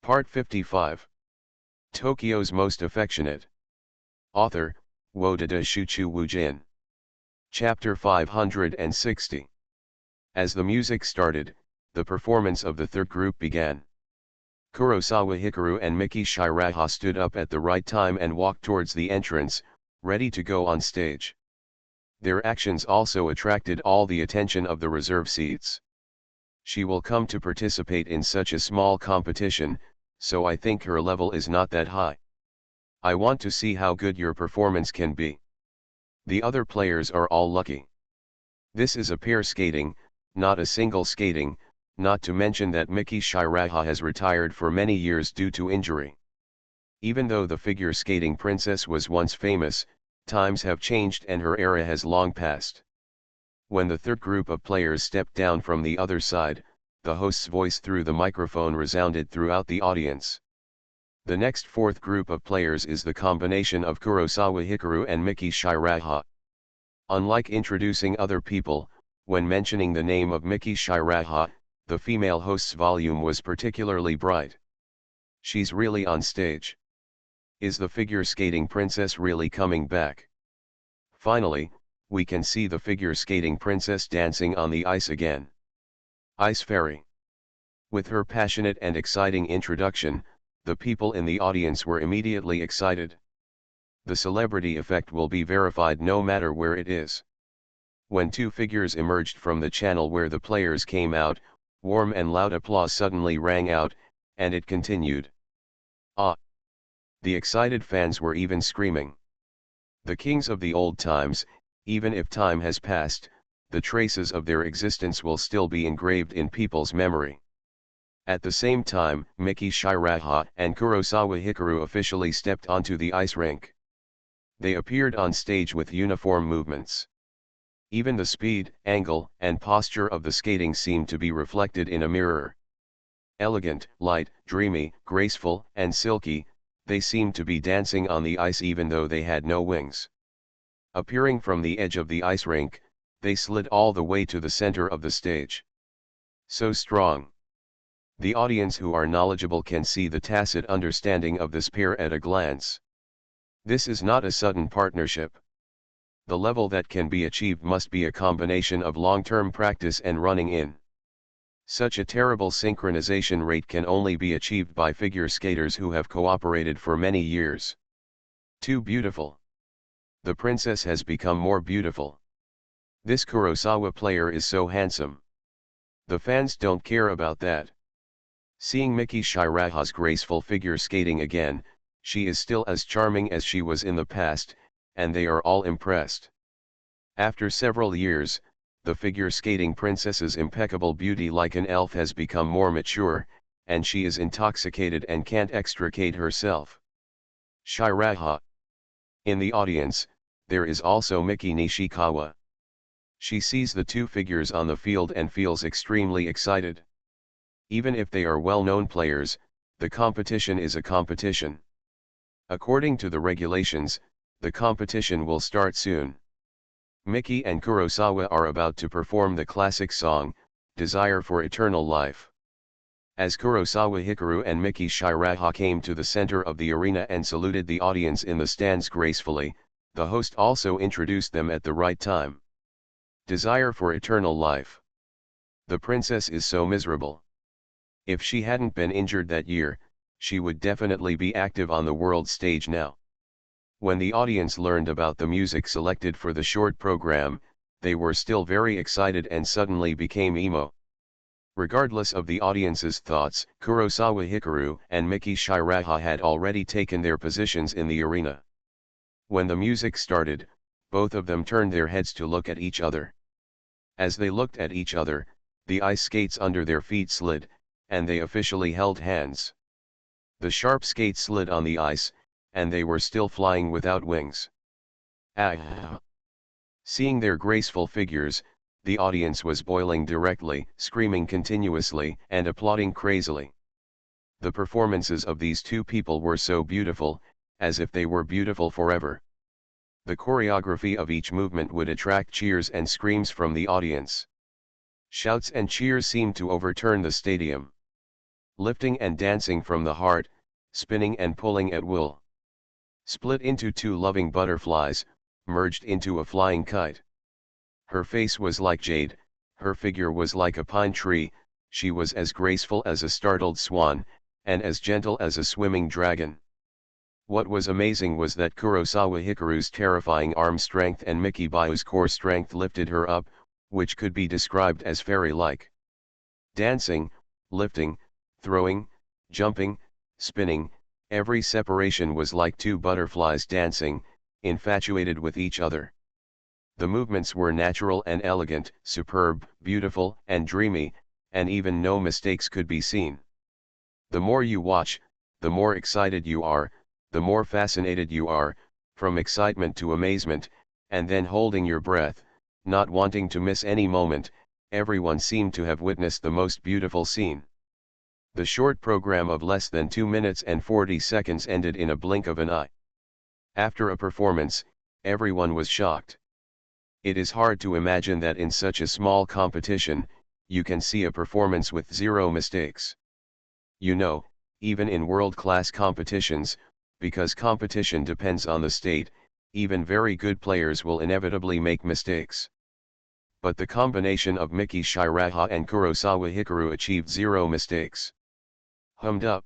Part 55. Tokyo's Most Affectionate. Author, Wodada Shuchu Wujin. Chapter 560. As the music started, the performance of the third group began. Kurosawa Hikaru and Miki Shiraha stood up at the right time and walked towards the entrance, ready to go on stage. Their actions also attracted all the attention of the reserve seats. She will come to participate in such a small competition, so I think her level is not that high. I want to see how good your performance can be. The other players are all lucky. This is a pair skating, not a single skating, not to mention that Miki Shiraha has retired for many years due to injury. Even though the figure skating princess was once famous, times have changed and her era has long passed. When the third group of players stepped down from the other side, the host's voice through the microphone resounded throughout the audience. The next fourth group of players is the combination of Kurosawa Hikaru and Miki Shiraha. Unlike introducing other people, when mentioning the name of Miki Shiraha, the female host's volume was particularly bright. She's really on stage. Is the figure skating princess really coming back? Finally, we can see the figure skating princess dancing on the ice again. Ice Fairy. With her passionate and exciting introduction, the people in the audience were immediately excited. The celebrity effect will be verified no matter where it is. When two figures emerged from the channel where the players came out, warm and loud applause suddenly rang out, and it continued. Ah! The excited fans were even screaming. The kings of the old times, even if time has passed, the traces of their existence will still be engraved in people's memory. At the same time, Miki Shiraha and Kurosawa Hikaru officially stepped onto the ice rink. They appeared on stage with uniform movements. Even the speed, angle, and posture of the skating seemed to be reflected in a mirror. Elegant, light, dreamy, graceful, and silky, they seemed to be dancing on the ice even though they had no wings. Appearing from the edge of the ice rink, they slid all the way to the center of the stage. So strong. The audience who are knowledgeable can see the tacit understanding of this pair at a glance. This is not a sudden partnership. The level that can be achieved must be a combination of long-term practice and running in. Such a terrible synchronization rate can only be achieved by figure skaters who have cooperated for many years. Too beautiful. The princess has become more beautiful. This Kurosawa player is so handsome. The fans don't care about that. Seeing Miki Shiraha's graceful figure skating again, she is still as charming as she was in the past, and they are all impressed. After several years, the figure skating princess's impeccable beauty like an elf has become more mature, and she is intoxicated and can't extricate herself. Shiraha. In the audience, there is also Miki Nishikawa. She sees the two figures on the field and feels extremely excited. Even if they are well-known players, the competition is a competition. According to the regulations, the competition will start soon. Miki and Kurosawa are about to perform the classic song, Desire for Eternal Life. As Kurosawa Hikaru and Miki Shiraha came to the center of the arena and saluted the audience in the stands gracefully, the host also introduced them at the right time. Desire for Eternal Life. The princess is so miserable. If she hadn't been injured that year, she would definitely be active on the world stage now. When the audience learned about the music selected for the short program, they were still very excited and suddenly became emo. Regardless of the audience's thoughts, Kurosawa Hikaru and Miki Shiraha had already taken their positions in the arena. When the music started, both of them turned their heads to look at each other. As they looked at each other, the ice skates under their feet slid, and they officially held hands. The sharp skates slid on the ice, and they were still flying without wings. Ah! Seeing their graceful figures, the audience was boiling directly, screaming continuously, and applauding crazily. The performances of these two people were so beautiful, as if they were beautiful forever. The choreography of each movement would attract cheers and screams from the audience. Shouts and cheers seemed to overturn the stadium. lifting and dancing from the heart, spinning and pulling at will. Split into two loving butterflies, merged into a flying kite. Her face was like jade, her figure was like a pine tree, she was as graceful as a startled swan, and as gentle as a swimming dragon. What was amazing was that Kurosawa Hikaru's terrifying arm strength and Miki Bayu's core strength lifted her up, which could be described as fairy-like. Dancing, lifting, throwing, jumping, spinning, every separation was like two butterflies dancing, infatuated with each other. The movements were natural and elegant, superb, beautiful, and dreamy, and even no mistakes could be seen. The more you watch, the more excited you are, the more fascinated you are, from excitement to amazement, and then holding your breath, not wanting to miss any moment. Everyone seemed to have witnessed the most beautiful scene. The short program of less than 2 minutes and 40 seconds ended in a blink of an eye. After a performance, everyone was shocked. It is hard to imagine that in such a small competition, you can see a performance with zero mistakes. You know, even in world-class competitions, because competition depends on the state, even very good players will inevitably make mistakes. But the combination of Miki Shiraha and Kurosawa Hikaru achieved zero mistakes. Hummed up.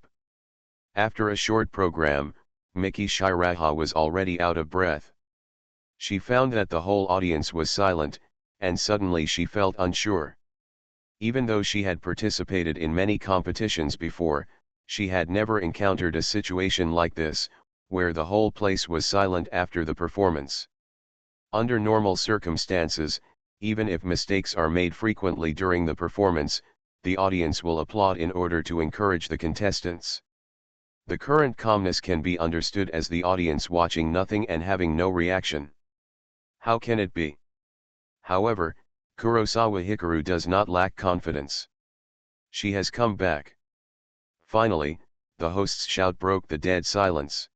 After a short program, Miki Shiraha was already out of breath. She found that the whole audience was silent, and suddenly she felt unsure. Even though she had participated in many competitions before, she had never encountered a situation like this, where the whole place was silent after the performance. Under normal circumstances, even if mistakes are made frequently during the performance, the audience will applaud in order to encourage the contestants. The current calmness can be understood as the audience watching nothing and having no reaction. How can it be? However, Kurosawa Hikaru does not lack confidence. She has come back. Finally, the host's shout broke the dead silence.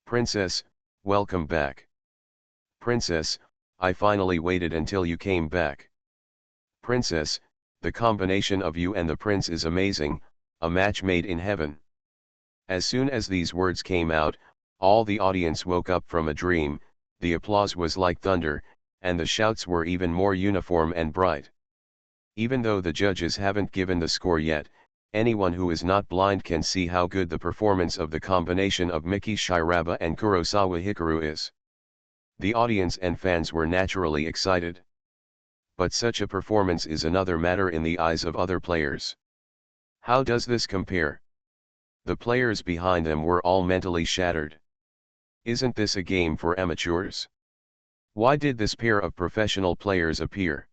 "Princess, welcome back. Princess, I finally waited until you came back. Princess, the combination of you and the prince is amazing, a match made in heaven." As soon as these words came out, all the audience woke up from a dream, the applause was like thunder, and the shouts were even more uniform and bright. Even though the judges haven't given the score yet, anyone who is not blind can see how good the performance of the combination of Miki Shiraba and Kurosawa Hikaru is. The audience and fans were naturally excited. But such a performance is another matter in the eyes of other players. How does this compare? The players behind them were all mentally shattered. Isn't this a game for amateurs? Why did this pair of professional players appear?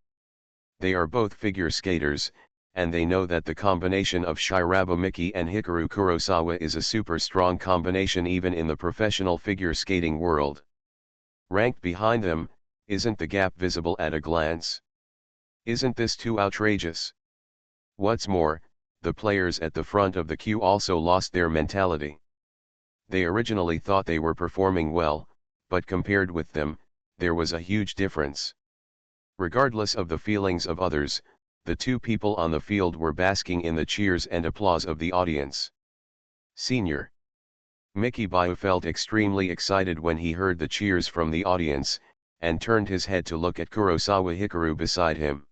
They are both figure skaters, and they know that the combination of Shiraba Miki and Hikaru Kurosawa is a super strong combination even in the professional figure skating world. Ranked behind them, isn't the gap visible at a glance? Isn't this too outrageous? What's more, the players at the front of the queue also lost their mentality. They originally thought they were performing well, but compared with them, there was a huge difference. Regardless of the feelings of others, the two people on the field were basking in the cheers and applause of the audience. Senior Miki Bayu felt extremely excited when he heard the cheers from the audience, and turned his head to look at Kurosawa Hikaru beside him.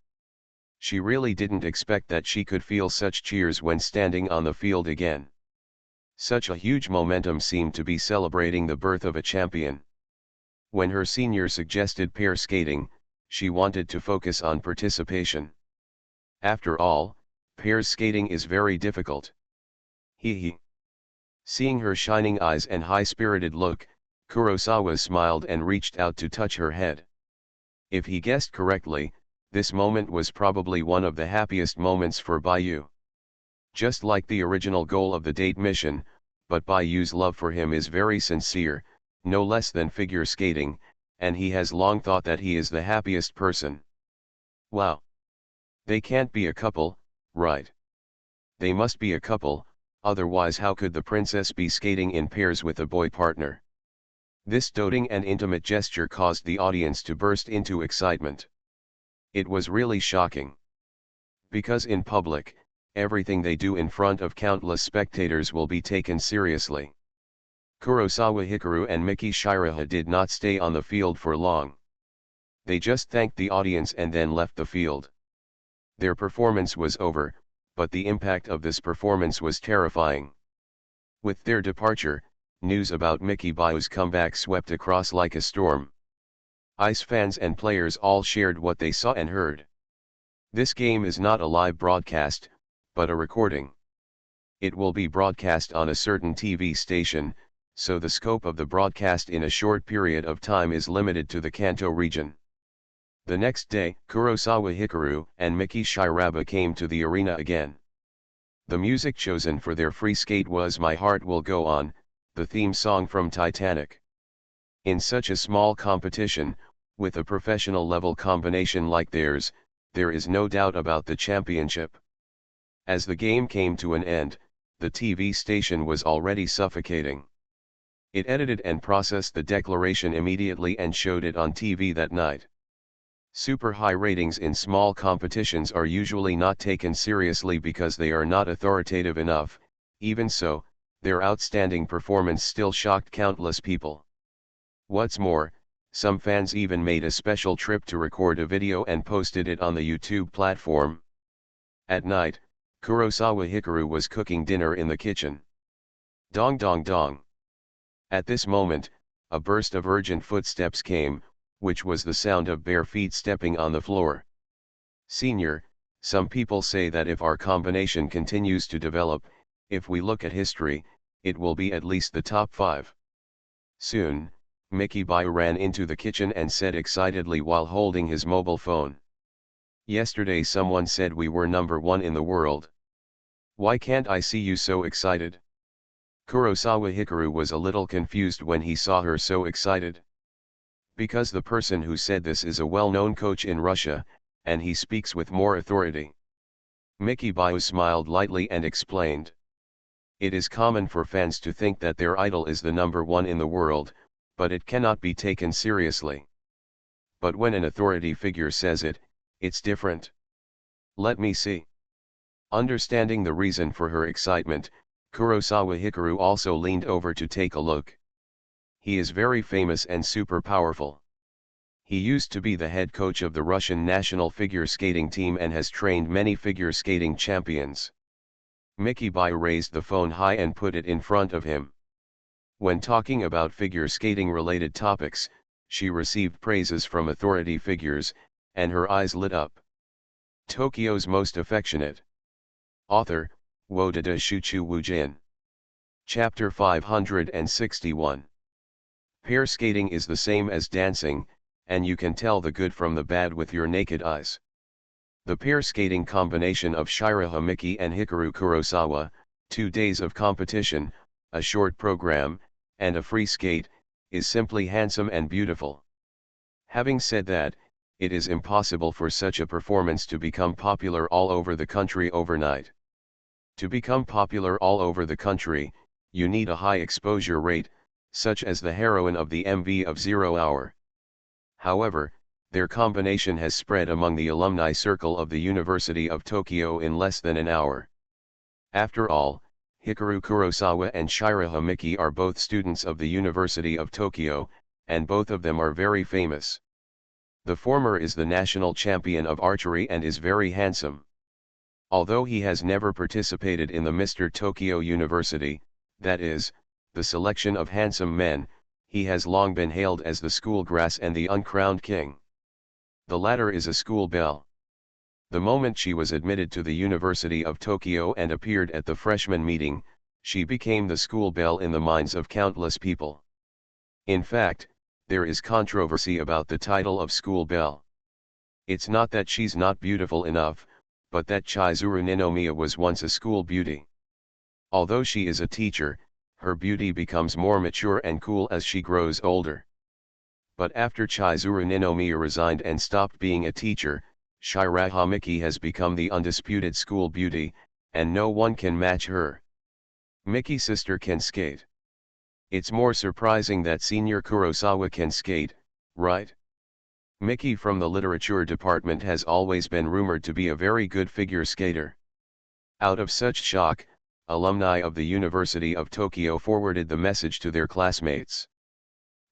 She really didn't expect that she could feel such cheers when standing on the field again. Such a huge momentum seemed to be celebrating the birth of a champion. When her senior suggested pair skating, she wanted to focus on participation. After all, pairs skating is very difficult. Hee. Seeing her shining eyes and high-spirited look, Kurosawa smiled and reached out to touch her head. If he guessed correctly, this moment was probably one of the happiest moments for Bayu. Just like the original goal of the date mission, but Bayu's love for him is very sincere, no less than figure skating, and he has long thought that he is the happiest person. Wow! They can't be a couple, right? They must be a couple, otherwise how could the princess be skating in pairs with a boy partner? This doting and intimate gesture caused the audience to burst into excitement. It was really shocking. Because in public, everything they do in front of countless spectators will be taken seriously. Kurosawa Hikaru and Miki Shiraha did not stay on the field for long. They just thanked the audience and then left the field. Their performance was over, but the impact of this performance was terrifying. With their departure, news about Miki Bayu's comeback swept across like a storm. Ice fans and players all shared what they saw and heard. This game is not a live broadcast, but a recording. It will be broadcast on a certain TV station, so the scope of the broadcast in a short period of time is limited to the Kanto region. The next day, Kurosawa Hikaru and Miki Shiraba came to the arena again. The music chosen for their free skate was My Heart Will Go On, the theme song from Titanic. In such a small competition, with a professional level combination like theirs, there is no doubt about the championship. As the game came to an end, the TV station was already suffocating. It edited and processed the declaration immediately and showed it on TV that night. Super high ratings in small competitions are usually not taken seriously because they are not authoritative enough. Even so, their outstanding performance still shocked countless people. What's more, some fans even made a special trip to record a video and posted it on the YouTube platform. At night, Kurosawa Hikaru was cooking dinner in the kitchen. Dong dong dong. At this moment, a burst of urgent footsteps came, which was the sound of bare feet stepping on the floor. Senior, some people say that if our combination continues to develop, if we look at history, it will be at least the top 5. Soon, Miki Bayu ran into the kitchen and said excitedly while holding his mobile phone. Yesterday someone said we were number 1 in the world. Why can't I see you so excited? Kurosawa Hikaru was a little confused when he saw her so excited. Because the person who said this is a well-known coach in Russia, and he speaks with more authority. Miki Bayu smiled lightly and explained. It is common for fans to think that their idol is the number 1 in the world, but it cannot be taken seriously. But when an authority figure says it, it's different. Let me see. Understanding the reason for her excitement, Kurosawa Hikaru also leaned over to take a look. He is very famous and super powerful. He used to be the head coach of the Russian national figure skating team and has trained many figure skating champions. Miki Bayu raised the phone high and put it in front of him. When talking about figure skating related topics, she received praises from authority figures, and her eyes lit up. Tokyo's Most Affectionate. Author, Wodada Shuchu Wujin. Chapter 561. Pair skating is the same as dancing, and you can tell the good from the bad with your naked eyes. The pair skating combination of Shiraha Miki and Hikaru Kurosawa, 2 days of competition, a short program, and a free skate, is simply handsome and beautiful. Having said that, it is impossible for such a performance to become popular all over the country overnight. To become popular all over the country, you need a high exposure rate, such as the heroine of the MV of 0 Hour. However, their combination has spread among the alumni circle of the University of Tokyo in less than an hour. After all, Hikaru Kurosawa and Shiraha Miki are both students of the University of Tokyo, and both of them are very famous. The former is the national champion of archery and is very handsome. Although he has never participated in the Mr. Tokyo University, that is, the selection of handsome men, he has long been hailed as the school grass and the uncrowned king. The latter is a school belle. The moment she was admitted to the University of Tokyo and appeared at the freshman meeting, she became the school belle in the minds of countless people. In fact, there is controversy about the title of school belle. It's not that she's not beautiful enough, but that Chizuru Ninomiya was once a school beauty. Although she is a teacher, her beauty becomes more mature and cool as she grows older. But after Chizuru Ninomiya resigned and stopped being a teacher, Shiraha Miki has become the undisputed school beauty, and no one can match her. Miki's sister can skate. It's more surprising that Senior Kurosawa can skate, right? Miki from the literature department has always been rumored to be a very good figure skater. Out of such shock, alumni of the University of Tokyo forwarded the message to their classmates.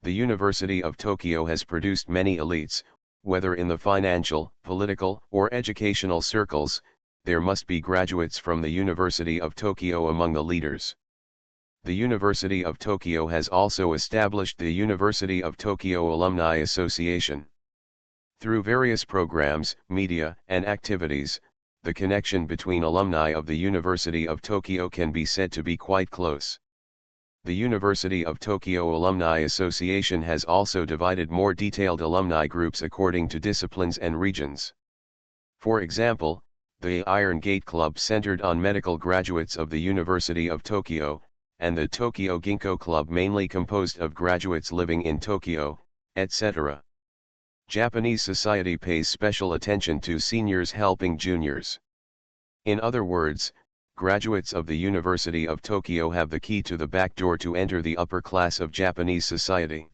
The University of Tokyo has produced many elites, whether in the financial, political, or educational circles. There must be graduates from the University of Tokyo among the leaders. The University of Tokyo has also established the University of Tokyo Alumni Association. Through various programs, media, and activities, the connection between alumni of the University of Tokyo can be said to be quite close. The University of Tokyo Alumni Association has also divided more detailed alumni groups according to disciplines and regions. For example, the Iron Gate Club centered on medical graduates of the University of Tokyo, and the Tokyo Ginkgo Club mainly composed of graduates living in Tokyo, etc. Japanese society pays special attention to seniors helping juniors. In other words, graduates of the University of Tokyo have the key to the back door to enter the upper class of Japanese society.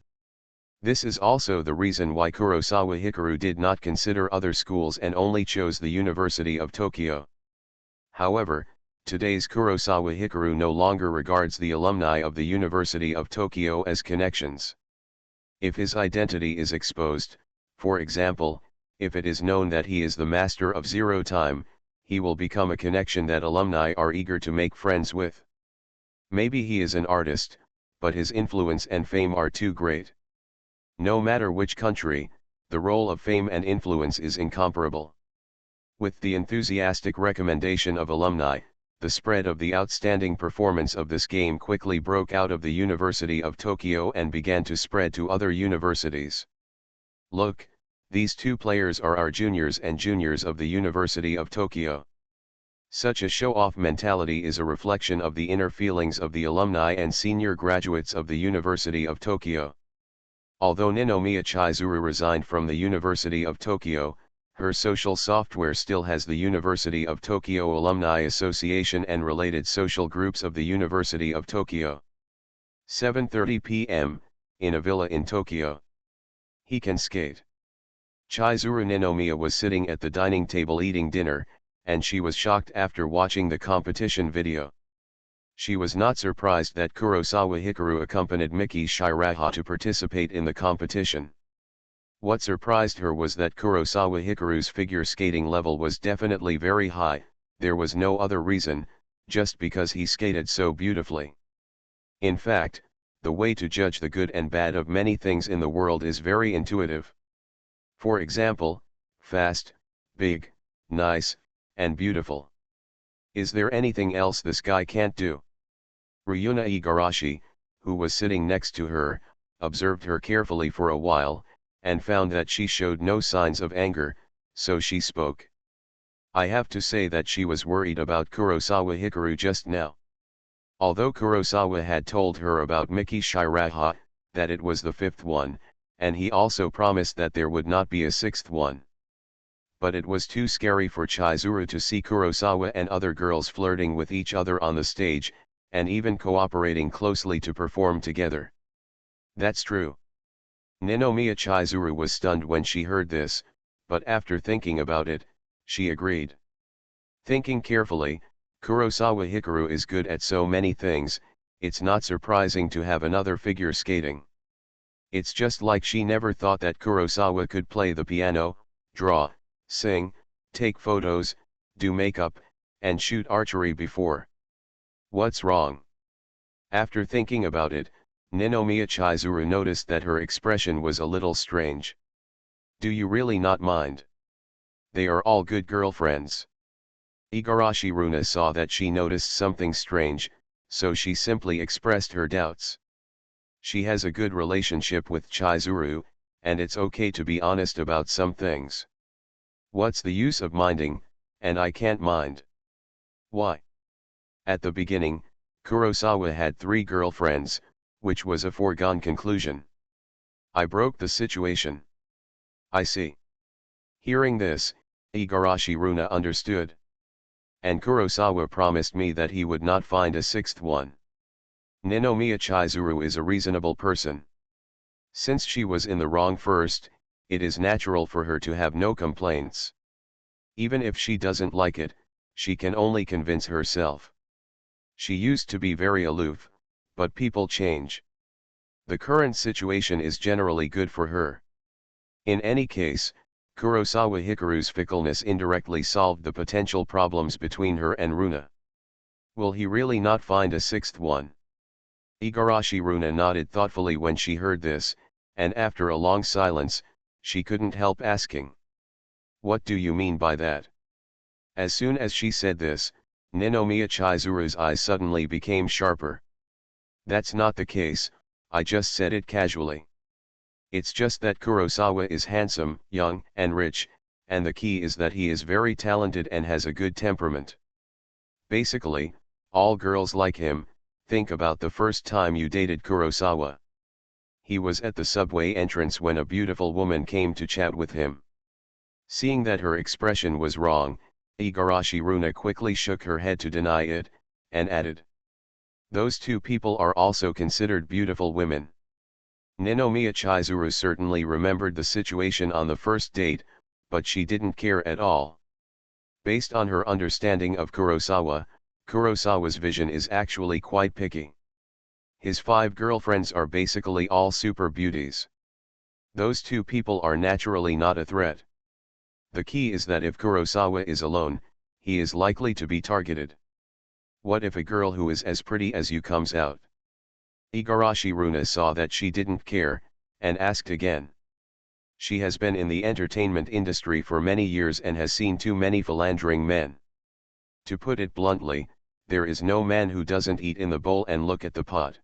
This is also the reason why Kurosawa Hikaru did not consider other schools and only chose the University of Tokyo. However, today's Kurosawa Hikaru no longer regards the alumni of the University of Tokyo as connections. If his identity is exposed, for example, if it is known that he is the master of zero time, he will become a connection that alumni are eager to make friends with. Maybe he is an artist, but his influence and fame are too great. No matter which country, the role of fame and influence is incomparable. With the enthusiastic recommendation of alumni, the spread of the outstanding performance of this game quickly broke out of the University of Tokyo and began to spread to other universities. Look, these two players are our juniors and juniors of the University of Tokyo. Such a show-off mentality is a reflection of the inner feelings of the alumni and senior graduates of the University of Tokyo. Although Ninomiya Chizuru resigned from the University of Tokyo, her social software still has the University of Tokyo Alumni Association and related social groups of the University of Tokyo. 7:30 p.m., in a villa in Tokyo. He can skate. Chizuru Ninomiya was sitting at the dining table eating dinner, and she was shocked after watching the competition video. She was not surprised that Kurosawa Hikaru accompanied Miki Shiraha to participate in the competition. What surprised her was that Kurosawa Hikaru's figure skating level was definitely very high. There was no other reason, just because he skated so beautifully. In fact, the way to judge the good and bad of many things in the world is very intuitive. For example, fast, big, nice, and beautiful. Is there anything else this guy can't do? Ryuna Igarashi, who was sitting next to her, observed her carefully for a while, and found that she showed no signs of anger, so she spoke. I have to say that she was worried about Kurosawa Hikaru just now. Although Kurosawa had told her about Miki Shiraha, that it was the fifth one, and he also promised that there would not be a sixth one. But it was too scary for Chizuru to see Kurosawa and other girls flirting with each other on the stage, and even cooperating closely to perform together. That's true. Ninomiya Chizuru was stunned when she heard this, but after thinking about it, she agreed. Thinking carefully, Kurosawa Hikaru is good at so many things, it's not surprising to have another figure skating. It's just like she never thought that Kurosawa could play the piano, draw, sing, take photos, do makeup, and shoot archery before. What's wrong? After thinking about it, Ninomiya Chizuru noticed that her expression was a little strange. Do you really not mind? They are all good girlfriends. Igarashi Runa saw that she noticed something strange, so she simply expressed her doubts. She has a good relationship with Chizuru, and it's okay to be honest about some things. What's the use of minding, and I can't mind. Why? At the beginning, Kurosawa had 3 girlfriends, which was a foregone conclusion. I broke the situation. I see. Hearing this, Igarashi Runa understood. And Kurosawa promised me that he would not find a 6th one. Ninomiya Chizuru is a reasonable person. Since she was in the wrong first, it is natural for her to have no complaints. Even if she doesn't like it, she can only convince herself. She used to be very aloof, but people change. The current situation is generally good for her. In any case, Kurosawa Hikaru's fickleness indirectly solved the potential problems between her and Runa. Will he really not find a sixth one? Igarashi Runa nodded thoughtfully when she heard this, and after a long silence, she couldn't help asking. What do you mean by that? As soon as she said this, Ninomiya Chizuru's eyes suddenly became sharper. That's not the case, I just said it casually. It's just that Kurosawa is handsome, young, and rich, and the key is that he is very talented and has a good temperament. Basically, all girls like him. Think about the first time you dated Kurosawa. He was at the subway entrance when a beautiful woman came to chat with him. Seeing that her expression was wrong, Igarashi Runa quickly shook her head to deny it, and added. Those two people are also considered beautiful women. Ninomiya Chizuru certainly remembered the situation on the first date, but she didn't care at all. Based on her understanding of Kurosawa, Kurosawa's vision is actually quite picky. His 5 girlfriends are basically all super beauties. Those two people are naturally not a threat. The key is that if Kurosawa is alone, he is likely to be targeted. What if a girl who is as pretty as you comes out? Igarashi Runa saw that she didn't care, and asked again. She has been in the entertainment industry for many years and has seen too many philandering men. To put it bluntly, there is no man who doesn't eat in the bowl and look at the pot.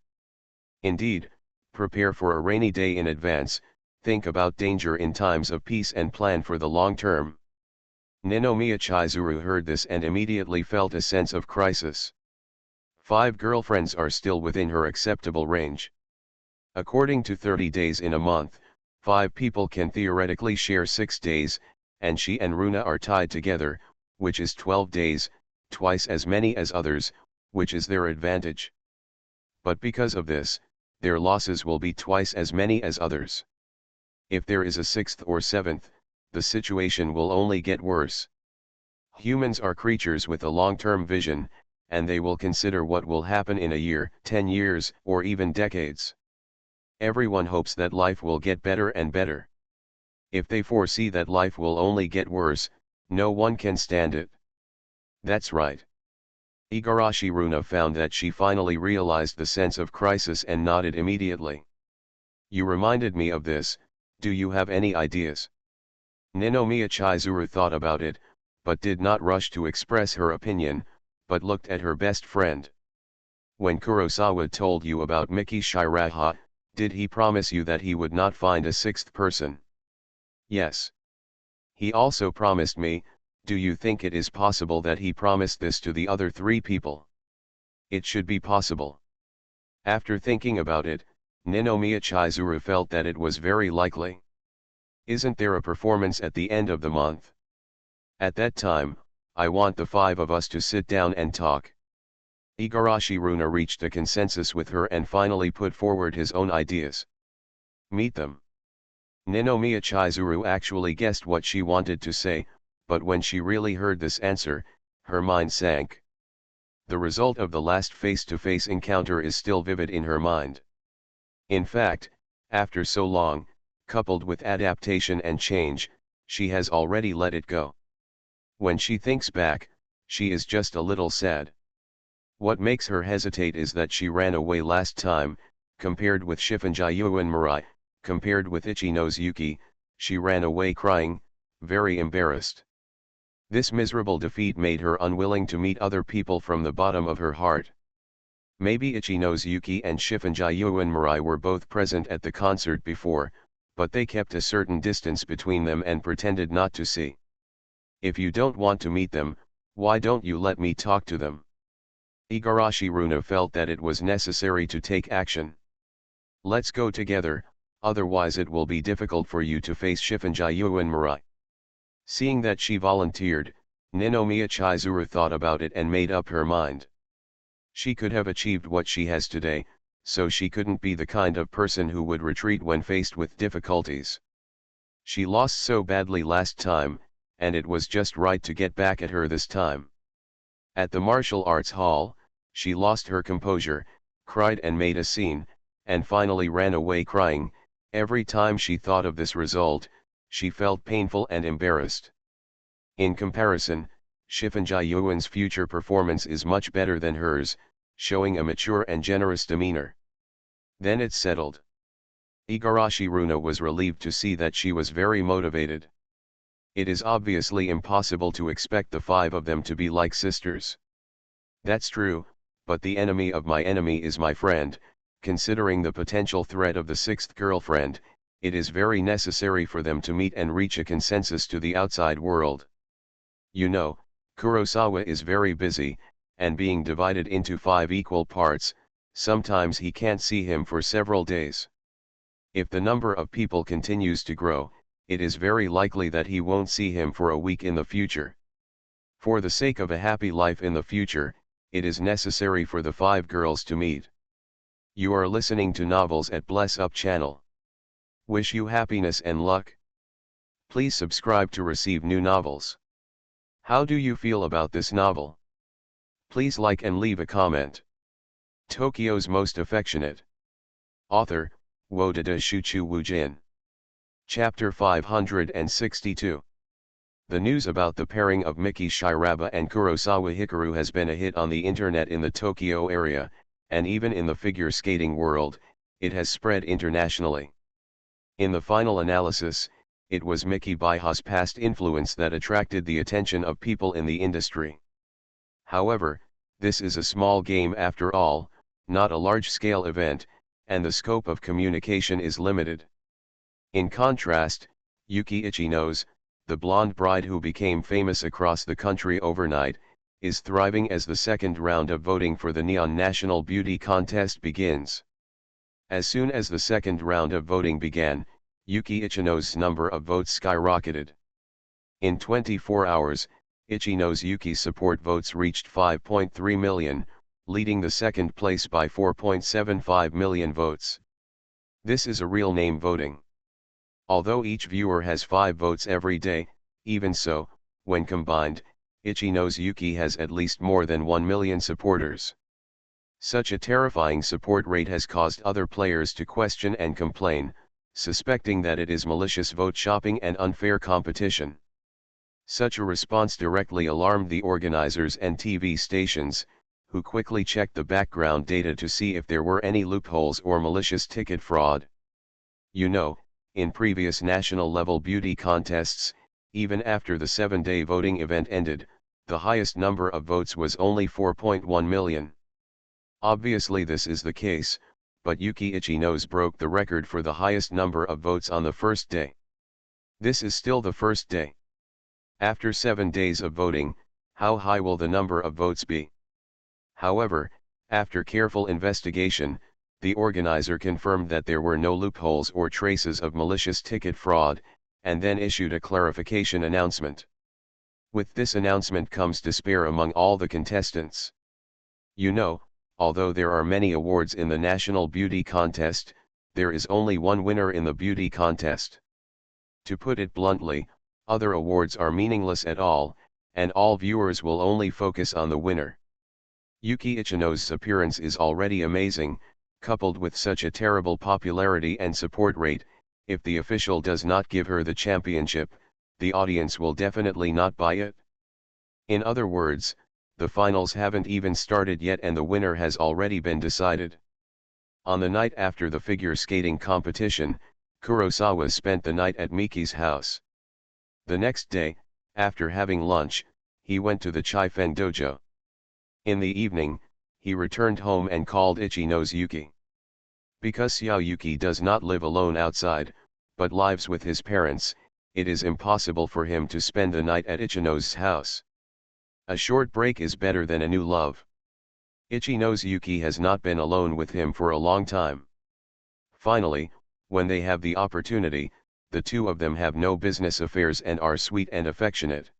Indeed, prepare for a rainy day in advance, think about danger in times of peace and plan for the long term. Ninomiya Chizuru heard this and immediately felt a sense of crisis. 5 girlfriends are still within her acceptable range. According to 30 days in a month, 5 people can theoretically share 6 days, and she and Runa are tied together, which is 12 days, twice as many as others, which is their advantage. But because of this, their losses will be twice as many as others. If there is a 6th or 7th, the situation will only get worse. Humans are creatures with a long-term vision, and they will consider what will happen in a year, 10 years, or even decades. Everyone hopes that life will get better and better. If they foresee that life will only get worse, no one can stand it. That's right. Igarashi Runa found that she finally realized the sense of crisis and nodded immediately. You reminded me of this, do you have any ideas? Ninomiya Chizuru thought about it, but did not rush to express her opinion, but looked at her best friend. When Kurosawa told you about Miki Shiraha, did he promise you that he would not find a 6th person? Yes. He also promised me. Do you think it is possible that he promised this to the other 3 people? It should be possible. After thinking about it, Ninomiya Chizuru felt that it was very likely. Isn't there a performance at the end of the month? At that time, I want the 5 of us to sit down and talk. Igarashi Runa reached a consensus with her and finally put forward his own ideas. Meet them. Ninomiya Chizuru actually guessed what she wanted to say, but when she really heard this answer, her mind sank. The result of the last face-to-face encounter is still vivid in her mind. In fact, after so long, coupled with adaptation and change, she has already let it go. When she thinks back, she is just a little sad. What makes her hesitate is that she ran away last time, compared with Shifunjayuan Mirai, compared with Ichino's Yuki, she ran away crying, very embarrassed. This miserable defeat made her unwilling to meet other people from the bottom of her heart. Maybe Ichino's Yuki and Shifunjayuan Mirai were both present at the concert before, but they kept a certain distance between them and pretended not to see. If you don't want to meet them, why don't you let me talk to them? Igarashi Runa felt that it was necessary to take action. Let's go together, otherwise it will be difficult for you to face Shifunjayuan Mirai. Seeing that she volunteered, Ninomiya Chizuru thought about it and made up her mind. She could have achieved what she has today, so she couldn't be the kind of person who would retreat when faced with difficulties. She lost so badly last time, and it was just right to get back at her this time. At the martial arts hall, she lost her composure, cried and made a scene, and finally ran away crying. Every time she thought of this result, she felt painful and embarrassed. In comparison, Shifunja Yuan's future performance is much better than hers, showing a mature and generous demeanor. Then it's settled. Igarashi Runa was relieved to see that she was very motivated. It is obviously impossible to expect the five of them to be like sisters. That's true, but the enemy of my enemy is my friend. Considering the potential threat of the sixth girlfriend, it is very necessary for them to meet and reach a consensus to the outside world. You know, Kurosawa is very busy, and being divided into 5 equal parts, sometimes he can't see him for several days. If the number of people continues to grow, it is very likely that he won't see him for a week in the future. For the sake of a happy life in the future, it is necessary for the 5 girls to meet. You are listening to Novels at Bless Up channel. Wish you happiness and luck. Please subscribe to receive new novels. How do you feel about this novel? Please like and leave a comment. Tokyo's Most Affectionate. Author, Wodada Shuchu Wujin. Chapter 562. The news about the pairing of Miki Shiraba and Kurosawa Hikaru has been a hit on the internet in the Tokyo area, and even in the figure skating world, it has spread internationally. In the final analysis, it was Miki Baiha's past influence that attracted the attention of people in the industry. However, this is a small game after all, not a large-scale event, and the scope of communication is limited. In contrast, Yuki Ichino's, the blonde bride who became famous across the country overnight, is thriving as the second round of voting for the Neon National Beauty Contest begins. As soon as the second round of voting began, Yuki Ichino's number of votes skyrocketed. In 24 hours, Ichino's Yuki support votes reached 5.3 million, leading the second place by 4.75 million votes. This is a real name voting. Although each viewer has 5 votes every day, even so, when combined, Ichino's Yuki has at least more than 1 million supporters. Such a terrifying support rate has caused other players to question and complain, suspecting that it is malicious vote shopping and unfair competition. Such a response directly alarmed the organizers and TV stations, who quickly checked the background data to see if there were any loopholes or malicious ticket fraud. You know, in previous national-level beauty contests, even after the 7-day voting event ended, the highest number of votes was only 4.1 million. Obviously this is the case, but Yuki Ichino's broke the record for the highest number of votes on the first day. This is still the first day. After 7 days of voting, how high will the number of votes be? However, after careful investigation, the organizer confirmed that there were no loopholes or traces of malicious ticket fraud, and then issued a clarification announcement. With this announcement comes despair among all the contestants. You know, although there are many awards in the National Beauty Contest, there is only one winner in the beauty contest. To put it bluntly, other awards are meaningless at all, and all viewers will only focus on the winner. Yuki Ichino's appearance is already amazing, coupled with such a terrible popularity and support rate. If the official does not give her the championship, the audience will definitely not buy it. In other words, the finals haven't even started yet and the winner has already been decided. On the night after the figure skating competition, Kurosawa spent the night at Miki's house. The next day, after having lunch, he went to the Chifen dojo. In the evening, he returned home and called Ichino's Yuki. Because Xiao Yuki does not live alone outside, but lives with his parents, it is impossible for him to spend the night at Ichino's house. A short break is better than a new love. Ichino's Yuki has not been alone with him for a long time. Finally, when they have the opportunity, the two of them have no business affairs and are sweet and affectionate.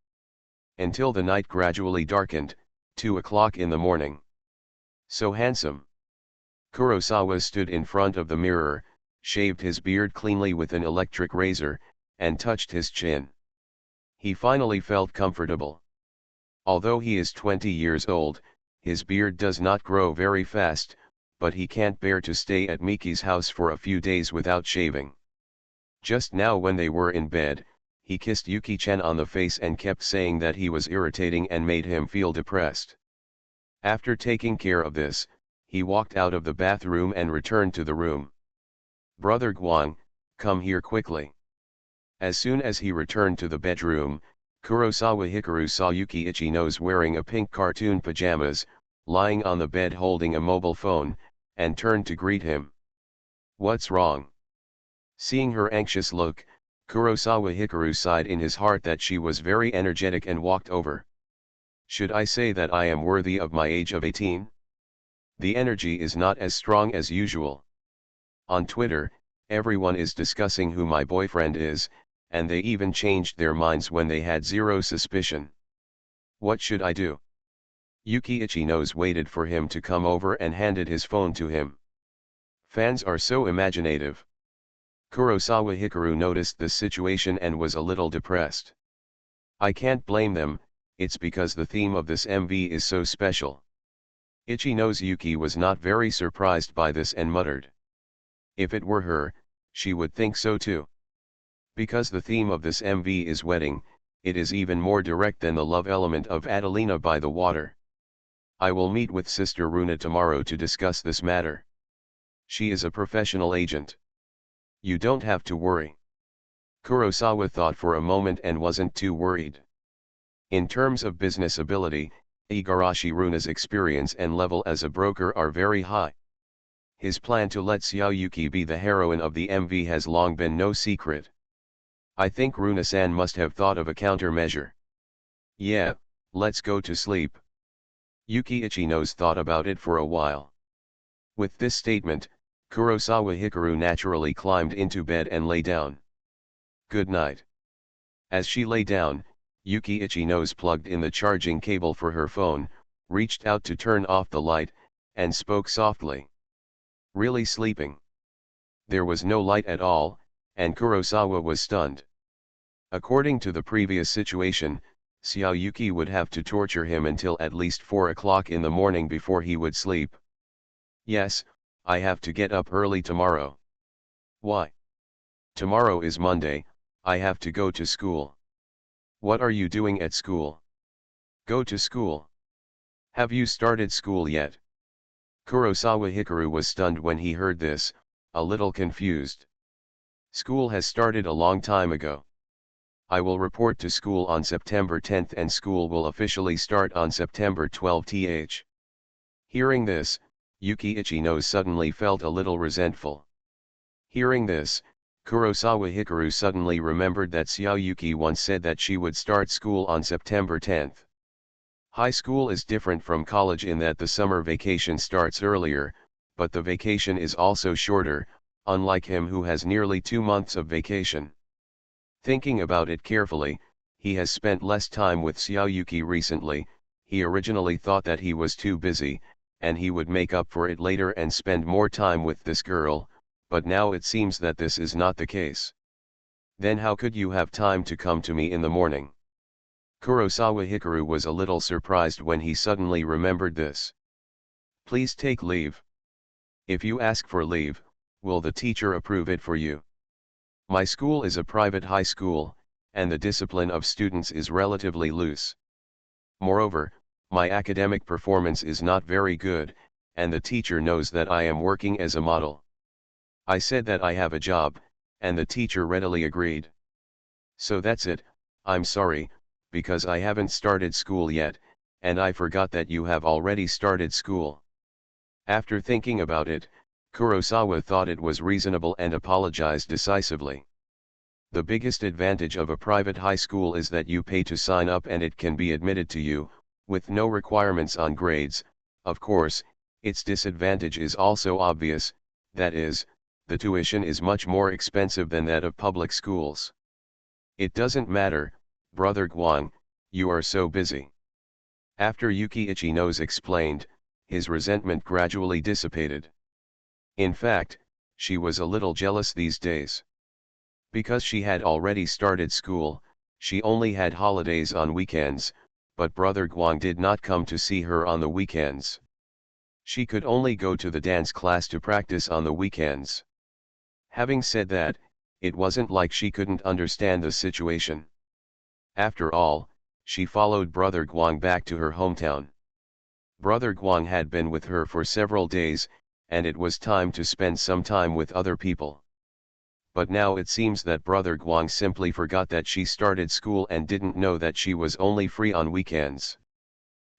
Until the night gradually darkened, 2 o'clock in the morning. So handsome. Kurosawa stood in front of the mirror, shaved his beard cleanly with an electric razor, and touched his chin. He finally felt comfortable. Although he is 20 years old, his beard does not grow very fast, but he can't bear to stay at Miki's house for a few days without shaving. Just now when they were in bed, he kissed Yuki-chan on the face and kept saying that he was irritating and made him feel depressed. After taking care of this, he walked out of the bathroom and returned to the room. "Brother Guang, come here quickly." As soon as he returned to the bedroom, Kurosawa Hikaru saw Yuki Ichino's wearing a pink cartoon pajamas, lying on the bed holding a mobile phone, and turned to greet him. "What's wrong?" Seeing her anxious look, Kurosawa Hikaru sighed in his heart that she was very energetic and walked over. "Should I say that I am worthy of my age of 18? The energy is not as strong as usual. On Twitter, everyone is discussing who my boyfriend is, and they even changed their minds when they had zero suspicion. What should I do?" Yuki Ichino's waited for him to come over and handed his phone to him. Fans are so imaginative. Kurosawa Hikaru noticed this situation and was a little depressed. "I can't blame them, it's because the theme of this MV is so special." Ichino's Yuki was not very surprised by this and muttered. If it were her, she would think so too. Because the theme of this MV is wedding, it is even more direct than the love element of Adelina by the water. "I will meet with Sister Runa tomorrow to discuss this matter. She is a professional agent. You don't have to worry." Kurosawa thought for a moment and wasn't too worried. In terms of business ability, Igarashi Runa's experience and level as a broker are very high. His plan to let Xiao Yuki be the heroine of the MV has long been no secret. I think Runa-san must have thought of a countermeasure. "Yeah, let's go to sleep." Yuki Ichino's thought about it for a while. With this statement, Kurosawa Hikaru naturally climbed into bed and lay down. "Good night." As she lay down, Yuki Ichino's plugged in the charging cable for her phone, reached out to turn off the light, and spoke softly. "Really sleeping?" There was no light at all, and Kurosawa was stunned. According to the previous situation, Xiao Yuki would have to torture him until at least 4 o'clock in the morning before he would sleep. "Yes, I have to get up early tomorrow." "Why?" "Tomorrow is Monday, I have to go to school." "What are you doing at school?" "Go to school." "Have you started school yet?" Kurosawa Hikaru was stunned when he heard this, a little confused. "School has started a long time ago. I will report to school on September 10th and school will officially start on September 12th. Hearing this, Yuki Ichino suddenly felt a little resentful. Hearing this, Kurosawa Hikaru suddenly remembered that Xiao Yuki once said that she would start school on September 10th. High school is different from college in that the summer vacation starts earlier, but the vacation is also shorter, unlike him who has nearly 2 months of vacation. Thinking about it carefully, he has spent less time with Xiao Yuki recently. He originally thought that he was too busy, and he would make up for it later and spend more time with this girl, but now it seems that this is not the case. "Then how could you have time to come to me in the morning?" Kurosawa Hikaru was a little surprised when he suddenly remembered this. "Please take leave." "If you ask for leave, will the teacher approve it for you?" "My school is a private high school, and the discipline of students is relatively loose. Moreover, my academic performance is not very good, and the teacher knows that I am working as a model." I said that I have a job, and the teacher readily agreed. "So that's it, I'm sorry, because I haven't started school yet, and I forgot that you have already started school." After thinking about it, Kurosawa thought it was reasonable and apologized decisively. The biggest advantage of a private high school is that you pay to sign up and it can be admitted to you, with no requirements on grades. Of course, its disadvantage is also obvious, that is, the tuition is much more expensive than that of public schools. "It doesn't matter, Brother Guang, you are so busy." After Yuki Ichino's explained, his resentment gradually dissipated. In fact, she was a little jealous these days. Because she had already started school, she only had holidays on weekends, but brother Guang did not come to see her on the weekends. She could only go to the dance class to practice on the weekends. Having said that, it wasn't like she couldn't understand the situation. After all, she followed brother Guang back to her hometown. Brother Guang had been with her for several days, and it was time to spend some time with other people. But now it seems that brother Guang simply forgot that she started school and didn't know that she was only free on weekends.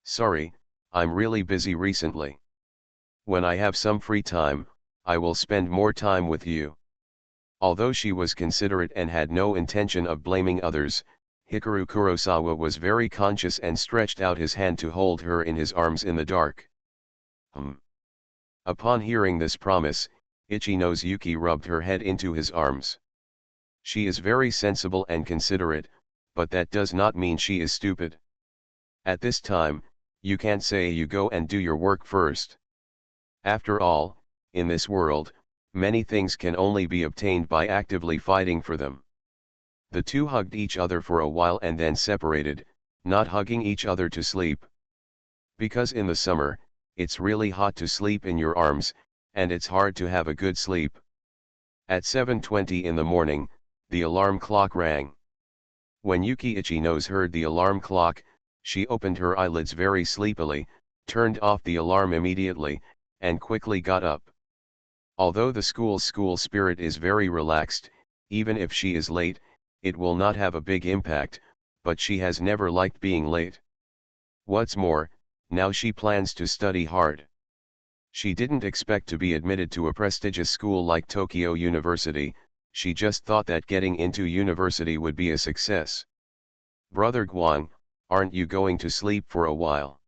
Sorry, I'm really busy recently. When I have some free time, I will spend more time with you. Although she was considerate and had no intention of blaming others, Hikaru Kurosawa was very conscious and stretched out his hand to hold her in his arms in the dark. Upon hearing this promise, Ichi-nose Yuki rubbed her head into his arms. She is very sensible and considerate, but that does not mean she is stupid. At this time, you can't say you go and do your work first. After all, in this world, many things can only be obtained by actively fighting for them. The two hugged each other for a while and then separated, not hugging each other to sleep. Because in the summer, it's really hot to sleep in your arms, and it's hard to have a good sleep. At 7:20 in the morning, the alarm clock rang. When Yuki Ichi-nose heard the alarm clock, she opened her eyelids very sleepily, turned off the alarm immediately, and quickly got up. Although the school spirit is very relaxed, even if she is late, it will not have a big impact, but she has never liked being late. What's more, now she plans to study hard. She didn't expect to be admitted to a prestigious school like Tokyo University, she just thought that getting into university would be a success. Brother Guang, aren't you going to sleep for a while?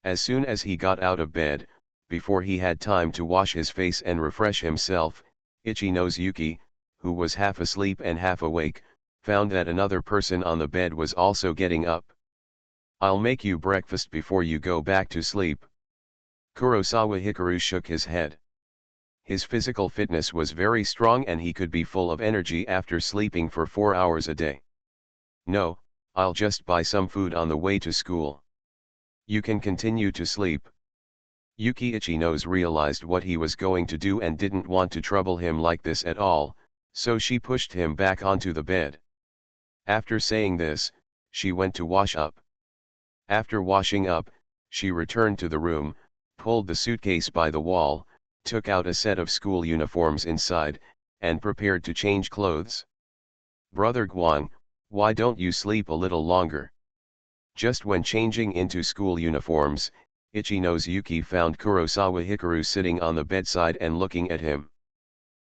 As soon as he got out of bed, before he had time to wash his face and refresh himself, Ichi-nose Yuki, who was half asleep and half awake, found that another person on the bed was also getting up. I'll make you breakfast before you go back to sleep. Kurosawa Hikaru shook his head. His physical fitness was very strong and he could be full of energy after sleeping for 4 hours a day. No, I'll just buy some food on the way to school. You can continue to sleep. Yuki Ichi-nose realized what he was going to do and didn't want to trouble him like this at all, so she pushed him back onto the bed. After saying this, she went to wash up. After washing up, she returned to the room, pulled the suitcase by the wall, took out a set of school uniforms inside, and prepared to change clothes. Brother Guang, why don't you sleep a little longer? Just when changing into school uniforms, Ichi-nose Yuki found Kurosawa Hikaru sitting on the bedside and looking at him.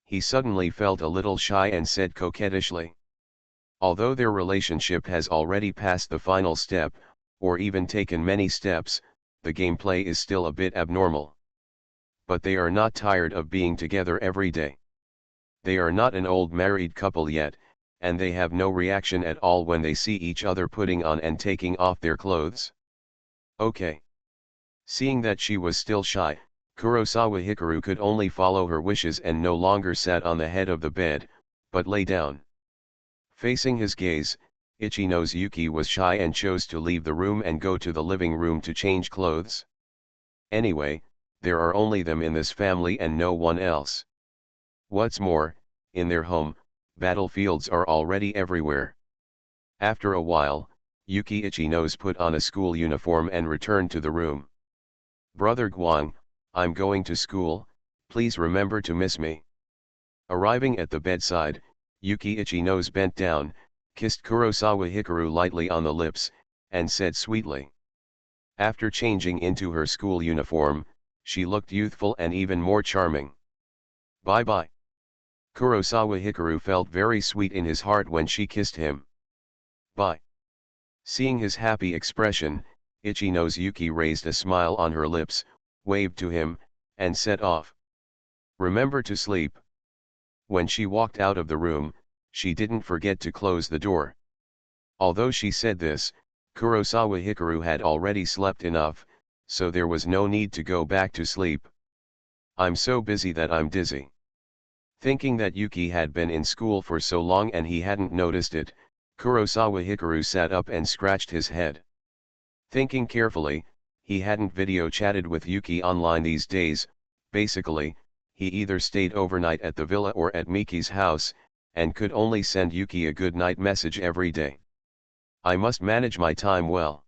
He suddenly felt a little shy and said coquettishly. Although their relationship has already passed the final step, or even taken many steps, the gameplay is still a bit abnormal. But they are not tired of being together every day. They are not an old married couple yet, and they have no reaction at all when they see each other putting on and taking off their clothes. Okay. Seeing that she was still shy, Kurosawa Hikaru could only follow her wishes and no longer sat on the head of the bed, but lay down. Facing his gaze, Ichi-nose Yuki was shy and chose to leave the room and go to the living room to change clothes. Anyway, there are only them in this family and no one else. What's more, in their home, battlefields are already everywhere. After a while, Yuki Ichi-nose put on a school uniform and returned to the room. Brother Guang, I'm going to school, please remember to miss me. Arriving at the bedside, Yuki Ichi-nose bent down, kissed Kurosawa Hikaru lightly on the lips, and said sweetly. After changing into her school uniform, she looked youthful and even more charming. Bye-bye. Kurosawa Hikaru felt very sweet in his heart when she kissed him. Bye. Seeing his happy expression, Ichi-nose Yuki raised a smile on her lips, waved to him, and set off. Remember to sleep. When she walked out of the room, she didn't forget to close the door. Although she said this, Kurosawa Hikaru had already slept enough, so there was no need to go back to sleep. I'm so busy that I'm dizzy. Thinking that Yuki had been in school for so long and he hadn't noticed it, Kurosawa Hikaru sat up and scratched his head. Thinking carefully, he hadn't video chatted with Yuki online these days. Basically, he either stayed overnight at the villa or at Miki's house, and could only send Yuki a good night message every day. I must manage my time well.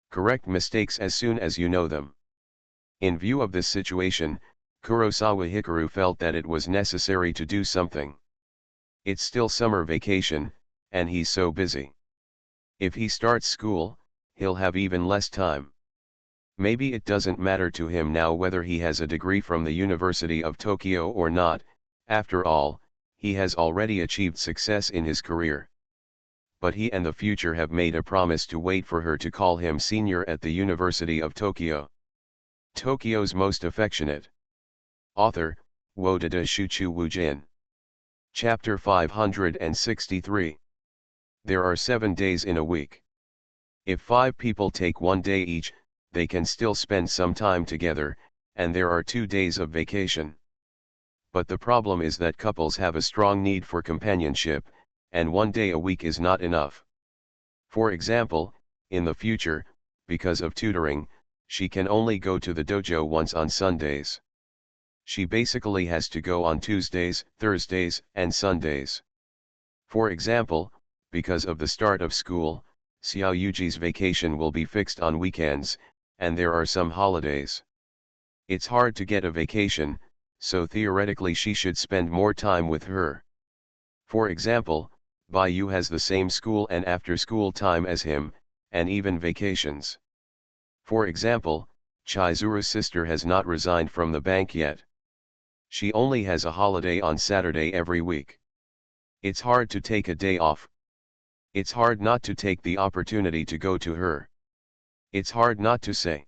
Correct mistakes as soon as you know them. In view of this situation, Kurosawa Hikaru felt that it was necessary to do something. It's still summer vacation, and he's so busy. If he starts school, he'll have even less time. Maybe it doesn't matter to him now whether he has a degree from the University of Tokyo or not. After all, he has already achieved success in his career. But he and the future have made a promise to wait for her to call him senior at the University of Tokyo. Tokyo's Most Affectionate. Author, Wodada Shuchu Wujin. Chapter 563. There are 7 days in a week. If 5 people take 1 day each, they can still spend some time together, and there are 2 days of vacation. But the problem is that couples have a strong need for companionship, and 1 day a week is not enough. For example, in the future, because of tutoring, she can only go to the dojo once on Sundays. She basically has to go on Tuesdays, Thursdays, and Sundays. For example, because of the start of school, Xiao Yuji's vacation will be fixed on weekends, and there are some holidays. It's hard to get a vacation, so theoretically she should spend more time with her. For example, Baiyu has the same school and after-school time as him, and even vacations. For example, Chizuru's sister has not resigned from the bank yet. She only has a holiday on Saturday every week. It's hard to take a day off. It's hard not to take the opportunity to go to her. It's hard not to say.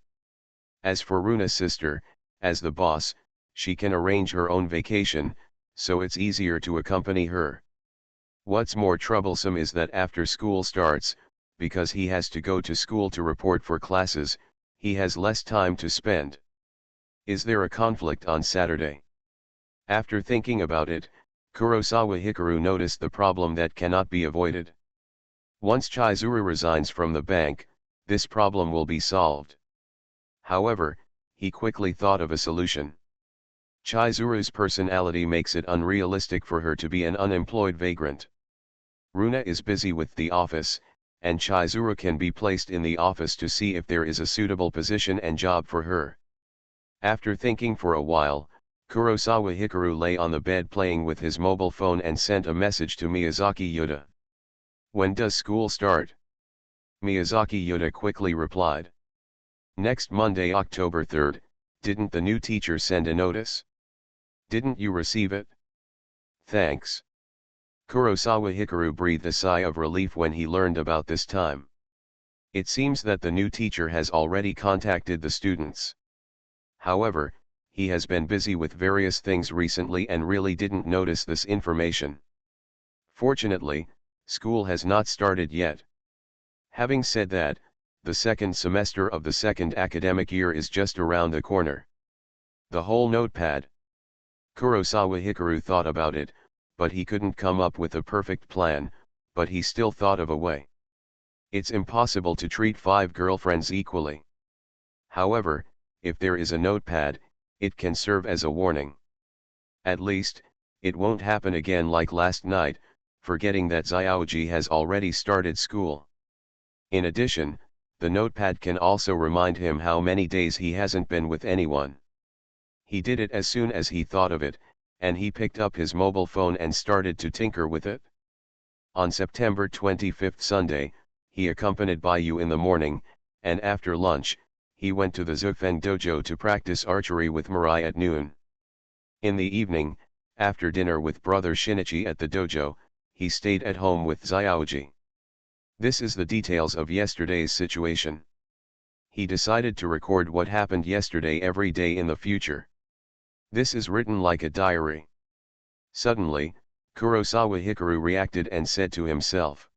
As for Runa's sister, as the boss, she can arrange her own vacation, so it's easier to accompany her. What's more troublesome is that after school starts, because he has to go to school to report for classes, he has less time to spend. Is there a conflict on Saturday? After thinking about it, Kurosawa Hikaru noticed the problem that cannot be avoided. Once Chizuru resigns from the bank, this problem will be solved. However, he quickly thought of a solution. Chizuru's personality makes it unrealistic for her to be an unemployed vagrant. Runa is busy with the office, and Chizuru can be placed in the office to see if there is a suitable position and job for her. After thinking for a while, Kurosawa Hikaru lay on the bed playing with his mobile phone and sent a message to Miyazaki Yuta. When does school start? Miyazaki Yuta quickly replied. Next Monday, October 3rd, didn't the new teacher send a notice? Didn't you receive it? Thanks. Kurosawa Hikaru breathed a sigh of relief when he learned about this time. It seems that the new teacher has already contacted the students. However, he has been busy with various things recently and really didn't notice this information. Fortunately, school has not started yet. Having said that, the second semester of the second academic year is just around the corner. The whole notepad. Kurosawa Hikaru thought about it, but he couldn't come up with a perfect plan, but he still thought of a way. It's impossible to treat 5 girlfriends equally. However, if there is a notepad, it can serve as a warning. At least, it won't happen again like last night, forgetting that Xiaoji has already started school. In addition, the notepad can also remind him how many days he hasn't been with anyone. He did it as soon as he thought of it, and he picked up his mobile phone and started to tinker with it. On September 25th Sunday, he accompanied Baiyu in the morning, and after lunch, he went to the Zufeng dojo to practice archery with Mirai at noon. In the evening, after dinner with brother Shinichi at the dojo, he stayed at home with Xiaoji. This is the details of yesterday's situation. He decided to record what happened yesterday every day in the future. This is written like a diary. Suddenly, Kurosawa Hikaru reacted and said to himself,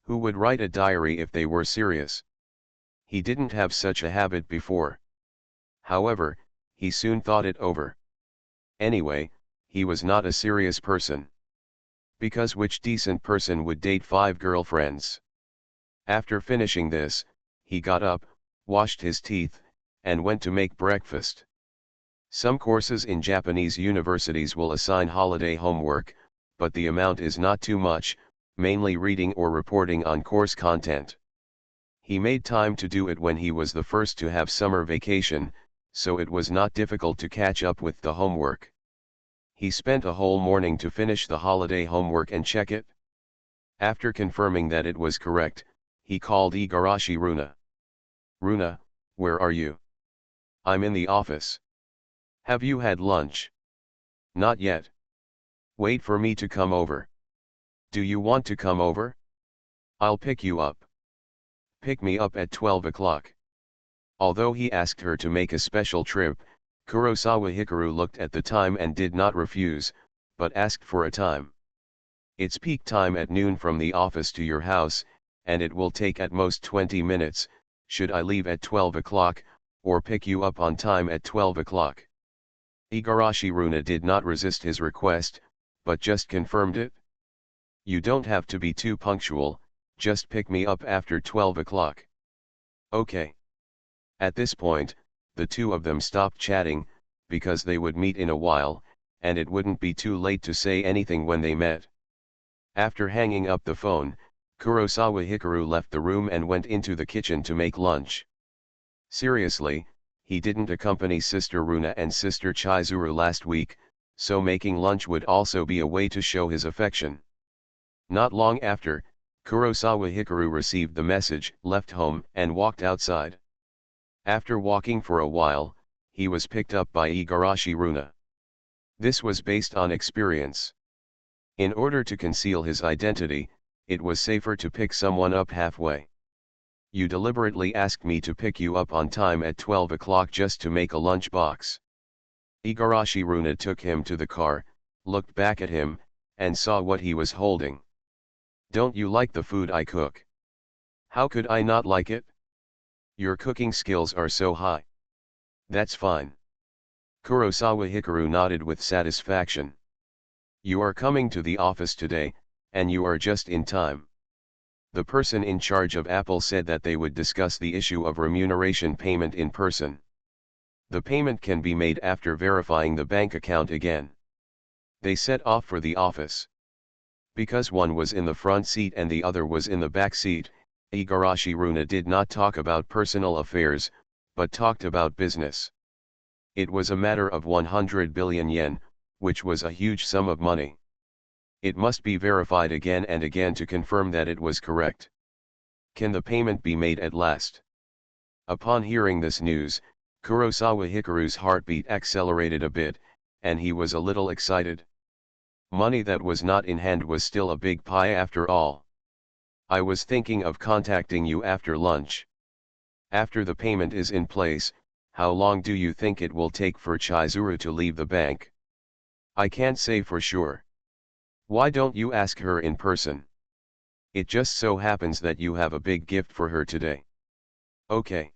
who would write a diary if they were serious? He didn't have such a habit before. However, he soon thought it over. Anyway, he was not a serious person. Because which decent person would date 5 girlfriends? After finishing this, he got up, washed his teeth, and went to make breakfast. Some courses in Japanese universities will assign holiday homework, but the amount is not too much, mainly reading or reporting on course content. He made time to do it when he was the first to have summer vacation, so it was not difficult to catch up with the homework. He spent a whole morning to finish the holiday homework and check it. After confirming that it was correct, he called Igarashi Runa. "Runa, where are you?" "I'm in the office." "Have you had lunch?" "Not yet." "Wait for me to come over." "Do you want to come over?" "I'll pick you up." "Pick me up at 12 o'clock. Although he asked her to make a special trip, Kurosawa Hikaru looked at the time and did not refuse, but asked for a time. "It's peak time at noon from the office to your house, and it will take at most 20 minutes, should I leave at 12 o'clock, or pick you up on time at 12 o'clock? Igarashi Runa did not resist his request, but just confirmed it. "You don't have to be too punctual, just pick me up after 12 o'clock. "Okay." At this point, the two of them stopped chatting, because they would meet in a while, and it wouldn't be too late to say anything when they met. After hanging up the phone, Kurosawa Hikaru left the room and went into the kitchen to make lunch. Seriously, he didn't accompany Sister Runa and Sister Chizuru last week, so making lunch would also be a way to show his affection. Not long after, Kurosawa Hikaru received the message, left home, and walked outside. After walking for a while, he was picked up by Igarashi Runa. This was based on experience. In order to conceal his identity, it was safer to pick someone up halfway. "You deliberately asked me to pick you up on time at 12 o'clock just to make a lunch box." Igarashi Runa took him to the car, looked back at him, and saw what he was holding. "Don't you like the food I cook?" "How could I not like it? Your cooking skills are so high." "That's fine." Kurosawa Hikaru nodded with satisfaction. "You are coming to the office today, and you are just in time." The person in charge of Apple said that they would discuss the issue of remuneration payment in person. The payment can be made after verifying the bank account again. They set off for the office. Because one was in the front seat and the other was in the back seat, Igarashi Runa did not talk about personal affairs, but talked about business. It was a matter of 100 billion yen, which was a huge sum of money. It must be verified again and again to confirm that it was correct. Can the payment be made at last? Upon hearing this news, Kurosawa Hikaru's heartbeat accelerated a bit, and he was a little excited. Money that was not in hand was still a big pie after all. "I was thinking of contacting you after lunch. After the payment is in place, how long do you think it will take for Chizuru to leave the bank?" "I can't say for sure." "Why don't you ask her in person? It just so happens that you have a big gift for her today." "Okay."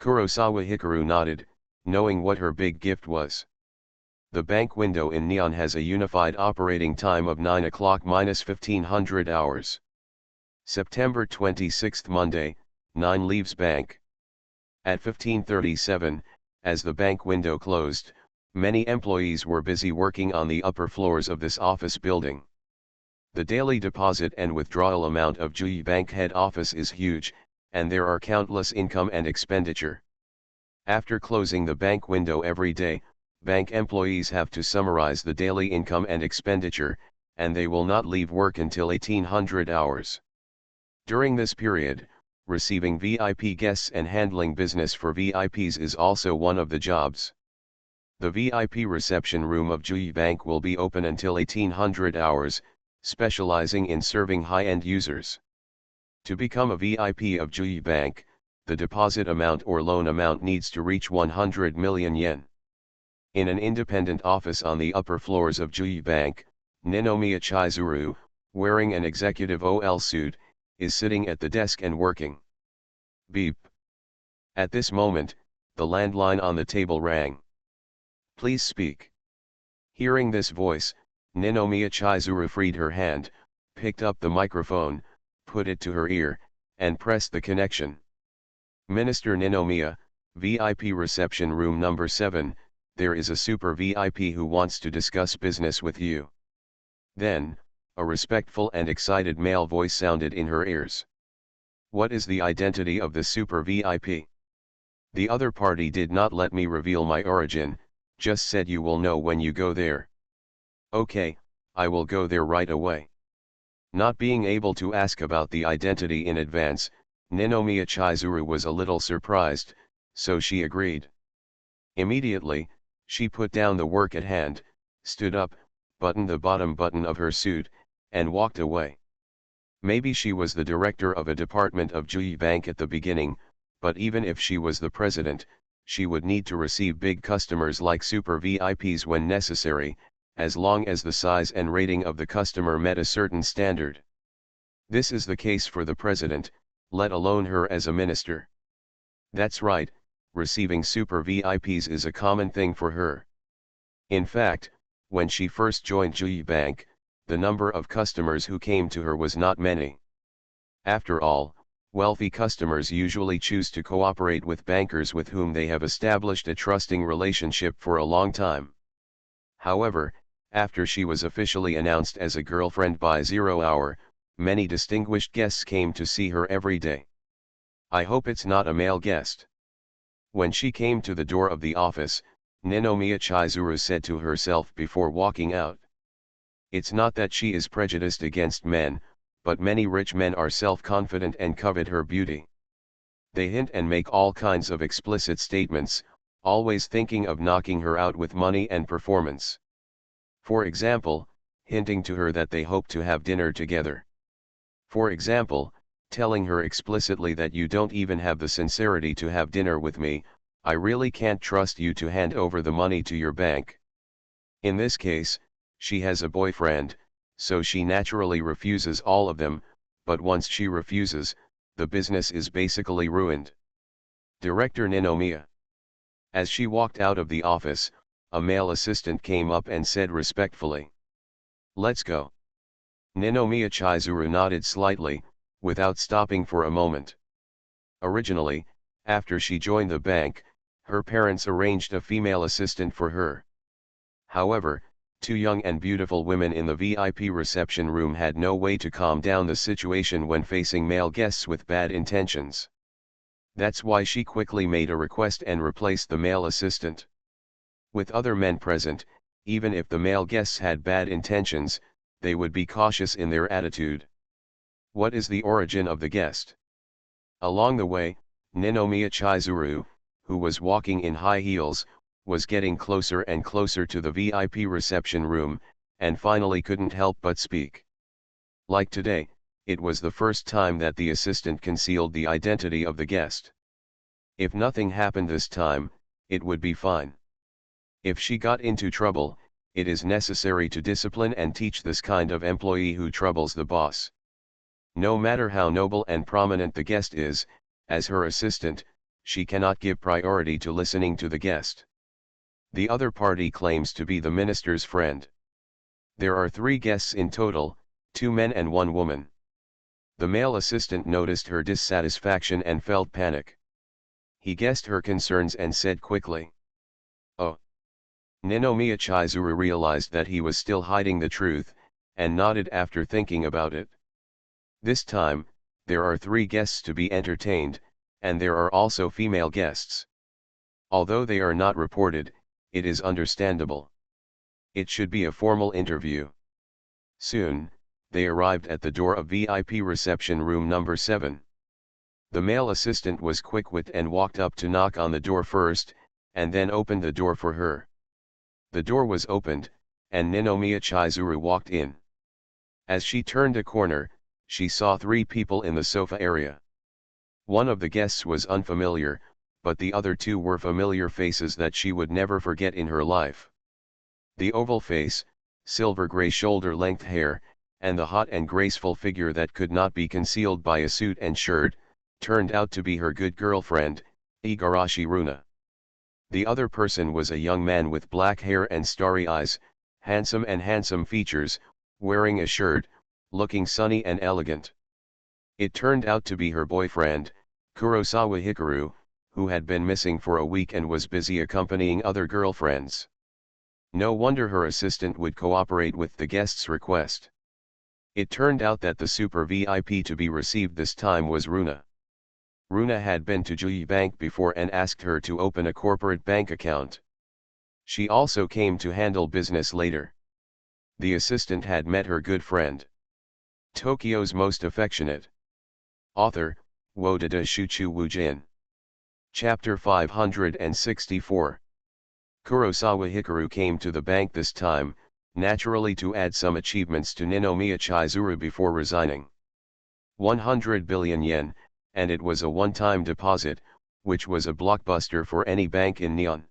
Kurosawa Hikaru nodded, knowing what her big gift was. The bank window in Neon has a unified operating time of 9 o'clock minus 1500 hours. September 26, Monday, 9 leaves bank. At 15:37, as the bank window closed, many employees were busy working on the upper floors of this office building. The daily deposit and withdrawal amount of Jui Bank head office is huge, and there are countless income and expenditure. After closing the bank window every day, bank employees have to summarize the daily income and expenditure, and they will not leave work until 1800 hours. During this period, receiving VIP guests and handling business for VIPs is also one of the jobs. The VIP reception room of Jui Bank will be open until 1800 hours, specializing in serving high-end users. To become a VIP of Jui Bank, the deposit amount or loan amount needs to reach 100 million yen. In an independent office on the upper floors of Jui Bank, Ninomiya Chizuru, wearing an executive OL suit, is sitting at the desk and working. Beep. At this moment, the landline on the table rang. "Please speak." Hearing this voice, Ninomiya Chizuru freed her hand, picked up the microphone, put it to her ear, and pressed the connection. Minister Ninomiya, VIP reception room number 7, there is a super VIP who wants to discuss business with you. Then, a respectful and excited male voice sounded in her ears. What is the identity of the super VIP? The other party did not let me reveal my origin, just said you will know when you go there. Okay, I will go there right away. Not being able to ask about the identity in advance, Ninomiya Chizuru was a little surprised, so she agreed. Immediately, she put down the work at hand, stood up, buttoned the bottom button of her suit, and walked away. Maybe she was the director of a department of Jui Bank at the beginning, but even if she was the president, she would need to receive big customers like super VIPs when necessary, as long as the size and rating of the customer met a certain standard. This is the case for the president, let alone her as a minister. That's right, receiving super VIPs is a common thing for her. In fact, when she first joined Jui Bank, the number of customers who came to her was not many. After all, wealthy customers usually choose to cooperate with bankers with whom they have established a trusting relationship for a long time. However, after she was officially announced as a girlfriend by 0 Hour, many distinguished guests came to see her every day. I hope it's not a male guest. When she came to the door of the office, Ninomiya Chizuru said to herself before walking out. It's not that she is prejudiced against men, but many rich men are self-confident and covet her beauty. They hint and make all kinds of explicit statements, always thinking of knocking her out with money and performance. For example, hinting to her that they hope to have dinner together. For example, telling her explicitly that you don't even have the sincerity to have dinner with me, I really can't trust you to hand over the money to your bank. In this case, she has a boyfriend, so she naturally refuses all of them, but once she refuses, the business is basically ruined. Director Ninomiya. As she walked out of the office, a male assistant came up and said respectfully, "Let's go." Ninomiya Chizuru nodded slightly, without stopping for a moment. Originally, after she joined the bank, her parents arranged a female assistant for her. However, two young and beautiful women in the VIP reception room had no way to calm down the situation when facing male guests with bad intentions. That's why she quickly made a request and replaced the male assistant. With other men present, even if the male guests had bad intentions, they would be cautious in their attitude. What is the origin of the guest? Along the way, Ninomiya Chizuru, who was walking in high heels, was getting closer and closer to the VIP reception room, and finally couldn't help but speak. Like today, it was the first time that the assistant concealed the identity of the guest. If nothing happened this time, it would be fine. If she got into trouble, it is necessary to discipline and teach this kind of employee who troubles the boss. No matter how noble and prominent the guest is, as her assistant, she cannot give priority to listening to the guest. The other party claims to be the minister's friend. There are 3 guests in total, 2 men and 1 woman. The male assistant noticed her dissatisfaction and felt panic. He guessed her concerns and said quickly, "Oh." Ninomiya Chizuru realized that he was still hiding the truth, and nodded after thinking about it. This time, there are 3 guests to be entertained, and there are also female guests. Although they are not reported, it is understandable. It should be a formal interview. Soon, they arrived at the door of VIP reception room number 7. The male assistant was quick-witted and walked up to knock on the door first, and then opened the door for her. The door was opened, and Ninomiya Chizuru walked in. As she turned a corner, she saw 3 people in the sofa area. One of the guests was unfamiliar, but the other 2 were familiar faces that she would never forget in her life. The oval face, silver-gray shoulder-length hair, and the hot and graceful figure that could not be concealed by a suit and shirt, turned out to be her good girlfriend, Igarashi Runa. The other person was a young man with black hair and starry eyes, handsome features, wearing a shirt, looking sunny and elegant. It turned out to be her boyfriend, Kurosawa Hikaru, who had been missing for a week and was busy accompanying other girlfriends. No wonder her assistant would cooperate with the guest's request. It turned out that the super VIP to be received this time was Runa. Runa had been to Juyi Bank before and asked her to open a corporate bank account. She also came to handle business later. The assistant had met her good friend. Tokyo's most affectionate. Author, Wodada Shuchu Wujin. Chapter 564. Kurosawa Hikaru came to the bank this time, naturally to add some achievements to Ninomiya Chizuru before resigning. 100 billion yen, and it was a one-time deposit, which was a blockbuster for any bank in Neon.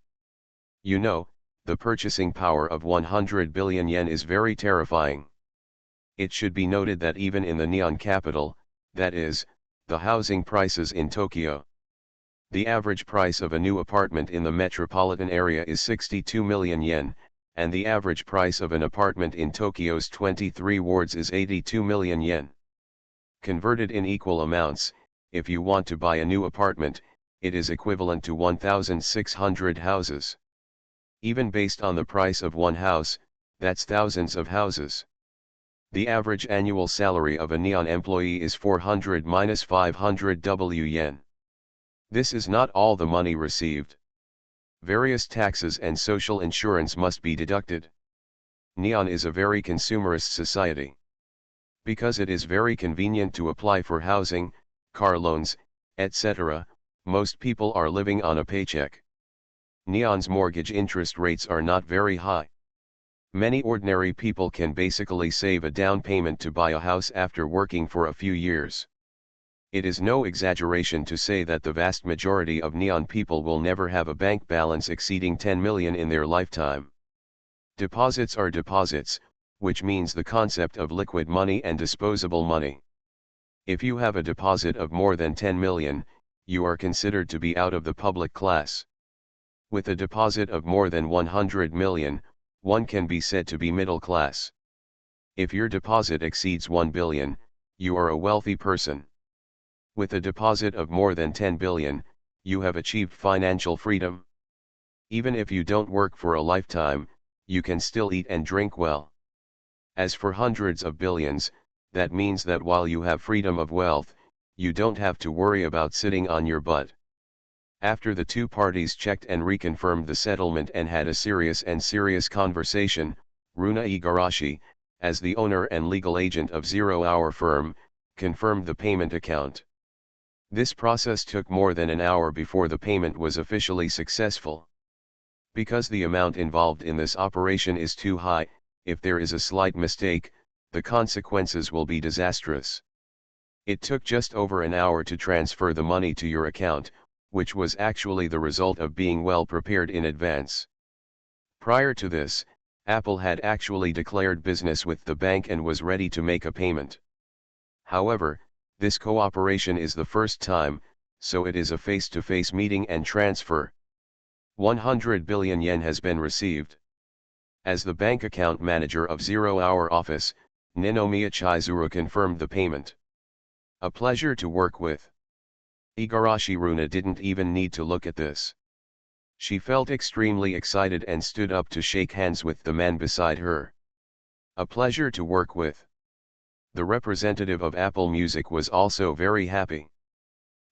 You know, the purchasing power of 100 billion yen is very terrifying. It should be noted that even in the Neon capital, that is, the housing prices in Tokyo, the average price of a new apartment in the metropolitan area is 62 million yen, and the average price of an apartment in Tokyo's 23 wards is 82 million yen. Converted in equal amounts, if you want to buy a new apartment, it is equivalent to 1,600 houses. Even based on the price of one house, that's thousands of houses. The average annual salary of a Neon employee is 400-500 W yen. This is not all the money received. Various taxes and social insurance must be deducted. Neon is a very consumerist society. Because it is very convenient to apply for housing, car loans, etc., most people are living on a paycheck. Neon's mortgage interest rates are not very high. Many ordinary people can basically save a down payment to buy a house after working for a few years. It is no exaggeration to say that the vast majority of Neon people will never have a bank balance exceeding 10 million in their lifetime. Deposits are deposits, which means the concept of liquid money and disposable money. If you have a deposit of more than 10 million, you are considered to be out of the public class. With a deposit of more than 100 million, one can be said to be middle class. If your deposit exceeds 1 billion, you are a wealthy person. With a deposit of more than 10 billion, you have achieved financial freedom. Even if you don't work for a lifetime, you can still eat and drink well. As for hundreds of billions, that means that while you have freedom of wealth, you don't have to worry about sitting on your butt. After the two parties checked and reconfirmed the settlement and had a serious conversation, Runa Igarashi, as the owner and legal agent of Zero Hour firm, confirmed the payment account. This process took more than an hour before the payment was officially successful. Because the amount involved in this operation is too high, if there is a slight mistake, the consequences will be disastrous. It took just over an hour to transfer the money to your account, which was actually the result of being well prepared in advance. Prior to this, Apple had actually declared business with the bank and was ready to make a payment. However, this cooperation is the first time, so it is a face-to-face meeting and transfer. 100 billion yen has been received. As the bank account manager of Zero Hour office, Ninomiya Chizuru confirmed the payment. A pleasure to work with. Igarashi Runa didn't even need to look at this. She felt extremely excited and stood up to shake hands with the man beside her. A pleasure to work with. The representative of Apple Music was also very happy.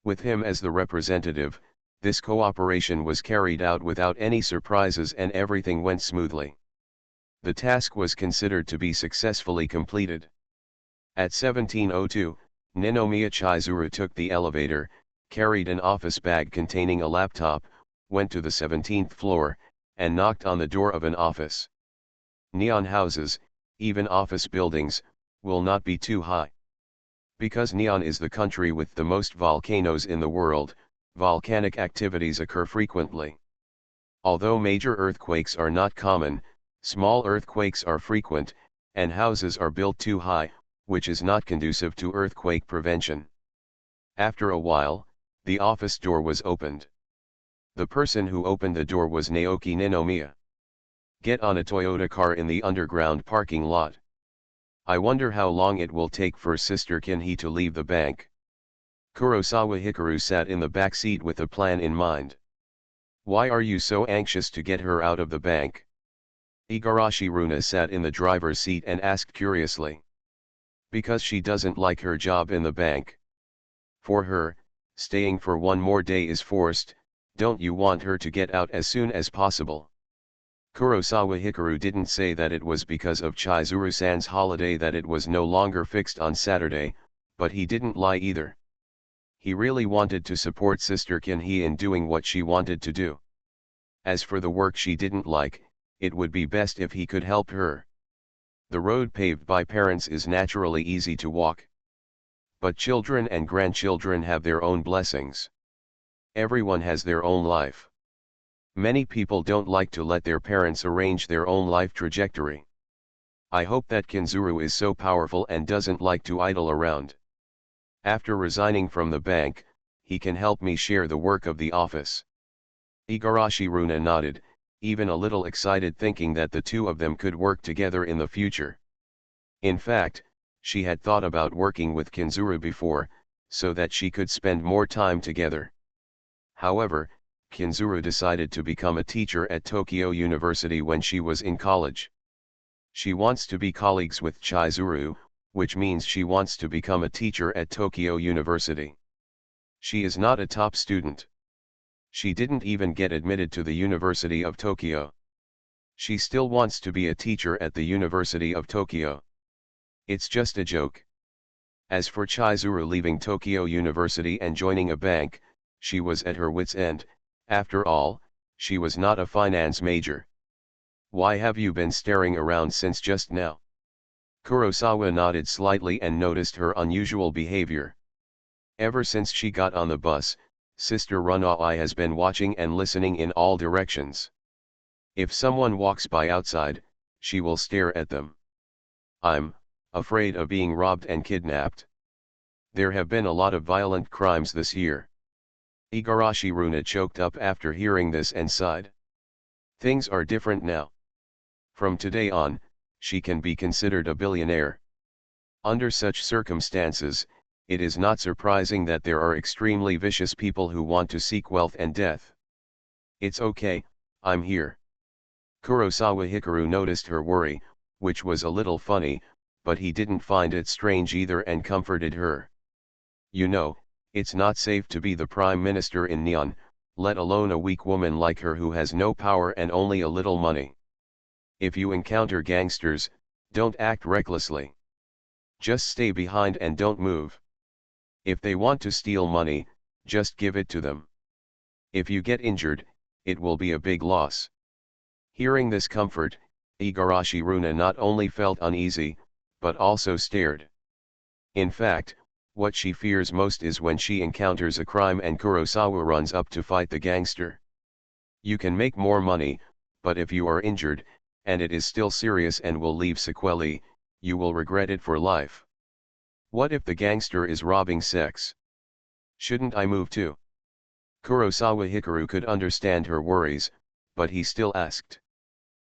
With him as the representative, this cooperation was carried out without any surprises and everything went smoothly. The task was considered to be successfully completed. At 17:02, Ninomiya Chizuru took the elevator, carried an office bag containing a laptop, went to the 17th floor, and knocked on the door of an office. Neon houses, even office buildings, will not be too high. Because Neon is the country with the most volcanoes in the world, volcanic activities occur frequently. Although major earthquakes are not common, small earthquakes are frequent, and houses are built too high, which is not conducive to earthquake prevention. After a while, the office door was opened. The person who opened the door was Naoki Ninomiya. Get on a Toyota car in the underground parking lot. I wonder how long it will take for Sister Kinhee to leave the bank. Kurosawa Hikaru sat in the back seat with a plan in mind. Why are you so anxious to get her out of the bank? Igarashi Runa sat in the driver's seat and asked curiously. Because she doesn't like her job in the bank. For her, staying for one more day is forced. Don't you want her to get out as soon as possible? Kurosawa Hikaru didn't say that it was because of Chizuru-san's holiday that it was no longer fixed on Saturday, but he didn't lie either. He really wanted to support Sister Kinhee in doing what she wanted to do. As for the work she didn't like, it would be best if he could help her. The road paved by parents is naturally easy to walk. But children and grandchildren have their own blessings. Everyone has their own life. Many people don't like to let their parents arrange their own life trajectory. I hope that Kinzuru is so powerful and doesn't like to idle around. After resigning from the bank, he can help me share the work of the office. Igarashi Runa nodded, even a little excited, thinking that the two of them could work together in the future. In fact, she had thought about working with Kinzuru before, so that she could spend more time together. However, Kinzuru decided to become a teacher at Tokyo University when she was in college. She wants to be colleagues with Chizuru, which means she wants to become a teacher at Tokyo University. She is not a top student. She didn't even get admitted to the University of Tokyo. She still wants to be a teacher at the University of Tokyo. It's just a joke. As for Chizuru leaving Tokyo University and joining a bank, she was at her wit's end. After all, she was not a finance major. Why have you been staring around since just now? Kurosawa nodded slightly and noticed her unusual behavior. Ever since she got on the bus, Sister Runai has been watching and listening in all directions. If someone walks by outside, she will stare at them. I'm afraid of being robbed and kidnapped. There have been a lot of violent crimes this year. Igarashi Runa choked up after hearing this and sighed. Things are different now. From today on, she can be considered a billionaire. Under such circumstances, it is not surprising that there are extremely vicious people who want to seek wealth and death. It's okay, I'm here. Kurosawa Hikaru noticed her worry, which was a little funny, but he didn't find it strange either and comforted her. You know, it's not safe to be the prime minister in Neon, let alone a weak woman like her who has no power and only a little money. If you encounter gangsters, don't act recklessly. Just stay behind and don't move. If they want to steal money, just give it to them. If you get injured, it will be a big loss. Hearing this comfort, Igarashi Runa not only felt uneasy, but also stared. In fact, what she fears most is when she encounters a crime and Kurosawa runs up to fight the gangster. You can make more money, but if you are injured, and it is still serious and will leave sequelae, you will regret it for life. What if the gangster is robbing sex? Shouldn't I move too? Kurosawa Hikaru could understand her worries, but he still asked.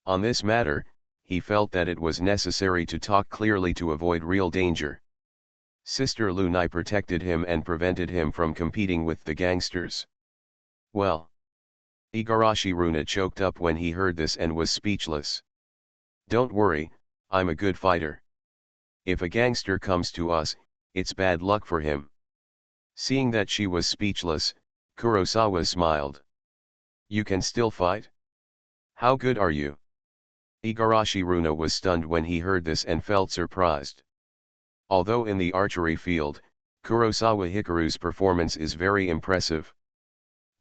On this matter, he felt that it was necessary to talk clearly to avoid real danger. Sister Lunai protected him and prevented him from competing with the gangsters. Well. Igarashi Runa choked up when he heard this and was speechless. Don't worry, I'm a good fighter. If a gangster comes to us, it's bad luck for him. Seeing that she was speechless, Kurosawa smiled. You can still fight? How good are you? Igarashi Runa was stunned when he heard this and felt surprised. Although in the archery field, Kurosawa Hikaru's performance is very impressive.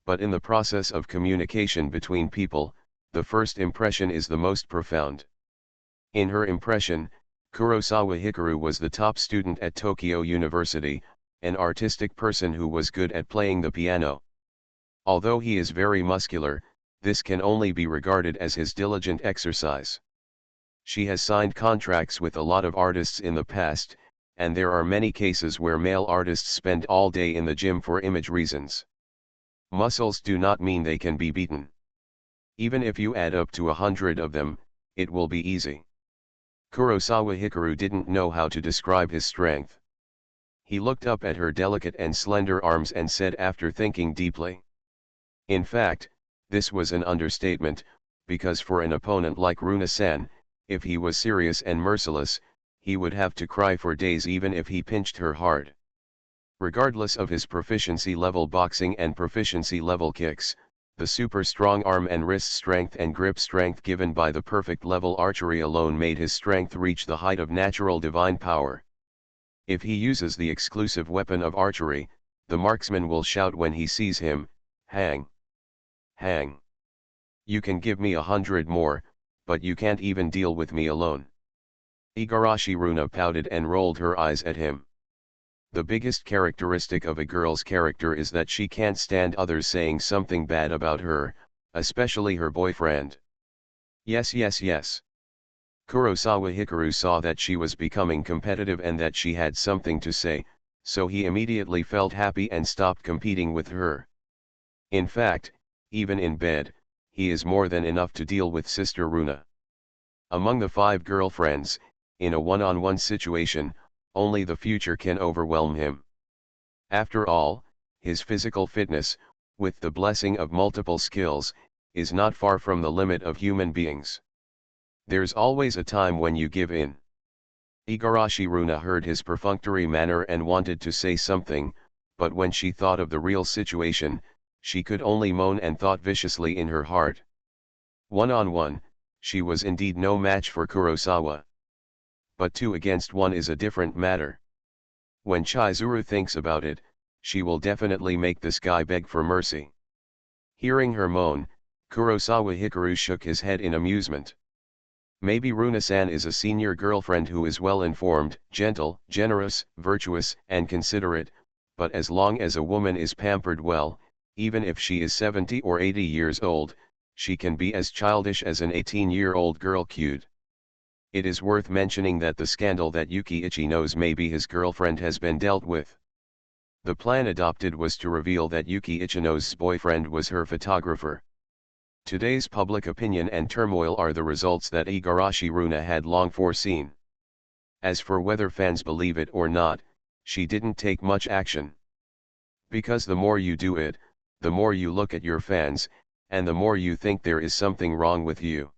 But in the process of communication between people, the first impression is the most profound. In her impression, Kurosawa Hikaru was the top student at Tokyo University, an artistic person who was good at playing the piano. Although he is very muscular, this can only be regarded as his diligent exercise. She has signed contracts with a lot of artists in the past, and there are many cases where male artists spend all day in the gym for image reasons. Muscles do not mean they can be beaten. Even if you add up to 100 of them, it will be easy. Kurosawa Hikaru didn't know how to describe his strength. He looked up at her delicate and slender arms and said after thinking deeply. In fact, this was an understatement, because for an opponent like Runa-san, if he was serious and merciless, he would have to cry for days even if he pinched her hard. Regardless of his proficiency level boxing and proficiency level kicks, the super strong arm and wrist strength and grip strength given by the perfect level archery alone made his strength reach the height of natural divine power. If he uses the exclusive weapon of archery, the marksman will shout when he sees him, "Hang! Hang! You can give me 100 more, but you can't even deal with me alone." Igarashi Runa pouted and rolled her eyes at him. The biggest characteristic of a girl's character is that she can't stand others saying something bad about her, especially her boyfriend. Yes, yes, yes. Kurosawa Hikaru saw that she was becoming competitive and that she had something to say, so he immediately felt happy and stopped competing with her. In fact, even in bed, he is more than enough to deal with Sister Runa. Among the 5 girlfriends, in a one-on-one situation, only the future can overwhelm him. After all, his physical fitness, with the blessing of multiple skills, is not far from the limit of human beings. There's always a time when you give in. Igarashi Runa heard his perfunctory manner and wanted to say something, but when she thought of the real situation, she could only moan and thought viciously in her heart. One-on-one, she was indeed no match for Kurosawa. But 2 against 1 is a different matter. When Chizuru thinks about it, she will definitely make this guy beg for mercy. Hearing her moan, Kurosawa Hikaru shook his head in amusement. Maybe Runa-san is a senior girlfriend who is well-informed, gentle, generous, virtuous, and considerate, but as long as a woman is pampered well, even if she is 70 or 80 years old, she can be as childish as an 18-year-old girl cute. It is worth mentioning that the scandal that Yukiichi knows may be his girlfriend has been dealt with. The plan adopted was to reveal that Yuki Ichino's boyfriend was her photographer. Today's public opinion and turmoil are the results that Igarashi Runa had long foreseen. As for whether fans believe it or not, she didn't take much action. Because the more you do it, the more you look at your fans, and the more you think there is something wrong with you.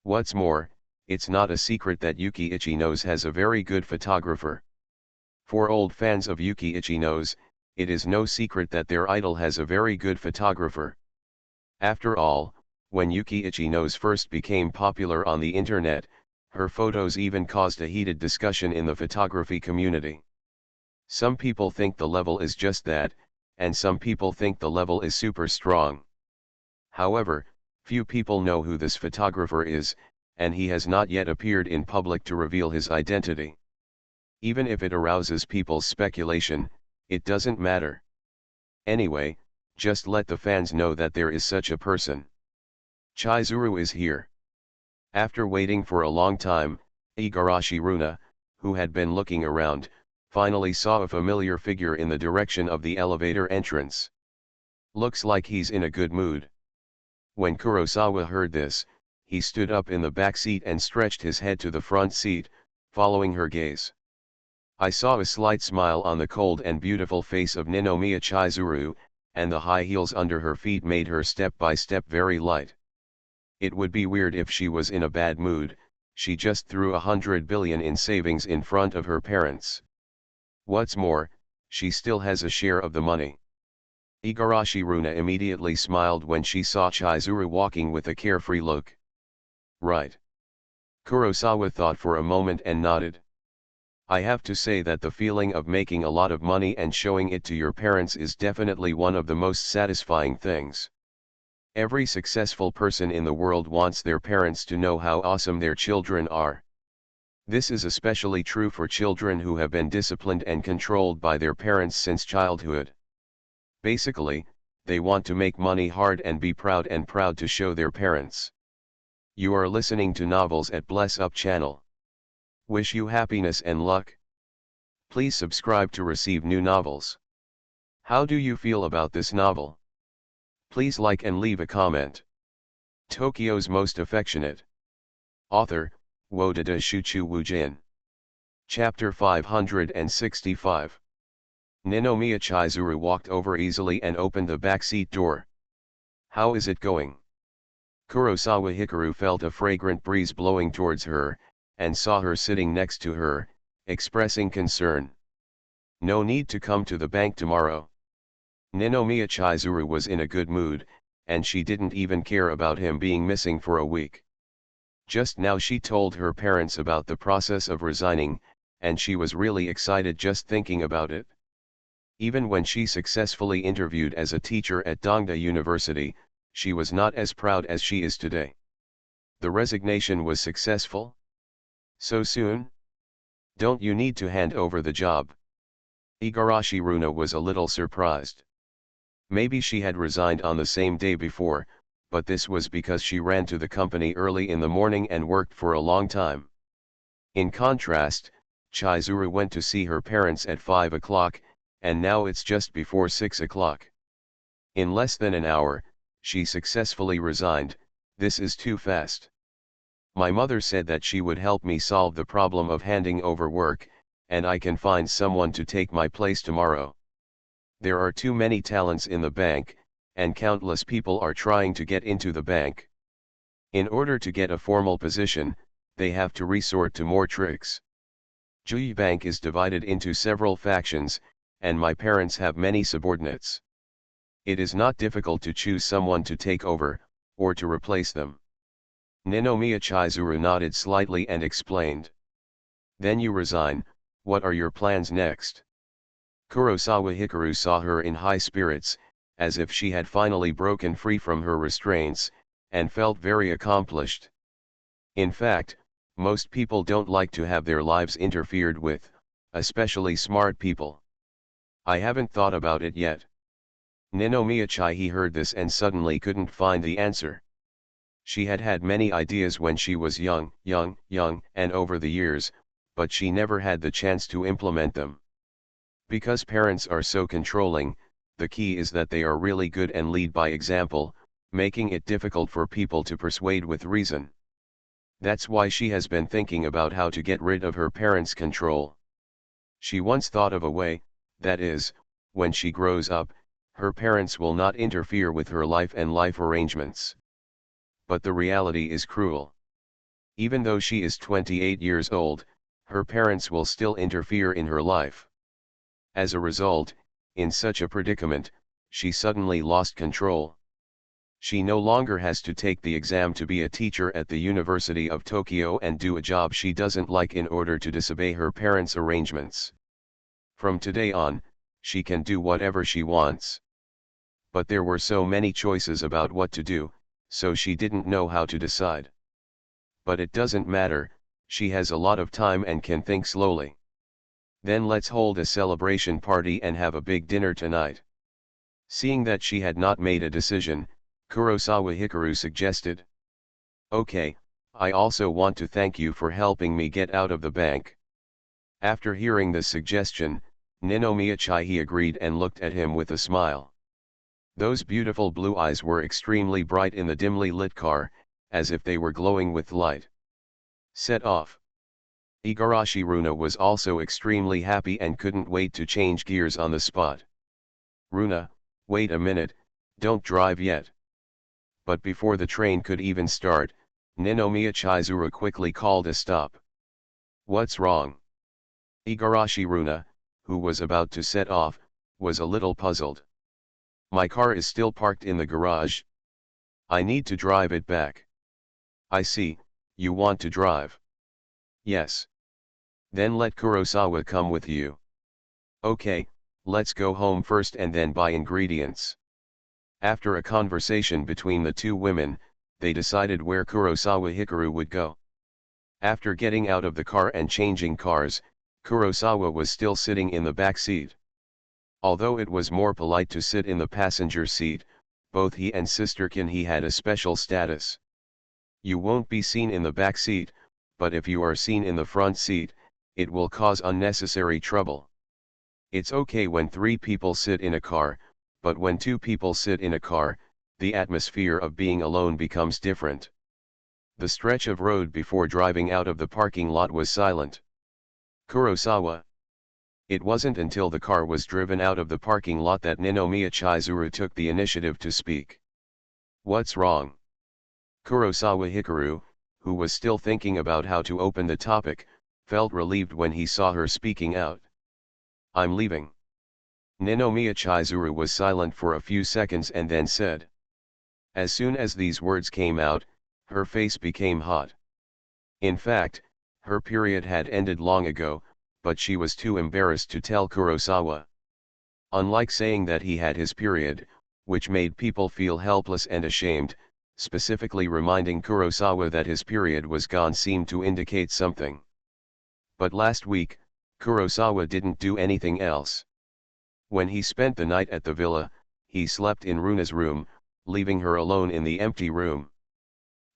What's more, it's not a secret that Yuki Ichino's has a very good photographer. For old fans of Yuki Ichino's, it is no secret that their idol has a very good photographer. After all, when Yuki Ichino's first became popular on the internet, her photos even caused a heated discussion in the photography community. Some people think the level is just that, and some people think the level is super strong. However, few people know who this photographer is, and he has not yet appeared in public to reveal his identity. Even if it arouses people's speculation, it doesn't matter. Anyway, just let the fans know that there is such a person. Chizuru is here. After waiting for a long time, Igarashi Runa, who had been looking around, finally saw a familiar figure in the direction of the elevator entrance. Looks like he's in a good mood. When Kurosawa heard this, he stood up in the back seat and stretched his head to the front seat, following her gaze. I saw a slight smile on the cold and beautiful face of Ninomiya Chizuru, and the high heels under her feet made her step by step very light. It would be weird if she was in a bad mood. She just threw 100 billion in savings in front of her parents. What's more, she still has a share of the money. Igarashi Runa immediately smiled when she saw Chizuru walking with a carefree look. Right. Kurosawa thought for a moment and nodded. I have to say that the feeling of making a lot of money and showing it to your parents is definitely one of the most satisfying things. Every successful person in the world wants their parents to know how awesome their children are. This is especially true for children who have been disciplined and controlled by their parents since childhood. Basically, they want to make money hard and be proud to show their parents. You are listening to Novels at Bless Up channel. Wish you happiness and luck. Please subscribe to receive new novels. How do you feel about this novel? Please like and leave a comment. Tokyo's Most Affectionate. Author, Wodada Shuchu Wujin. Chapter 565. Ninomiya Chizuru walked over easily and opened the backseat door. How is it going? Kurosawa Hikaru felt a fragrant breeze blowing towards her, and saw her sitting next to her, expressing concern. No need to come to the bank tomorrow. Ninomiya Chizuru was in a good mood, and she didn't even care about him being missing for a week. Just now she told her parents about the process of resigning, and she was really excited just thinking about it. Even when she successfully interviewed as a teacher at Dongda University, she was not as proud as she is today. The resignation was successful? So soon? Don't you need to hand over the job? Igarashi Runa was a little surprised. Maybe she had resigned on the same day before, but this was because she ran to the company early in the morning and worked for a long time. In contrast, Chizuru went to see her parents at 5 o'clock, and now it's just before 6 o'clock. In less than an hour, she successfully resigned. This is too fast. My mother said that she would help me solve the problem of handing over work, and I can find someone to take my place tomorrow. There are too many talents in the bank, and countless people are trying to get into the bank. In order to get a formal position, they have to resort to more tricks. Juyi Bank is divided into several factions, and my parents have many subordinates. It is not difficult to choose someone to take over, or to replace them. Ninomiya Chizuru nodded slightly and explained. Then you resign. What are your plans next? Kurosawa Hikaru saw her in high spirits, as if she had finally broken free from her restraints, and felt very accomplished. In fact, most people don't like to have their lives interfered with, especially smart people. I haven't thought about it yet. Ninomiya Chihi heard this and suddenly couldn't find the answer. She had had many ideas when she was young, and over the years, but she never had the chance to implement them. Because parents are so controlling, the key is that they are really good and lead by example, making it difficult for people to persuade with reason. That's why she has been thinking about how to get rid of her parents' control. She once thought of a way, that is, when she grows up, her parents will not interfere with her life and life arrangements. But the reality is cruel. Even though she is 28 years old, her parents will still interfere in her life. As a result, in such a predicament, she suddenly lost control. She no longer has to take the exam to be a teacher at the University of Tokyo and do a job she doesn't like in order to disobey her parents' arrangements. From today on, she can do whatever she wants. But there were so many choices about what to do, so she didn't know how to decide. But it doesn't matter, she has a lot of time and can think slowly. Then let's hold a celebration party and have a big dinner tonight. Seeing that she had not made a decision, Kurosawa Hikaru suggested. Okay, I also want to thank you for helping me get out of the bank. After hearing this suggestion, Ninomiya Chihi agreed and looked at him with a smile. Those beautiful blue eyes were extremely bright in the dimly lit car, as if they were glowing with light. Set off. Igarashi Runa was also extremely happy and couldn't wait to change gears on the spot. Runa, wait a minute, don't drive yet. But before the train could even start, Ninomiya Chizuru quickly called a stop. What's wrong? Igarashi Runa, who was about to set off, was a little puzzled. My car is still parked in the garage. I need to drive it back. I see, you want to drive. Yes. Then let Kurosawa come with you. Okay, let's go home first and then buy ingredients. After a conversation between the two women, they decided where Kurosawa Hikaru would go. After getting out of the car and changing cars, Kurosawa was still sitting in the back seat. Although it was more polite to sit in the passenger seat, both he and Sister Kinhee had a special status. You won't be seen in the back seat, but if you are seen in the front seat, it will cause unnecessary trouble. It's okay when 3 people sit in a car, but when 2 people sit in a car, the atmosphere of being alone becomes different. The stretch of road before driving out of the parking lot was silent. Kurosawa. It wasn't until the car was driven out of the parking lot that Ninomiya Chizuru took the initiative to speak. "What's wrong?" Kurosawa Hikaru, who was still thinking about how to open the topic, felt relieved when he saw her speaking out. "I'm leaving." Ninomiya Chizuru was silent for a few seconds and then said. As soon as these words came out, her face became hot. In fact, her period had ended long ago, but she was too embarrassed to tell Kurosawa. Unlike saying that he had his period, which made people feel helpless and ashamed, specifically reminding Kurosawa that his period was gone seemed to indicate something. But last week, Kurosawa didn't do anything else. When he spent the night at the villa, he slept in Runa's room, leaving her alone in the empty room.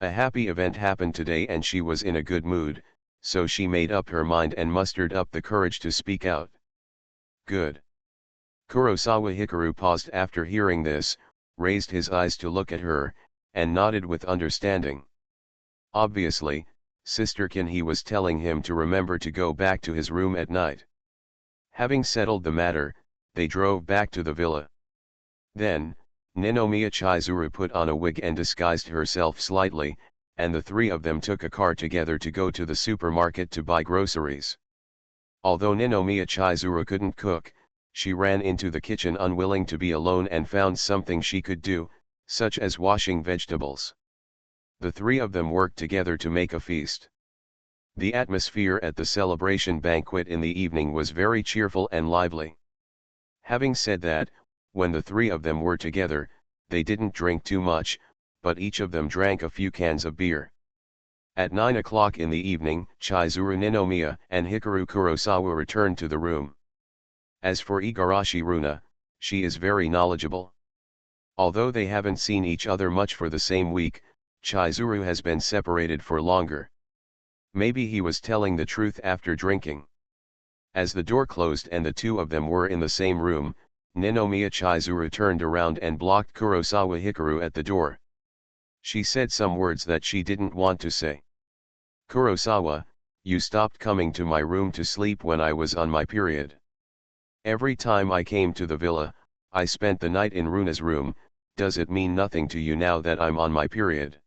A happy event happened today and she was in a good mood, so she made up her mind and mustered up the courage to speak out. "Good." Kurosawa Hikaru paused after hearing this, raised his eyes to look at her, and nodded with understanding. Obviously, Sisterkin he was telling him to remember to go back to his room at night. Having settled the matter, they drove back to the villa. Then, Ninomiya Chizuru put on a wig and disguised herself slightly, and the three of them took a car together to go to the supermarket to buy groceries. Although Ninomiya Chizuru couldn't cook, she ran into the kitchen unwilling to be alone and found something she could do, such as washing vegetables. The three of them worked together to make a feast. The atmosphere at the celebration banquet in the evening was very cheerful and lively. Having said that, when the three of them were together, they didn't drink too much, but each of them drank a few cans of beer. At 9 o'clock in the evening, Chizuru Ninomiya and Hikaru Kurosawa returned to the room. As for Igarashi Runa, she is very knowledgeable. Although they haven't seen each other much for the same week, Chizuru has been separated for longer. Maybe he was telling the truth after drinking. As the door closed and the two of them were in the same room, Ninomiya Chizuru turned around and blocked Kurosawa Hikaru at the door. She said some words that she didn't want to say. "Kurosawa, you stopped coming to my room to sleep when I was on my period. Every time I came to the villa, I spent the night in Runa's room. Does it mean nothing to you now that I'm on my period?"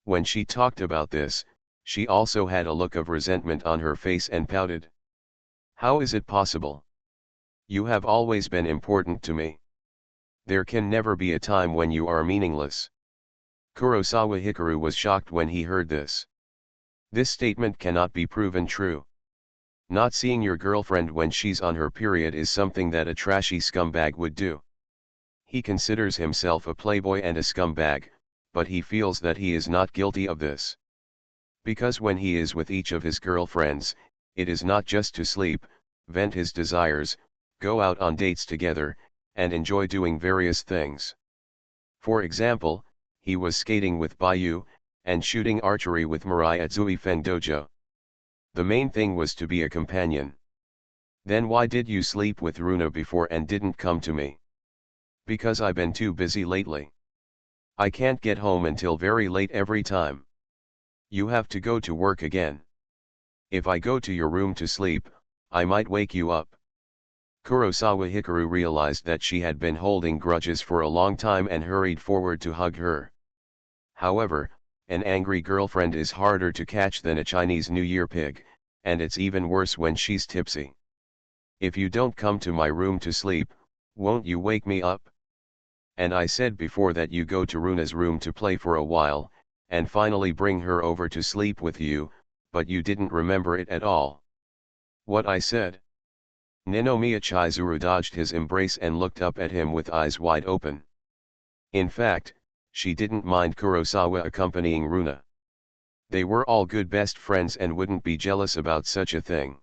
When she talked about this, she also had a look of resentment on her face and pouted. "How is it possible? You have always been important to me. There can never be a time when you are meaningless." Kurosawa Hikaru was shocked when he heard this. This statement cannot be proven true. Not seeing your girlfriend when she's on her period is something that a trashy scumbag would do. He considers himself a playboy and a scumbag, but he feels that he is not guilty of this. Because when he is with each of his girlfriends, it is not just to sleep, vent his desires, go out on dates together, and enjoy doing various things. For example, he was skating with Bayu, and shooting archery with Mirai at Zuifeng Dojo. The main thing was to be a companion. "Then why did you sleep with Runa before and didn't come to me?" "Because I've been too busy lately. I can't get home until very late every time. You have to go to work again. If I go to your room to sleep, I might wake you up." Kurosawa Hikaru realized that she had been holding grudges for a long time and hurried forward to hug her. However, an angry girlfriend is harder to catch than a Chinese New Year pig, and it's even worse when she's tipsy. "If you don't come to my room to sleep, won't you wake me up? And I said before that you go to Runa's room to play for a while, and finally bring her over to sleep with you, but you didn't remember it at all." "What I said?" Ninomiya Chizuru dodged his embrace and looked up at him with eyes wide open. In fact, she didn't mind Kurosawa accompanying Runa. They were all good best friends and wouldn't be jealous about such a thing.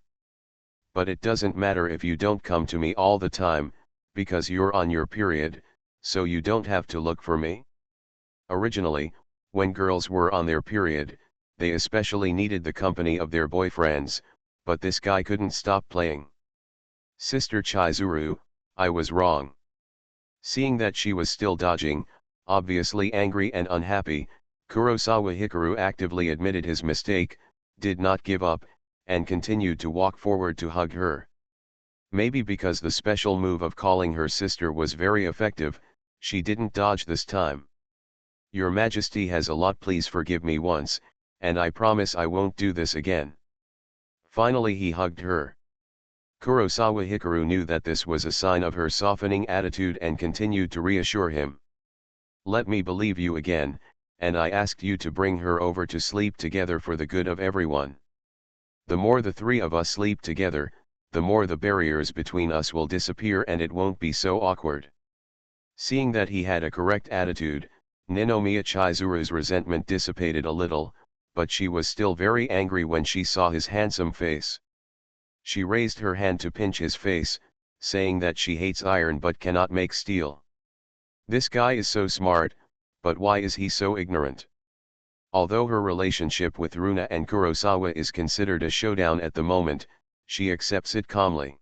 "But it doesn't matter if you don't come to me all the time, because you're on your period, so you don't have to look for me." Originally, when girls were on their period, they especially needed the company of their boyfriends, but this guy couldn't stop playing. "Sister Chizuru, I was wrong." Seeing that she was still dodging, obviously angry and unhappy, Kurosawa Hikaru actively admitted his mistake, did not give up, and continued to walk forward to hug her. Maybe because the special move of calling her sister was very effective, she didn't dodge this time. Your Majesty has a lot, please forgive me once, and I promise I won't do this again. Finally he hugged her. Kurosawa Hikaru knew that this was a sign of her softening attitude and continued to reassure him. Let me believe you again, and I asked you to bring her over to sleep together for the good of everyone. The more the three of us sleep together, the more the barriers between us will disappear and it won't be so awkward. Seeing that he had a correct attitude, Ninomiya Chizuru's resentment dissipated a little, but she was still very angry when she saw his handsome face. She raised her hand to pinch his face, saying that she hates iron but cannot make steel. This guy is so smart, but why is he so ignorant? Although her relationship with Runa and Kurosawa is considered a showdown at the moment, she accepts it calmly.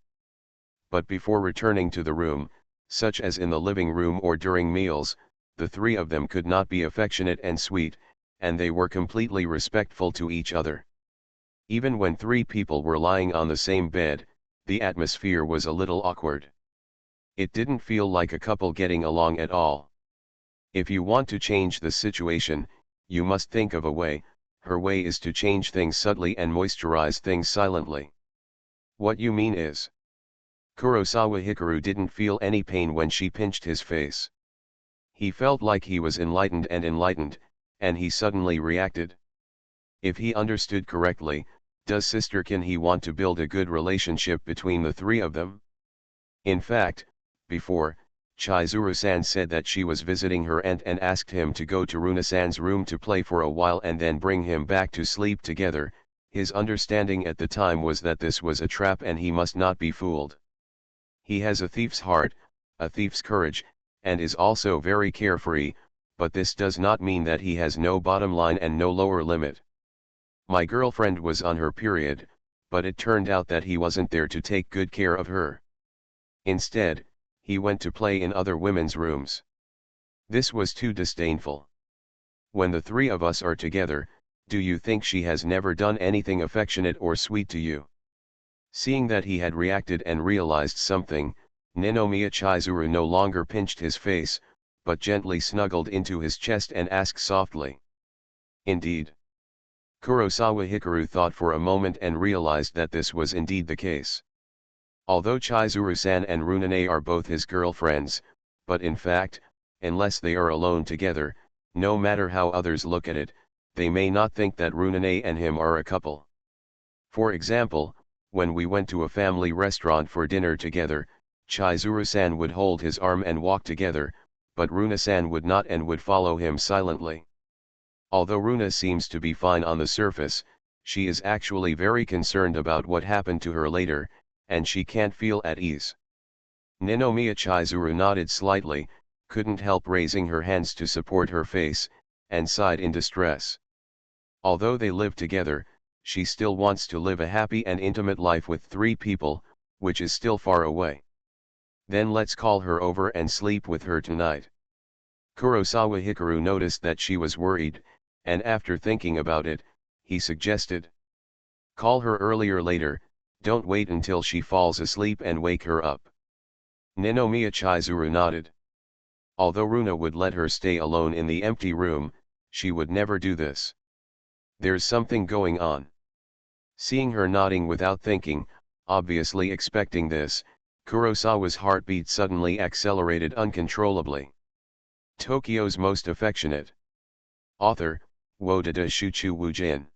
But before returning to the room, such as in the living room or during meals, the three of them could not be affectionate and sweet, and they were completely respectful to each other. Even when three people were lying on the same bed, the atmosphere was a little awkward. It didn't feel like a couple getting along at all. If you want to change the situation, you must think of a way. Her way is to change things subtly and moisturize things silently. What you mean is. Kurosawa Hikaru didn't feel any pain when she pinched his face. He felt like he was enlightened, and he suddenly reacted. If he understood correctly, does Sister Can he want to build a good relationship between the three of them? In fact, before, Chizuru-san said that she was visiting her aunt and asked him to go to Runa-san's room to play for a while and then bring him back to sleep together. His understanding at the time was that this was a trap and he must not be fooled. He has a thief's heart, a thief's courage, and is also very carefree, but this does not mean that he has no bottom line and no lower limit. My girlfriend was on her period, but it turned out that he wasn't there to take good care of her. Instead, he went to play in other women's rooms. This was too disdainful. When the three of us are together, do you think she has never done anything affectionate or sweet to you? Seeing that he had reacted and realized something, Ninomiya Chizuru no longer pinched his face, but gently snuggled into his chest and asked softly. Indeed. Kurosawa Hikaru thought for a moment and realized that this was indeed the case. Although Chizuru-san and Runane are both his girlfriends, but in fact, unless they are alone together, no matter how others look at it, they may not think that Runane and him are a couple. For example, when we went to a family restaurant for dinner together, Chizuru-san would hold his arm and walk together, but Runa-san would not and would follow him silently. Although Runa seems to be fine on the surface, she is actually very concerned about what happened to her later, and she can't feel at ease. Ninomiya Chizuru nodded slightly, couldn't help raising her hands to support her face, and sighed in distress. Although they live together, she still wants to live a happy and intimate life with three people, which is still far away. Then let's call her over and sleep with her tonight. Kurosawa Hikaru noticed that she was worried, and after thinking about it, he suggested. Call her earlier later, don't wait until she falls asleep and wake her up. Ninomiya Chizuru nodded. Although Runa would let her stay alone in the empty room, she would never do this. There's something going on. Seeing her nodding without thinking, obviously expecting this, Kurosawa's heartbeat suddenly accelerated uncontrollably. Tokyo's Most Affectionate. Author, Wodada Shuchu Wujin.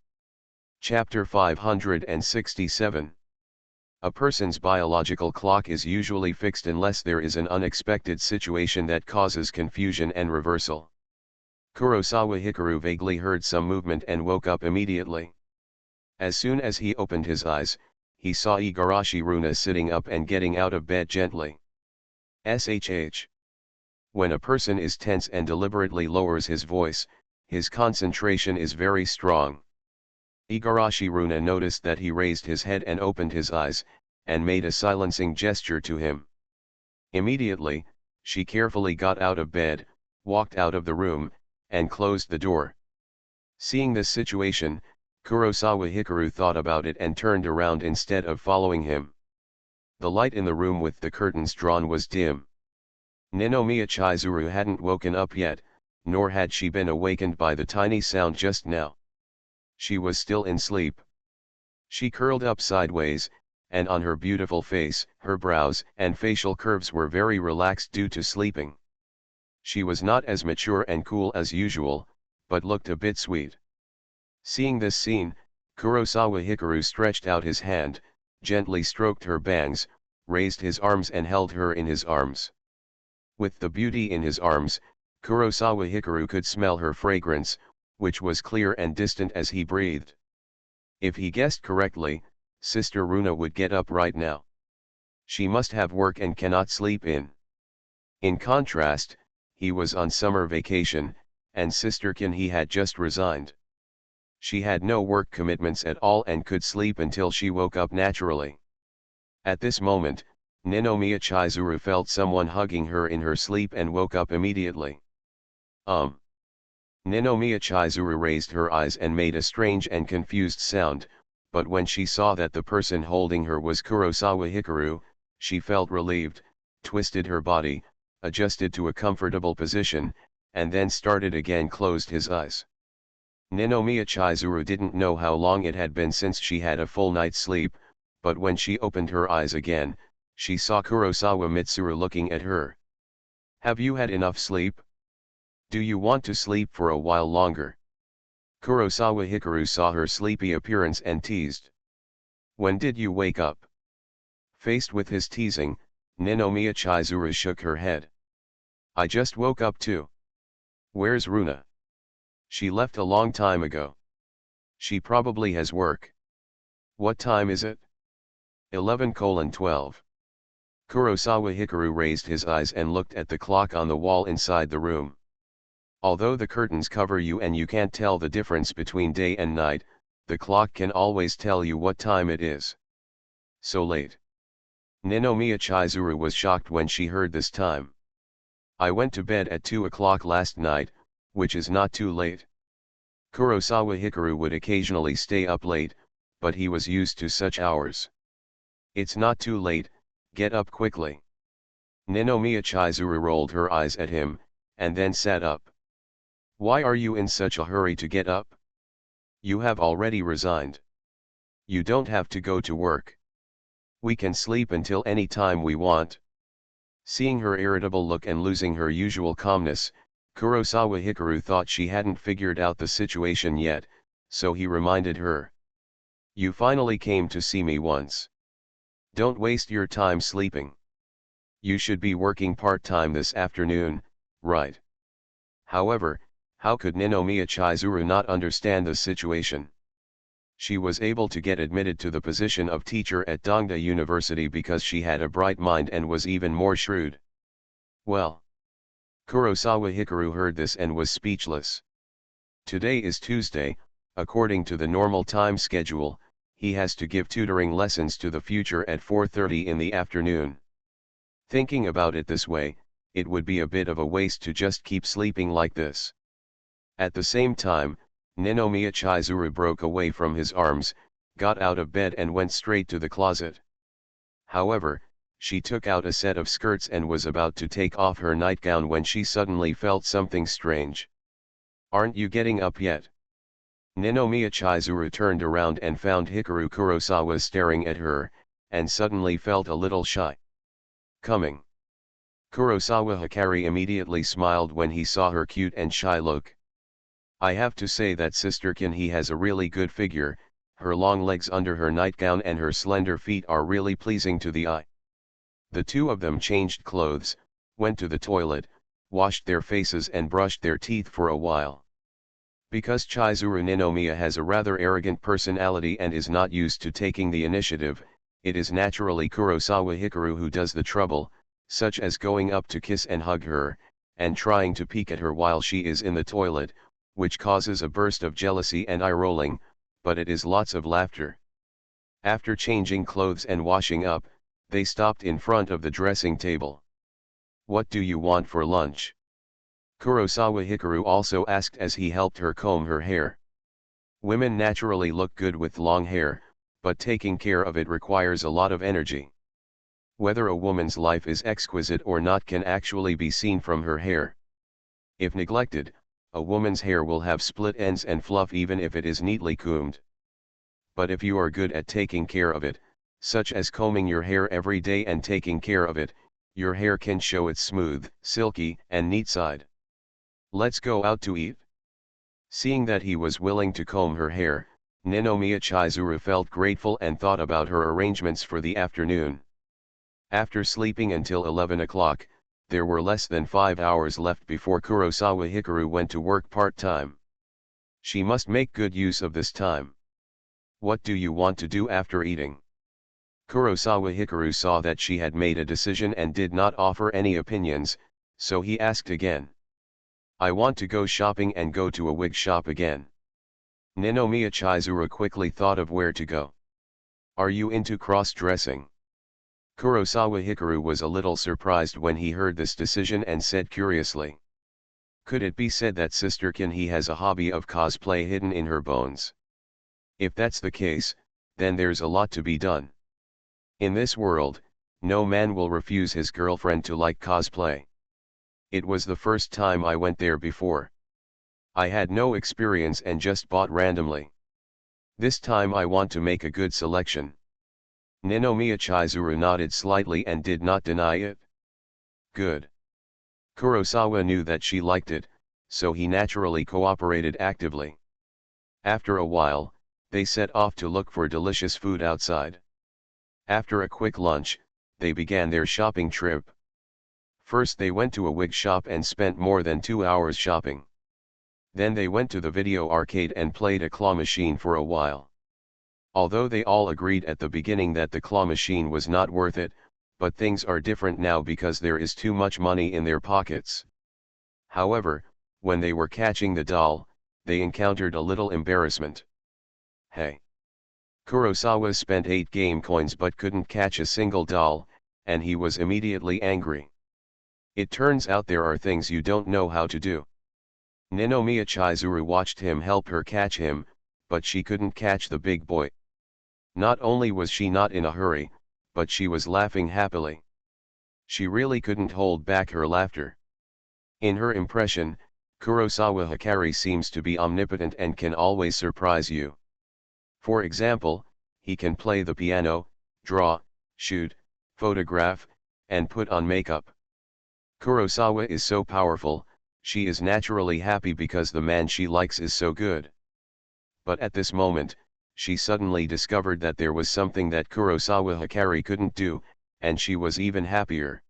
Chapter 567. A person's biological clock is usually fixed unless there is an unexpected situation that causes confusion and reversal. Kurosawa Hikaru vaguely heard some movement and woke up immediately. As soon as he opened his eyes, he saw Igarashi Runa sitting up and getting out of bed gently. SHH. When a person is tense and deliberately lowers his voice, his concentration is very strong. Igarashi Runa noticed that he raised his head and opened his eyes, and made a silencing gesture to him. Immediately, she carefully got out of bed, walked out of the room, and closed the door. Seeing this situation, Kurosawa Hikaru thought about it and turned around instead of following him. The light in the room with the curtains drawn was dim. Ninomiya Chizuru hadn't woken up yet, nor had she been awakened by the tiny sound just now. She was still in sleep. She curled up sideways, and on her beautiful face, her brows and facial curves were very relaxed due to sleeping. She was not as mature and cool as usual, but looked a bit sweet. Seeing this scene, Kurosawa Hikaru stretched out his hand, gently stroked her bangs, raised his arms and held her in his arms. With the beauty in his arms, Kurosawa Hikaru could smell her fragrance, which was clear and distant as he breathed. If he guessed correctly, Sister Runa would get up right now. She must have work and cannot sleep in. In contrast, he was on summer vacation, and Sister Kinhe had just resigned. She had no work commitments at all and could sleep until she woke up naturally. At this moment, Ninomiya Chizuru felt someone hugging her in her sleep and woke up immediately. Ninomiya Chizuru raised her eyes and made a strange and confused sound, but when she saw that the person holding her was Kurosawa Hikaru, she felt relieved, twisted her body, adjusted to a comfortable position, and then started again closed his eyes. Ninomiya Chizuru didn't know how long it had been since she had a full night's sleep, but when she opened her eyes again, she saw Kurosawa Mitsuru looking at her. "Have you had enough sleep? Do you want to sleep for a while longer?" Kurosawa Hikaru saw her sleepy appearance and teased. "When did you wake up?" Faced with his teasing, Ninomiya Chizuru shook her head. "I just woke up too." "Where's Runa?" "She left a long time ago." "She probably has work." "What time is it?" 11:12. Kurosawa Hikaru raised his eyes and looked at the clock on the wall inside the room. Although the curtains cover you and you can't tell the difference between day and night, the clock can always tell you what time it is. So late. Ninomiya Chizuru was shocked when she heard this time. "I went to bed at 2 o'clock last night, which is not too late." Kurosawa Hikaru would occasionally stay up late, but he was used to such hours. "It's not too late, get up quickly." Ninomiya Chizuru rolled her eyes at him, and then sat up. "Why are you in such a hurry to get up? You have already resigned. You don't have to go to work. We can sleep until any time we want." Seeing her irritable look and losing her usual calmness, Kurosawa Hikaru thought she hadn't figured out the situation yet, so he reminded her. "You finally came to see me once. Don't waste your time sleeping. You should be working part-time this afternoon, right?" However, how could Ninomiya Chizuru not understand the situation? She was able to get admitted to the position of teacher at Dongda University because she had a bright mind and was even more shrewd. Well. Kurosawa Hikaru heard this and was speechless. Today is Tuesday, according to the normal time schedule, he has to give tutoring lessons to the future at 4:30 in the afternoon. Thinking about it this way, it would be a bit of a waste to just keep sleeping like this. At the same time, Ninomiya Chizuru broke away from his arms, got out of bed and went straight to the closet. However, she took out a set of skirts and was about to take off her nightgown when she suddenly felt something strange. "Aren't you getting up yet?" Ninomiya Chizuru turned around and found Hikaru Kurosawa staring at her, and suddenly felt a little shy. "Coming." Kurosawa Hikaru immediately smiled when he saw her cute and shy look. "I have to say that Sister Kinhe has a really good figure, her long legs under her nightgown and her slender feet are really pleasing to the eye." The two of them changed clothes, went to the toilet, washed their faces and brushed their teeth for a while. Because Chizuru Ninomiya has a rather arrogant personality and is not used to taking the initiative, it is naturally Kurosawa Hikaru who does the trouble, such as going up to kiss and hug her, and trying to peek at her while she is in the toilet, which causes a burst of jealousy and eye-rolling, but it is lots of laughter. After changing clothes and washing up, they stopped in front of the dressing table. "What do you want for lunch?" Kurosawa Hikaru also asked as he helped her comb her hair. Women naturally look good with long hair, but taking care of it requires a lot of energy. Whether a woman's life is exquisite or not can actually be seen from her hair. If neglected, a woman's hair will have split ends and fluff even if it is neatly combed. But if you are good at taking care of it, such as combing your hair every day and taking care of it, your hair can show its smooth, silky, and neat side. Let's go out to eat. Seeing that he was willing to comb her hair, Ninomiya Chizuru felt grateful and thought about her arrangements for the afternoon. After sleeping until 11 o'clock, there were less than 5 hours left before Kurosawa Hikaru went to work part-time. She must make good use of this time. What do you want to do after eating? Kurosawa Hikaru saw that she had made a decision and did not offer any opinions, so he asked again. I want to go shopping and go to a wig shop again. Ninomiya Chizuru quickly thought of where to go. Are you into cross-dressing? Kurosawa Hikaru was a little surprised when he heard this decision and said curiously. Could it be said that Sister Kinhe has a hobby of cosplay hidden in her bones? If that's the case, then there's a lot to be done. In this world, no man will refuse his girlfriend to like cosplay. It was the first time I went there before. I had no experience and just bought randomly. This time I want to make a good selection. Ninomiya Chizuru nodded slightly and did not deny it. Good. Kurosawa knew that she liked it, so he naturally cooperated actively. After a while, they set off to look for delicious food outside. After a quick lunch, they began their shopping trip. First they went to a wig shop and spent more than 2 hours shopping. Then they went to the video arcade and played a claw machine for a while. Although they all agreed at the beginning that the claw machine was not worth it, but things are different now because there is too much money in their pockets. However, when they were catching the doll, they encountered a little embarrassment. Hey! Kurosawa spent 8 game coins but couldn't catch a single doll, and he was immediately angry. It turns out there are things you don't know how to do. Ninomiya Chizuru watched him help her catch him, but she couldn't catch the big boy. Not only was she not in a hurry, but she was laughing happily. She really couldn't hold back her laughter. In her impression, Kurosawa Hikaru seems to be omnipotent and can always surprise you. For example, he can play the piano, draw, shoot, photograph, and put on makeup. Kurosawa is so powerful, she is naturally happy because the man she likes is so good. But at this moment, she suddenly discovered that there was something that Kurosawa Hikaru couldn't do, and she was even happier.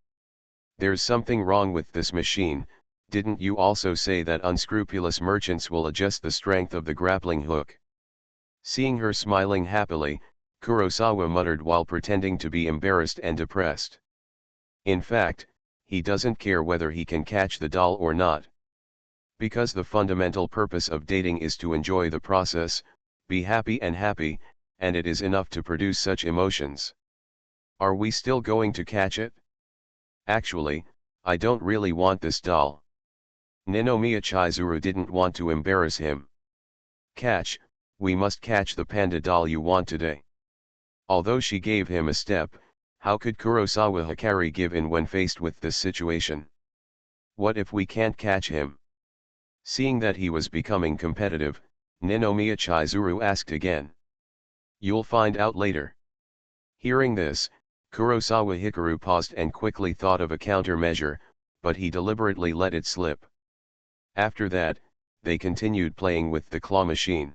There's something wrong with this machine. Didn't you also say that unscrupulous merchants will adjust the strength of the grappling hook? Seeing her smiling happily, Kurosawa muttered while pretending to be embarrassed and depressed. In fact, he doesn't care whether he can catch the doll or not. Because the fundamental purpose of dating is to enjoy the process, be happy, and it is enough to produce such emotions. Are we still going to catch it? Actually, I don't really want this doll. Ninomiya Chizuru didn't want to embarrass him. Catch, we must catch the panda doll you want today. Although she gave him a step, how could Kurosawa Hikaru give in when faced with this situation? What if we can't catch him? Seeing that he was becoming competitive, Ninomiya Chizuru asked again. You'll find out later. Hearing this, Kurosawa Hikaru paused and quickly thought of a countermeasure, but he deliberately let it slip. After that, they continued playing with the claw machine.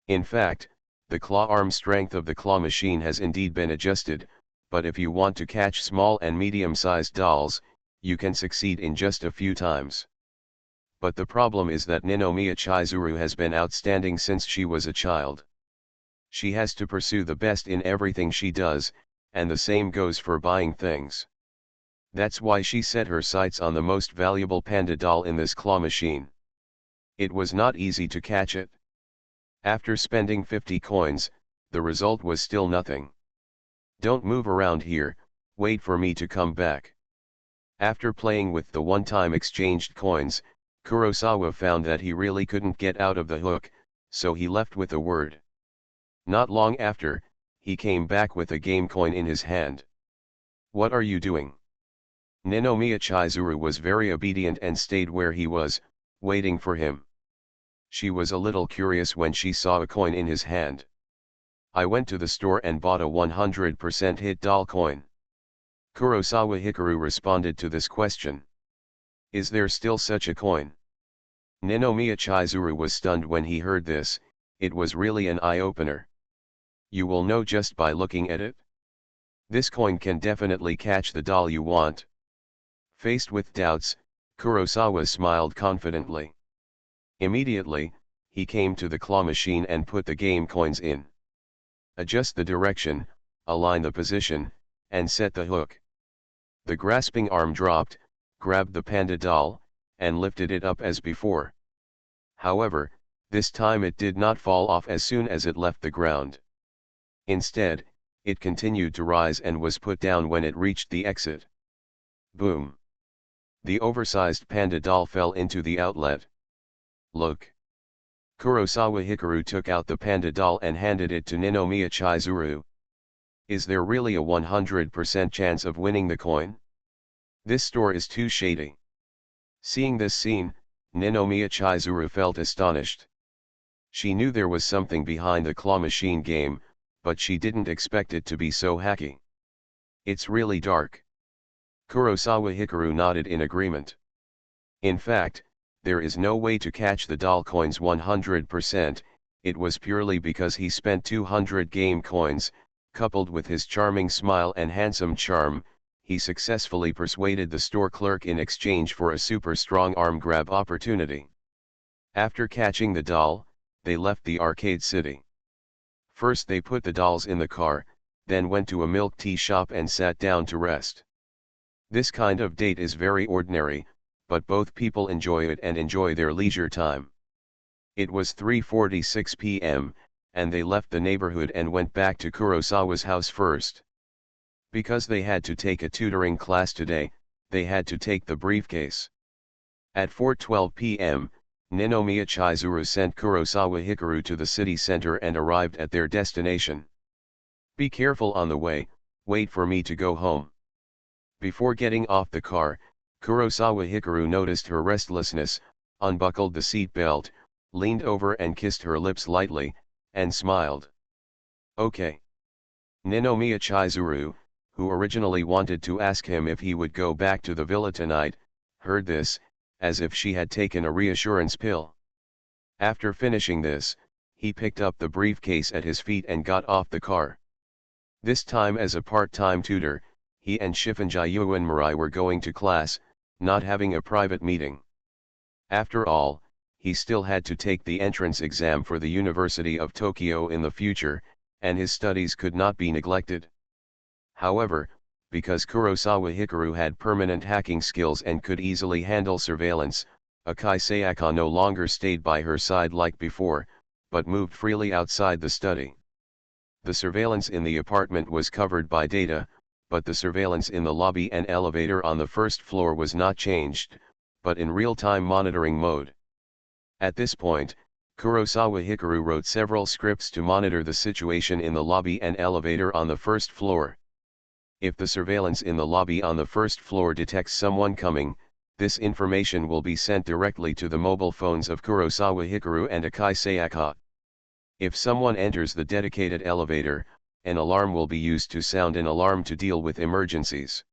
In fact, the claw arm strength of the claw machine has indeed been adjusted, but if you want to catch small and medium-sized dolls, you can succeed in just a few times. But the problem is that Ninomiya Chizuru has been outstanding since she was a child. She has to pursue the best in everything she does, and the same goes for buying things. That's why she set her sights on the most valuable panda doll in this claw machine. It was not easy to catch it. After spending 50 coins, the result was still nothing. Don't move around here, wait for me to come back. After playing with the one-time exchanged coins, Kurosawa found that he really couldn't get out of the hook, so he left with a word. Not long after, he came back with a game coin in his hand. What are you doing? Ninomiya Chizuru was very obedient and stayed where he was, waiting for him. She was a little curious when she saw a coin in his hand. I went to the store and bought a 100% hit doll coin. Kurosawa Hikaru responded to this question. Is there still such a coin? Ninomiya Chizuru was stunned when he heard this. It was really an eye-opener. You will know just by looking at it. This coin can definitely catch the doll you want. Faced with doubts, Kurosawa smiled confidently. Immediately, he came to the claw machine and put the game coins in. Adjust the direction, align the position, and set the hook. The grasping arm dropped, grabbed the panda doll, and lifted it up as before. However, this time it did not fall off as soon as it left the ground. Instead, it continued to rise and was put down when it reached the exit. Boom! The oversized panda doll fell into the outlet. Look! Kurosawa Hikaru took out the panda doll and handed it to Ninomiya Chizuru. Is there really a 100% chance of winning the coin? This store is too shady. Seeing this scene, Ninomiya Chizuru felt astonished. She knew there was something behind the claw machine game, but she didn't expect it to be so hacky. It's really dark. Kurosawa Hikaru nodded in agreement. In fact, there is no way to catch the doll coins 100%, it was purely because he spent 200 game coins, coupled with his charming smile and handsome charm, he successfully persuaded the store clerk in exchange for a super strong arm grab opportunity. After catching the doll, they left the arcade city. First they put the dolls in the car, then went to a milk tea shop and sat down to rest. This kind of date is very ordinary, but both people enjoy it and enjoy their leisure time. It was 3:46 p.m., and they left the neighborhood and went back to Kurosawa's house first. Because they had to take a tutoring class today, they had to take the briefcase. At 4:12 p.m., Ninomiya Chizuru sent Kurosawa Hikaru to the city center and arrived at their destination. Be careful on the way, wait for me to go home. Before getting off the car, Kurosawa Hikaru noticed her restlessness, unbuckled the seat belt, leaned over and kissed her lips lightly, and smiled. Okay. Ninomiya Chizuru, who originally wanted to ask him if he would go back to the villa tonight, heard this, as if she had taken a reassurance pill. After finishing this, he picked up the briefcase at his feet and got off the car. This time as a part-time tutor, he and Shifunji Uenmarai were going to class, not having a private meeting. After all, he still had to take the entrance exam for the University of Tokyo in the future, and his studies could not be neglected. However, because Kurosawa Hikaru had permanent hacking skills and could easily handle surveillance, Akai Sayaka no longer stayed by her side like before, but moved freely outside the study. The surveillance in the apartment was covered by data, but the surveillance in the lobby and elevator on the first floor was not changed, but in real-time monitoring mode. At this point, Kurosawa Hikaru wrote several scripts to monitor the situation in the lobby and elevator on the first floor. If the surveillance in the lobby on the first floor detects someone coming, this information will be sent directly to the mobile phones of Kurosawa Hikaru and Akai Sayaka. If someone enters the dedicated elevator, an alarm will be used to sound an alarm to deal with emergencies.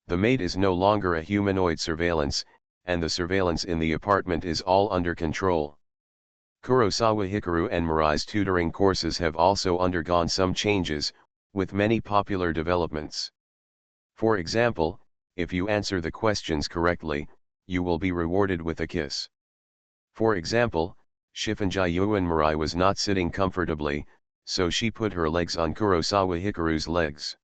The maid is no longer a humanoid surveillance, and the surveillance in the apartment is all under control. Kurosawa Hikaru and Marai's tutoring courses have also undergone some changes, with many popular developments. For example, if you answer the questions correctly, you will be rewarded with a kiss. For example, Shifunji Uenmarai was not sitting comfortably, so she put her legs on Kurosawa Hikaru's legs.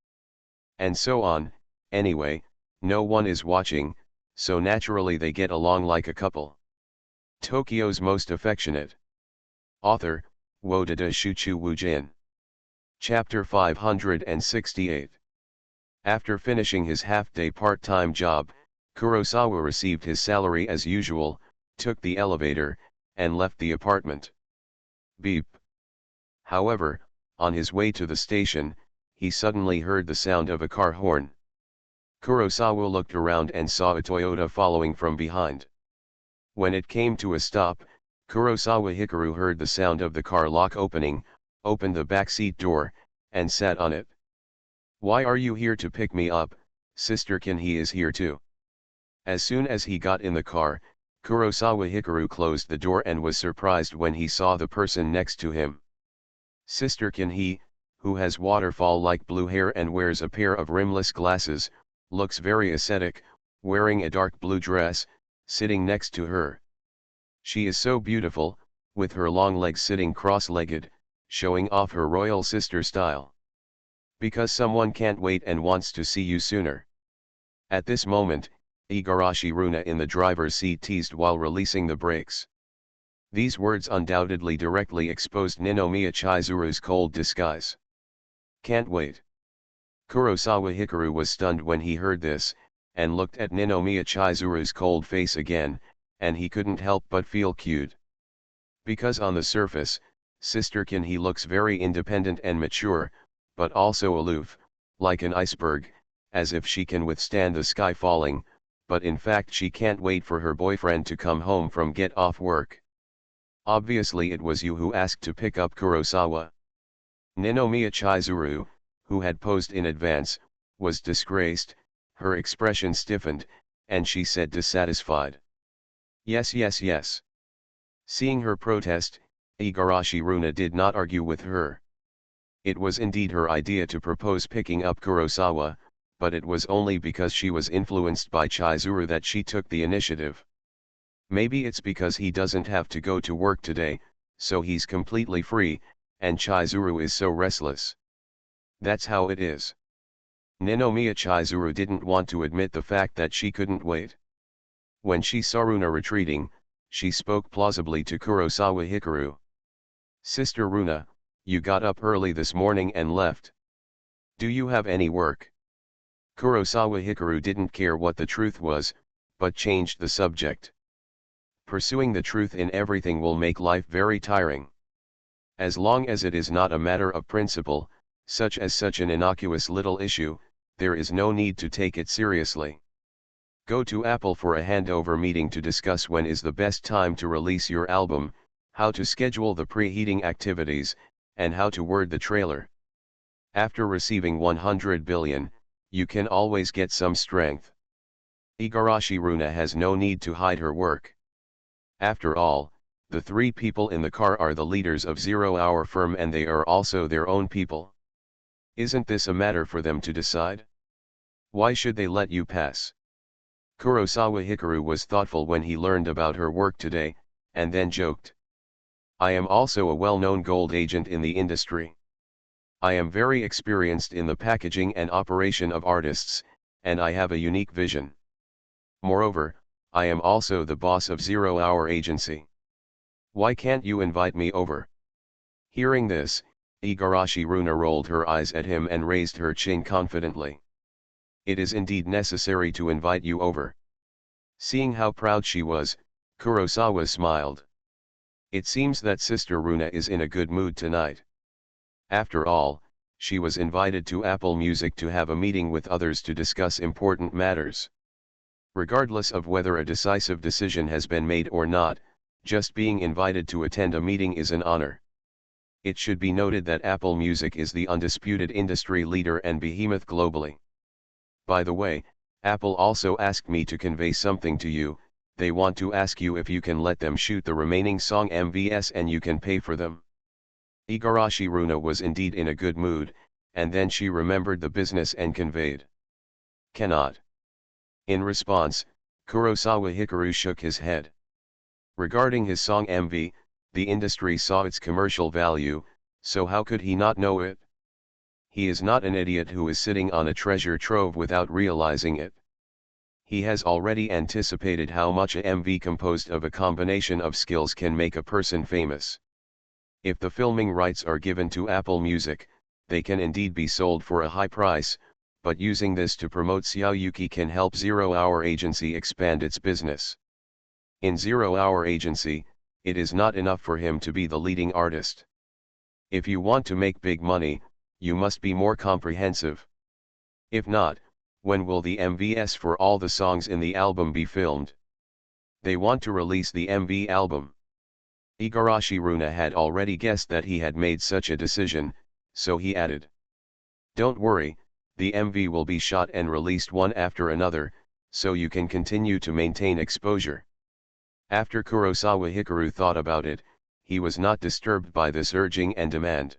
And so on. Anyway, no one is watching, so naturally they get along like a couple. Tokyo's Most Affectionate. Author, Wodada Shuchu Wujin. Chapter 568. After finishing his half-day part-time job, Kurosawa received his salary as usual, took the elevator, and left the apartment. Beep. However, on his way to the station, he suddenly heard the sound of a car horn. Kurosawa looked around and saw a Toyota following from behind. When it came to a stop, Kurosawa Hikaru heard the sound of the car lock opening, opened the backseat door, and sat on it. "Why are you here to pick me up, Sister Kinhee is here too." As soon as he got in the car, Kurosawa Hikaru closed the door and was surprised when he saw the person next to him. Sister Kinhee, who has waterfall-like blue hair and wears a pair of rimless glasses, looks very ascetic, wearing a dark blue dress, sitting next to her. She is so beautiful, with her long legs sitting cross-legged, showing off her royal sister style. "Because someone can't wait and wants to see you sooner." At this moment, Igarashi Runa in the driver's seat teased while releasing the brakes. These words undoubtedly directly exposed Ninomiya Chizuru's cold disguise. "Can't wait." Kurosawa Hikaru was stunned when he heard this, and looked at Ninomiya Chizuru's cold face again, and he couldn't help but feel cute. Because on the surface, Sister Kinhee looks very independent and mature, but also aloof, like an iceberg, as if she can withstand the sky falling, but in fact she can't wait for her boyfriend to come home from get off work. "Obviously it was you who asked to pick up Kurosawa." Ninomiya Chizuru, who had posed in advance, was disgraced, her expression stiffened, and she said dissatisfied, "Yes yes yes." Seeing her protest, Igarashi Runa did not argue with her. It was indeed her idea to propose picking up Kurosawa, but it was only because she was influenced by Chizuru that she took the initiative. Maybe it's because he doesn't have to go to work today, so he's completely free, and Chizuru is so restless. That's how it is. Ninomiya Chizuru didn't want to admit the fact that she couldn't wait. When she saw Runa retreating, she spoke plausibly to Kurosawa Hikaru. "Sister Runa, you got up early this morning and left. Do you have any work?" Kurosawa Hikaru didn't care what the truth was, but changed the subject. Pursuing the truth in everything will make life very tiring. As long as it is not a matter of principle, such as such an innocuous little issue, there is no need to take it seriously. Go to Apple for a handover meeting to discuss when is the best time to release your album, how to schedule the preheating activities, and how to word the trailer. After receiving 100 billion, you can always get some strength. Igarashi Runa has no need to hide her work. After all, the three people in the car are the leaders of Zero Hour firm and they are also their own people. Isn't this a matter for them to decide? Why should they let you pass? Kurosawa Hikaru was thoughtful when he learned about her work today, and then joked. "I am also a well-known gold agent in the industry. I am very experienced in the packaging and operation of artists, and I have a unique vision. Moreover, I am also the boss of Zero Hour Agency. Why can't you invite me over?" Hearing this, Igarashi Runa rolled her eyes at him and raised her chin confidently. "It is indeed necessary to invite you over." Seeing how proud she was, Kurosawa smiled. It seems that Sister Runa is in a good mood tonight. After all, she was invited to Apple Music to have a meeting with others to discuss important matters. Regardless of whether a decisive decision has been made or not, just being invited to attend a meeting is an honor. It should be noted that Apple Music is the undisputed industry leader and behemoth globally. By the way, Apple also asked me to convey something to you. They want to ask you if you can let them shoot the remaining song MVS and you can pay for them. Igarashi Runa was indeed in a good mood, and then she remembered the business and conveyed, "Cannot." In response, Kurosawa Hikaru shook his head. Regarding his song MV, the industry saw its commercial value, so how could he not know it? He is not an idiot who is sitting on a treasure trove without realizing it. He has already anticipated how much a MV composed of a combination of skills can make a person famous. If the filming rights are given to Apple Music, they can indeed be sold for a high price, but using this to promote Xiaoyuki can help Zero Hour Agency expand its business. In Zero Hour Agency, it is not enough for him to be the leading artist. If you want to make big money, you must be more comprehensive. If not, When will the MVs for all the songs in the album be filmed? They want to release the MV album. Igarashi Runa had already guessed that he had made such a decision, so he added. Don't worry, the MV will be shot and released one after another, so you can continue to maintain exposure. After Kurosawa Hikaru thought about it, he was not disturbed by this urging and demand.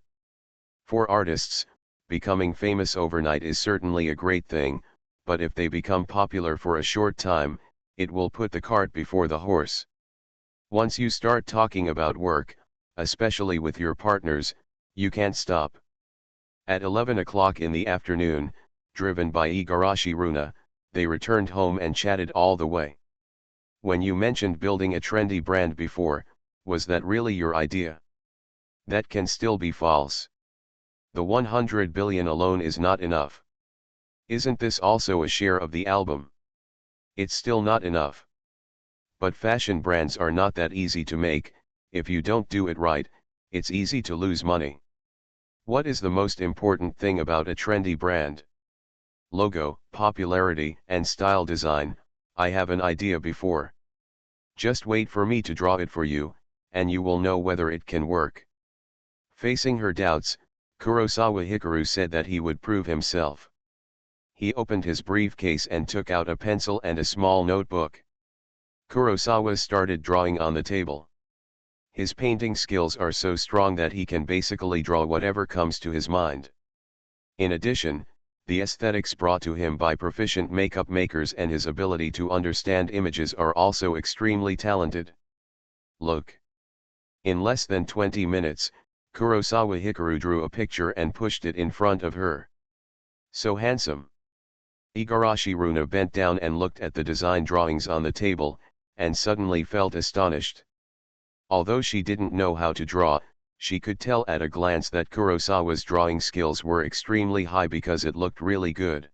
For artists, becoming famous overnight is certainly a great thing, but if they become popular for a short time, it will put the cart before the horse. Once you start talking about work, especially with your partners, you can't stop. At 11 o'clock in the afternoon, driven by Igarashi Runa, they returned home and chatted all the way. When you mentioned building a trendy brand before, was that really your idea? That can still be false. The 100 billion alone is not enough. Isn't this also a share of the album? It's still not enough. But fashion brands are not that easy to make. If you don't do it right, it's easy to lose money. What is the most important thing about a trendy brand? Logo, popularity, and style design. I have an idea before. Just wait for me to draw it for you, and you will know whether it can work. Facing her doubts, Kurosawa Hikaru said that he would prove himself. He opened his briefcase and took out a pencil and a small notebook. Kurosawa started drawing on the table. His painting skills are so strong that he can basically draw whatever comes to his mind. In addition, the aesthetics brought to him by proficient makeup makers and his ability to understand images are also extremely talented. Look. In less than 20 minutes, Kurosawa Hikaru drew a picture and pushed it in front of her. So handsome. Igarashi Runa bent down and looked at the design drawings on the table, and suddenly felt astonished. Although she didn't know how to draw, she could tell at a glance that Kurosawa's drawing skills were extremely high because it looked really good.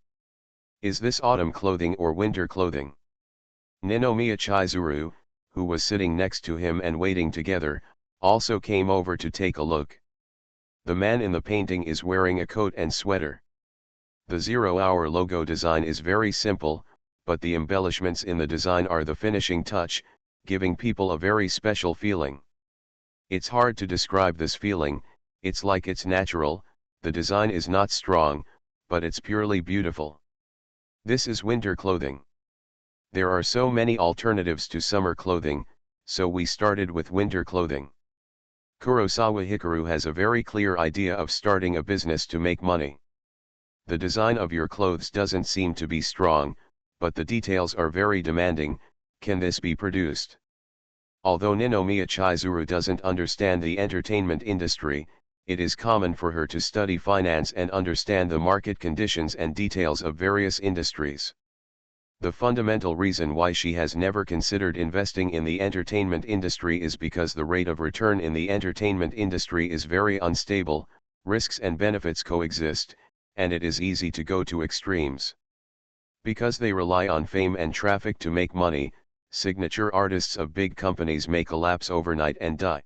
Is this autumn clothing or winter clothing? Ninomiya Chizuru, who was sitting next to him and waiting together, also came over to take a look. The man in the painting is wearing a coat and sweater. The 0 Hour logo design is very simple, but the embellishments in the design are the finishing touch, giving people a very special feeling. It's hard to describe this feeling, it's like it's natural. The design is not strong, but it's purely beautiful. This is winter clothing. There are so many alternatives to summer clothing, so we started with winter clothing. Kurosawa Hikaru has a very clear idea of starting a business to make money. The design of your clothes doesn't seem to be strong, but the details are very demanding. Can this be produced? Although Ninomiya Chizuru doesn't understand the entertainment industry, it is common for her to study finance and understand the market conditions and details of various industries. The fundamental reason why she has never considered investing in the entertainment industry is because the rate of return in the entertainment industry is very unstable, risks and benefits coexist, and it is easy to go to extremes. Because they rely on fame and traffic to make money, signature artists of big companies may collapse overnight and die.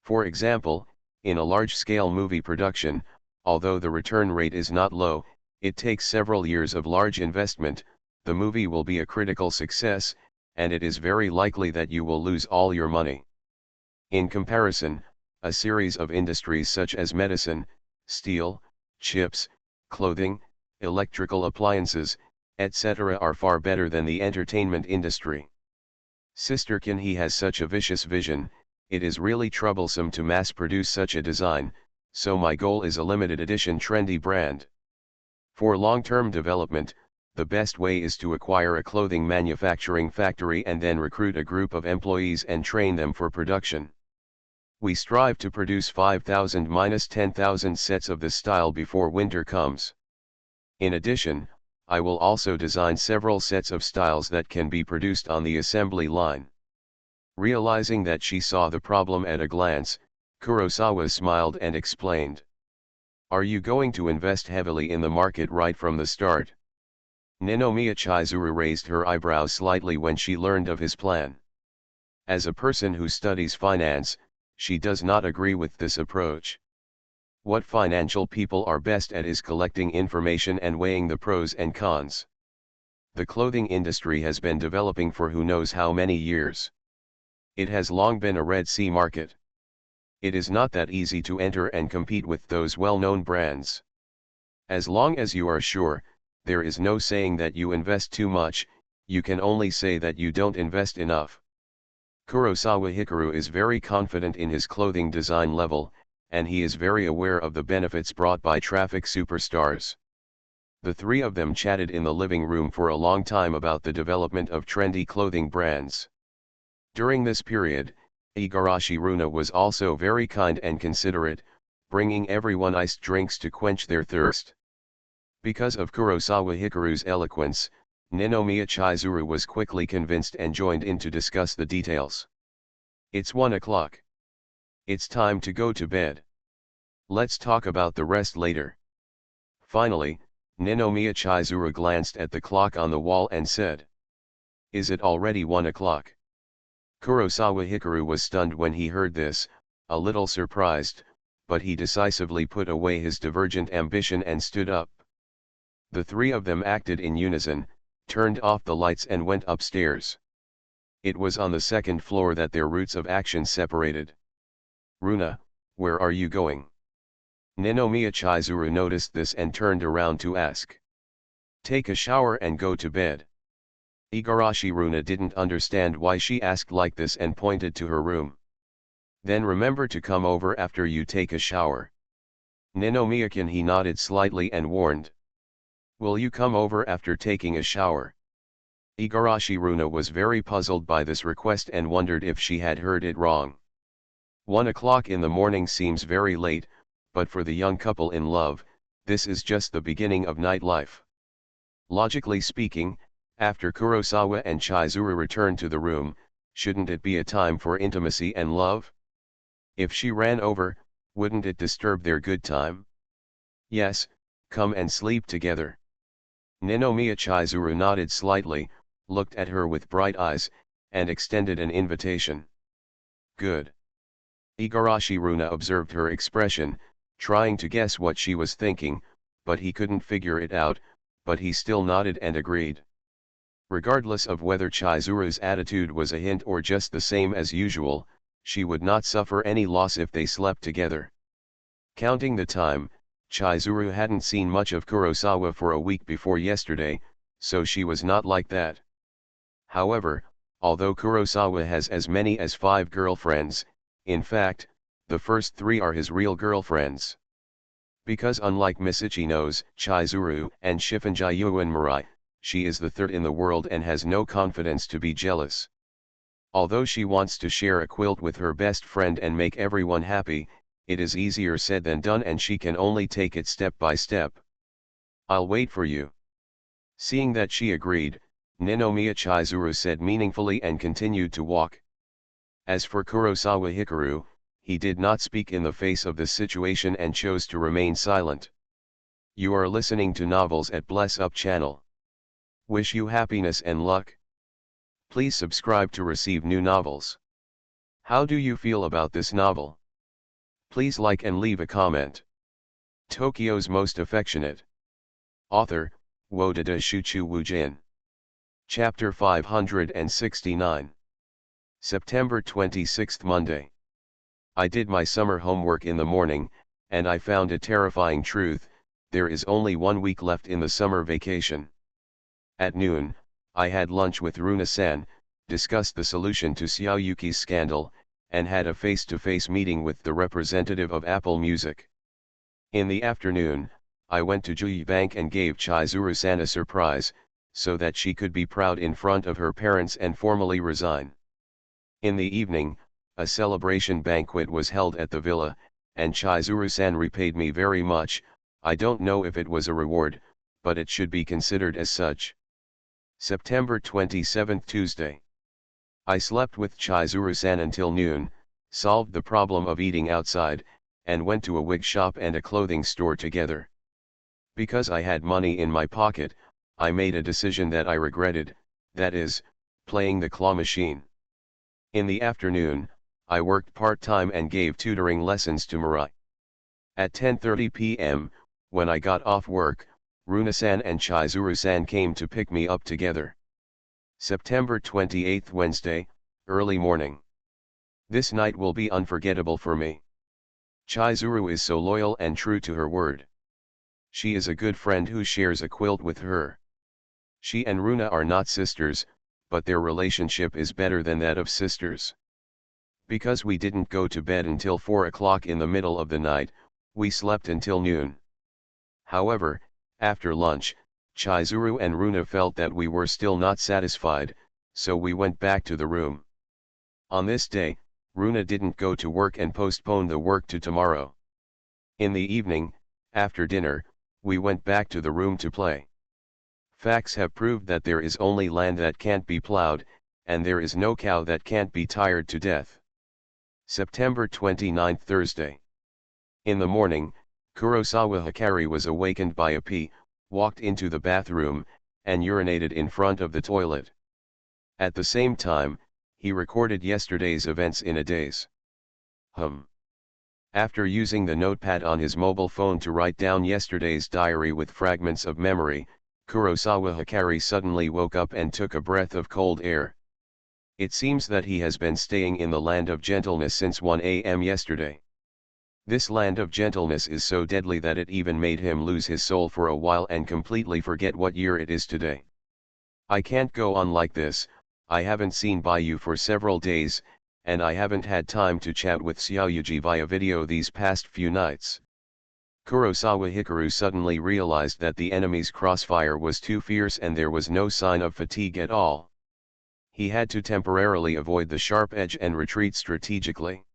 For example, in a large-scale movie production, although the return rate is not low, it takes several years of large investment. The movie will be a critical success, and it is very likely that you will lose all your money. In comparison, a series of industries such as medicine, steel, chips, clothing, electrical appliances, etc. are far better than the entertainment industry. Sister Kinhee has such a vicious vision. It is really troublesome to mass produce such a design, so my goal is a limited edition trendy brand. For long-term development, the best way is to acquire a clothing manufacturing factory and then recruit a group of employees and train them for production. We strive to produce 5,000–10,000 sets of this style before winter comes. In addition, I will also design several sets of styles that can be produced on the assembly line. Realizing that she saw the problem at a glance, Kurosawa smiled and explained. Are you going to invest heavily in the market right from the start? Ninomiya Chizuru raised her eyebrows slightly when she learned of his plan. As a person who studies finance, she does not agree with this approach. What financial people are best at is collecting information and weighing the pros and cons. The clothing industry has been developing for who knows how many years. It has long been a Red Sea market. It is not that easy to enter and compete with those well-known brands. As long as you are sure, there is no saying that you invest too much, you can only say that you don't invest enough. Kurosawa Hikaru is very confident in his clothing design level, and he is very aware of the benefits brought by traffic superstars. The three of them chatted in the living room for a long time about the development of trendy clothing brands. During this period, Igarashi Runa was also very kind and considerate, bringing everyone iced drinks to quench their thirst. Because of Kurosawa Hikaru's eloquence, Ninomiya Chizuru was quickly convinced and joined in to discuss the details. It's 1 o'clock. It's time to go to bed. Let's talk about the rest later. Finally, Ninomiya Chizuru glanced at the clock on the wall and said, "Is it already 1 o'clock?" Kurosawa Hikaru was stunned when he heard this, a little surprised, but he decisively put away his divergent ambition and stood up. The three of them acted in unison, turned off the lights and went upstairs. It was on the second floor that their routes of action separated. "Runa, where are you going?" Ninomiya Chizuru noticed this and turned around to ask. "Take a shower and go to bed." Igarashi Runa didn't understand why she asked like this and pointed to her room. "Then remember to come over after you take a shower." Ninomiya-kun he nodded slightly and warned. "Will you come over after taking a shower?" Igarashi Runa was very puzzled by this request and wondered if she had heard it wrong. 1 o'clock in the morning seems very late, but for the young couple in love, this is just the beginning of nightlife. Logically speaking, after Kurosawa and Chizuru return to the room, shouldn't it be a time for intimacy and love? If she ran over, wouldn't it disturb their good time? Yes, come and sleep together. Ninomiya Chizuru nodded slightly, looked at her with bright eyes, and extended an invitation. "Good." Igarashi Runa observed her expression, trying to guess what she was thinking, but he couldn't figure it out, but he still nodded and agreed. Regardless of whether Chizuru's attitude was a hint or just the same as usual, she would not suffer any loss if they slept together. Counting the time, Chizuru hadn't seen much of Kurosawa for a week before yesterday, so she was not like that. However, although Kurosawa has as many as 5 girlfriends, in fact, the first 3 are his real girlfriends. Because unlike Misochino's, Chizuru, and Shifunjayuan Mirai, she is the third in the world and has no confidence to be jealous. Although she wants to share a quilt with her best friend and make everyone happy, it is easier said than done and she can only take it step by step. "I'll wait for you." Seeing that she agreed, Ninomiya Chizuru said meaningfully and continued to walk. As for Kurosawa Hikaru, he did not speak in the face of the situation and chose to remain silent. You are listening to Novels at Bless Up channel. Wish you happiness and luck. Please subscribe to receive new novels. How do you feel about this novel? Please like and leave a comment. Tokyo's Most Affectionate. Author, Wodada Shuchu Wujin. Chapter 569. September 26, Monday. I did my summer homework in the morning, and I found a terrifying truth: there is only 1 week left in the summer vacation. At noon, I had lunch with Runa-san, discussed the solution to Xiaoyuki's scandal, and had a face-to-face meeting with the representative of Apple Music. In the afternoon, I went to Juyi Bank and gave Chizuru-san a surprise, so that she could be proud in front of her parents and formally resign. In the evening, a celebration banquet was held at the villa, and Chizuru-san repaid me very much. I don't know if it was a reward, but it should be considered as such. September 27, Tuesday. I slept with Chizuru-san until noon, solved the problem of eating outside, and went to a wig shop and a clothing store together. Because I had money in my pocket, I made a decision that I regretted, that is, playing the claw machine. In the afternoon, I worked part-time and gave tutoring lessons to Mirai. At 10:30 p.m., when I got off work, Runa-san and Chizuru-san came to pick me up together. September 28, Wednesday, early morning. This night will be unforgettable for me. Chizuru is so loyal and true to her word. She is a good friend who shares a quilt with her. She and Runa are not sisters, but their relationship is better than that of sisters. Because we didn't go to bed until 4 o'clock in the middle of the night, we slept until noon. However, after lunch, Chizuru and Runa felt that we were still not satisfied, so we went back to the room. On this day, Runa didn't go to work and postponed the work to tomorrow. In the evening, after dinner, we went back to the room to play. Facts have proved that there is only land that can't be plowed, and there is no cow that can't be tired to death. September 29, Thursday. In the morning, Kurosawa Hikari was awakened by a pee, walked into the bathroom, and urinated in front of the toilet. At the same time, he recorded yesterday's events in a daze. After using the notepad on his mobile phone to write down yesterday's diary with fragments of memory, Kurosawa Hikari suddenly woke up and took a breath of cold air. It seems that he has been staying in the land of gentleness since 1 a.m. yesterday. This land of gentleness is so deadly that it even made him lose his soul for a while and completely forget what year it is today. I can't go on like this. I haven't seen Bayu for several days, and I haven't had time to chat with Xiaoyuji via video these past few nights. Kurosawa Hikaru suddenly realized that the enemy's crossfire was too fierce and there was no sign of fatigue at all. He had to temporarily avoid the sharp edge and retreat strategically.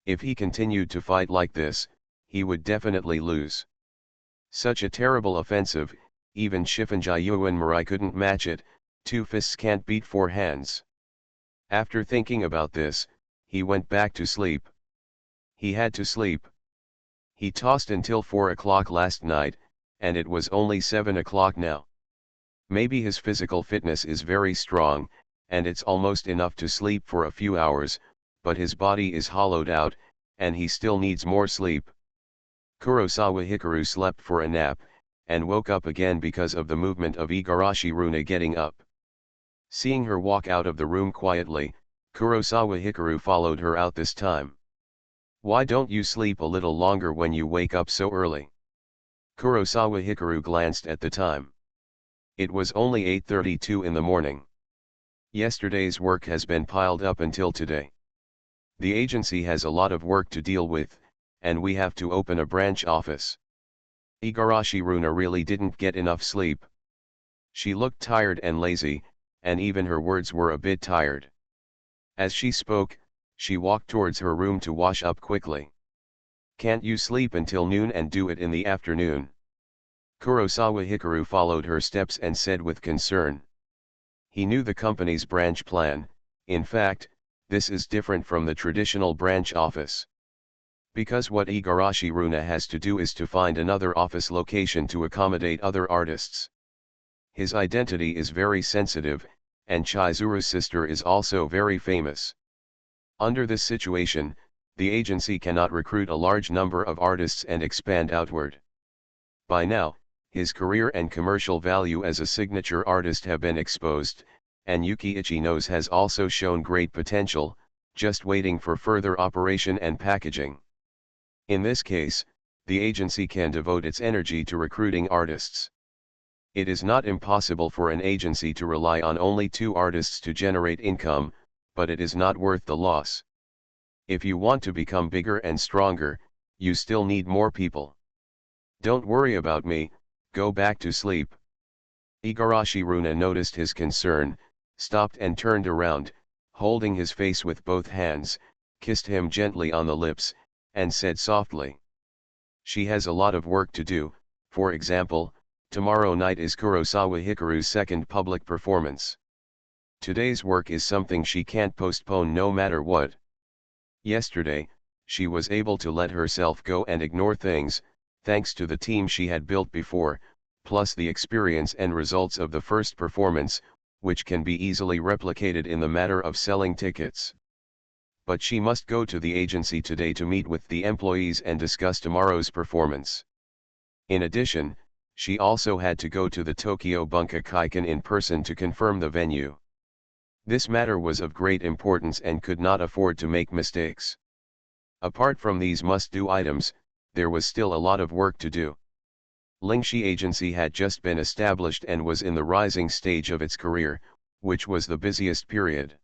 If he continued to fight like this, he would definitely lose. Such a terrible offensive, even Shifunji Yuan Mirai couldn't match it. Two fists can't beat four hands. After thinking about this, he went back to sleep. He had to sleep. He tossed until 4 o'clock last night, and it was only 7 o'clock now. Maybe his physical fitness is very strong, and it's almost enough to sleep for a few hours, but his body is hollowed out, and he still needs more sleep. Kurosawa Hikaru slept for a nap, and woke up again because of the movement of Igarashi Runa getting up. Seeing her walk out of the room quietly, Kurosawa Hikaru followed her out this time. Why don't you sleep a little longer when you wake up so early? Kurosawa Hikaru glanced at the time. It was only 8:32 in the morning. Yesterday's work has been piled up until today. The agency has a lot of work to deal with, and we have to open a branch office. Igarashi Runa really didn't get enough sleep. She looked tired and lazy, and even her words were a bit tired. As she spoke, she walked towards her room to wash up quickly. Can't you sleep until noon and do it in the afternoon? Kurosawa Hikaru followed her steps and said with concern. He knew the company's branch plan. In fact, this is different from the traditional branch office. Because what Igarashi Runa has to do is to find another office location to accommodate other artists. His identity is very sensitive, and Chizuru's sister is also very famous. Under this situation, the agency cannot recruit a large number of artists and expand outward. By now, his career and commercial value as a signature artist have been exposed, and Yuki Ichinos has also shown great potential, just waiting for further operation and packaging. In this case, the agency can devote its energy to recruiting artists. It is not impossible for an agency to rely on only 2 artists to generate income, but it is not worth the loss. If you want to become bigger and stronger, you still need more people. Don't worry about me, go back to sleep. Igarashi Runa noticed his concern, stopped and turned around, holding his face with both hands, kissed him gently on the lips, and said softly. She has a lot of work to do. For example, tomorrow night is Kurosawa Hikaru's second public performance. Today's work is something she can't postpone no matter what. Yesterday, she was able to let herself go and ignore things, thanks to the team she had built before, plus the experience and results of the first performance, which can be easily replicated in the matter of selling tickets. but she must go to the agency today to meet with the employees and discuss tomorrow's performance. In addition, she also had to go to the Tokyo Bunkakuikan in person to confirm the venue. This matter was of great importance and could not afford to make mistakes. Apart from these must-do items, there was still a lot of work to do. Lingxi Agency had just been established and was in the rising stage of its career, which was the busiest period.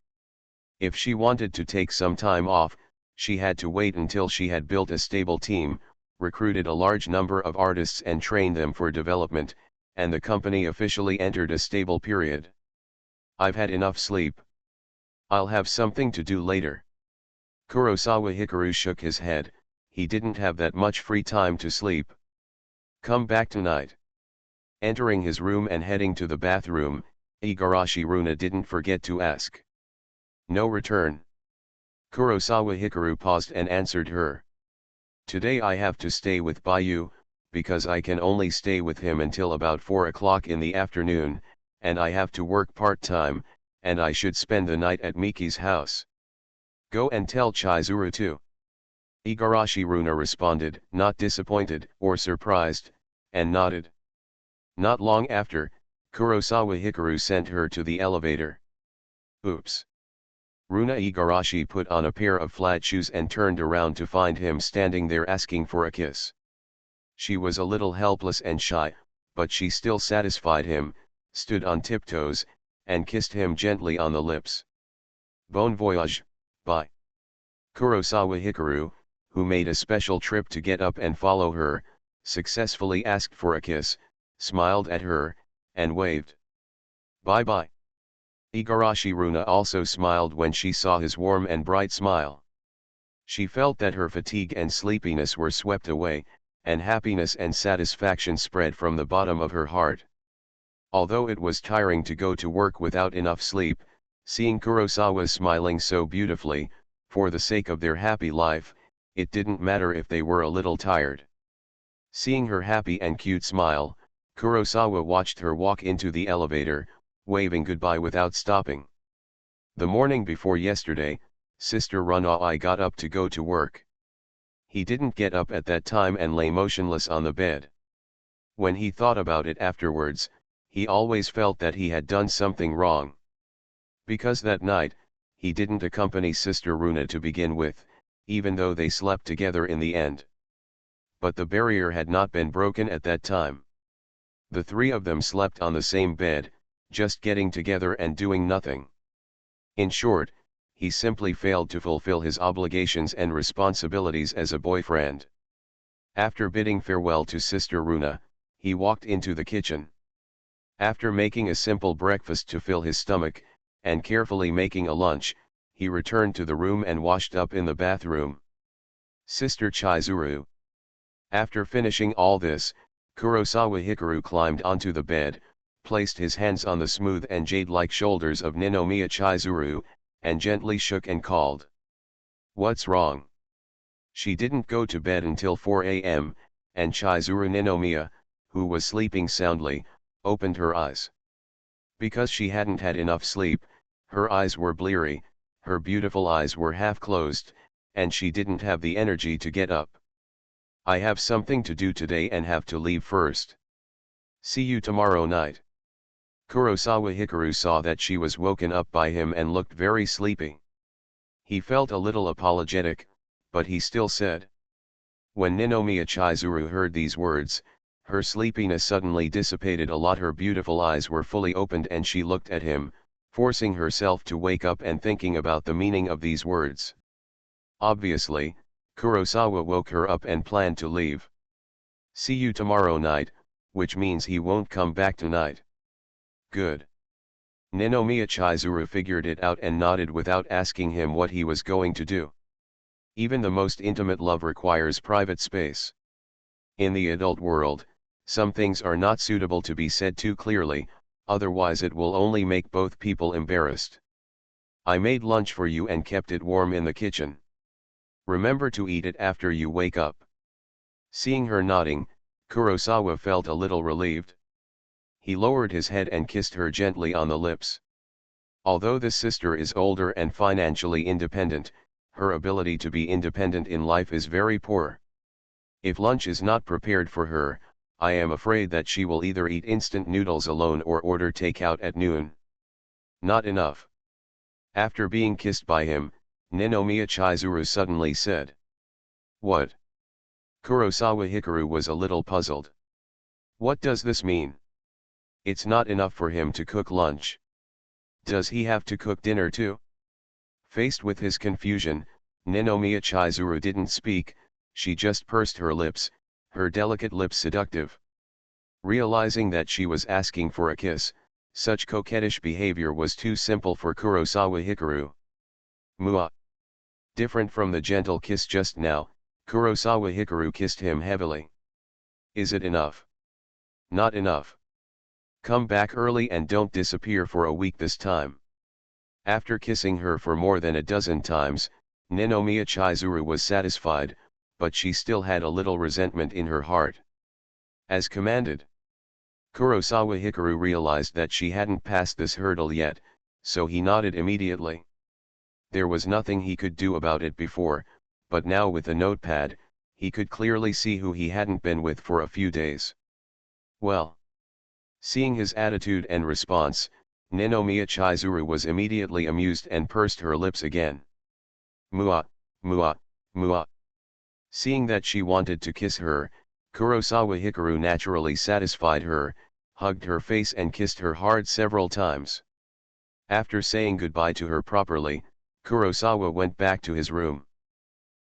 If she wanted to take some time off, she had to wait until she had built a stable team, recruited a large number of artists and trained them for development, and the company officially entered a stable period. I've had enough sleep. I'll have something to do later. Kurosawa Hikaru shook his head. He didn't have that much free time to sleep. Come back tonight. Entering his room and heading to the bathroom, Igarashi Runa didn't forget to ask. No return. Kurosawa Hikaru paused and answered her. Today I have to stay with Bayu, because I can only stay with him until about 4 o'clock in the afternoon, and I have to work part-time, and I should spend the night at Miki's house. Go and tell Chizuru too. Igarashi Runa responded, not disappointed or surprised, and nodded. Not long after, Kurosawa Hikaru sent her to the elevator. Oops. Runa Igarashi put on a pair of flat shoes and turned around to find him standing there asking for a kiss. She was a little helpless and shy, but she still satisfied him, stood on tiptoes, and kissed him gently on the lips. Bon voyage, bye. Kurosawa Hikaru, who made a special trip to get up and follow her, successfully asked for a kiss, smiled at her, and waved. Bye-bye. Igarashi Runa also smiled when she saw his warm and bright smile. She felt that her fatigue and sleepiness were swept away, and happiness and satisfaction spread from the bottom of her heart. Although it was tiring to go to work without enough sleep, seeing Kurosawa smiling so beautifully, for the sake of their happy life, it didn't matter if they were a little tired. Seeing her happy and cute smile, Kurosawa watched her walk into the elevator, waving goodbye without stopping. The morning before yesterday, Sister Runai got up to go to work. He didn't get up at that time and lay motionless on the bed. When he thought about it afterwards, he always felt that he had done something wrong. Because that night, he didn't accompany Sister Runa to begin with, even though they slept together in the end. But the barrier had not been broken at that time. The three of them slept on the same bed, just getting together and doing nothing. In short, he simply failed to fulfill his obligations and responsibilities as a boyfriend. After bidding farewell to Sister Runa, he walked into the kitchen. After making a simple breakfast to fill his stomach, and carefully making a lunch, he returned to the room and washed up in the bathroom. Sister Chizuru. After finishing all this, Kurosawa Hikaru climbed onto the bed, placed his hands on the smooth and jade-like shoulders of Ninomiya Chizuru, and gently shook and called. What's wrong? She didn't go to bed until 4 a.m., and Chizuru Ninomiya, who was sleeping soundly, opened her eyes. Because she hadn't had enough sleep, her eyes were bleary, her beautiful eyes were half closed, and she didn't have the energy to get up. I have something to do today and have to leave first. See you tomorrow night. Kurosawa Hikaru saw that she was woken up by him and looked very sleepy. He felt a little apologetic, but he still said. When Ninomiya Chizuru heard these words, her sleepiness suddenly dissipated a lot. Her beautiful eyes were fully opened and she looked at him, forcing herself to wake up and thinking about the meaning of these words. Obviously, Kurosawa woke her up and planned to leave. See you tomorrow night, which means he won't come back tonight. Good. Ninomiya Chizuru figured it out and nodded without asking him what he was going to do. Even the most intimate love requires private space. In the adult world, some things are not suitable to be said too clearly, otherwise it will only make both people embarrassed. I made lunch for you and kept it warm in the kitchen. Remember to eat it after you wake up. Seeing her nodding, Kurosawa felt a little relieved. He lowered his head and kissed her gently on the lips. Although the sister is older and financially independent, her ability to be independent in life is very poor. If lunch is not prepared for her, I am afraid that she will either eat instant noodles alone or order takeout at noon. Not enough. After being kissed by him, Ninomiya Chizuru suddenly said. What? Kurosawa Hikaru was a little puzzled. What does this mean? It's not enough for him to cook lunch. Does he have to cook dinner too? Faced with his confusion, Ninomiya Chizuru didn't speak, she just pursed her lips, her delicate lips seductive. Realizing that she was asking for a kiss, such coquettish behavior was too simple for Kurosawa Hikaru. Mua. Different from the gentle kiss just now, Kurosawa Hikaru kissed him heavily. Is it enough? Not enough. Come back early and don't disappear for a week this time. After kissing her for more than a dozen times, Ninomiya Chizuru was satisfied, but she still had a little resentment in her heart. As commanded. Kurosawa Hikaru realized that she hadn't passed this hurdle yet, so he nodded immediately. There was nothing he could do about it before, but now with a notepad, he could clearly see who he hadn't been with for a few days. Well. Seeing his attitude and response, Ninomiya Chizuru was immediately amused and pursed her lips again. Mua, mua, mua. Seeing that she wanted to kiss her, Kurosawa Hikaru naturally satisfied her, hugged her face and kissed her hard several times. After saying goodbye to her properly, Kurosawa went back to his room.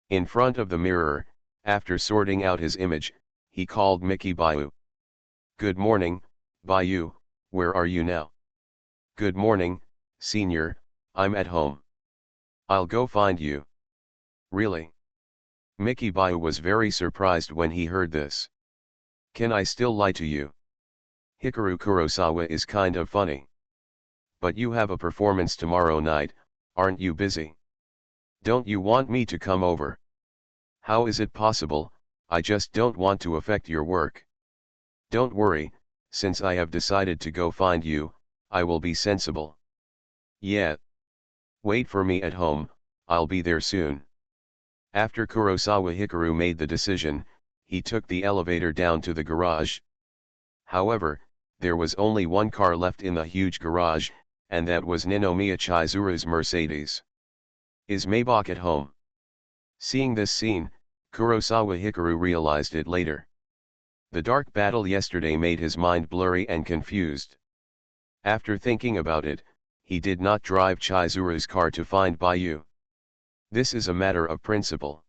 In front of the mirror, after sorting out his image, he called Miki Bayu. Good morning, Bayu, where are you now? Good morning, senior, I'm at home. I'll go find you. Really? Miki Bayu was very surprised when he heard this. Can I still lie to you? Hikaru Kurosawa is kind of funny. But you have a performance tomorrow night, aren't you busy? Don't you want me to come over? How is it possible? I just don't want to affect your work. Don't worry, since I have decided to go find you, I will be sensible. Yeah. Wait for me at home, I'll be there soon. After Kurosawa Hikaru made the decision, he took the elevator down to the garage. However, there was only one car left in the huge garage, and that was Ninomiya Chizuru's Mercedes. Is Maybach at home? Seeing this scene, Kurosawa Hikaru realized it later. The dark battle yesterday made his mind blurry and confused. After thinking about it, he did not drive Chizuru's car to find Bayu. This is a matter of principle.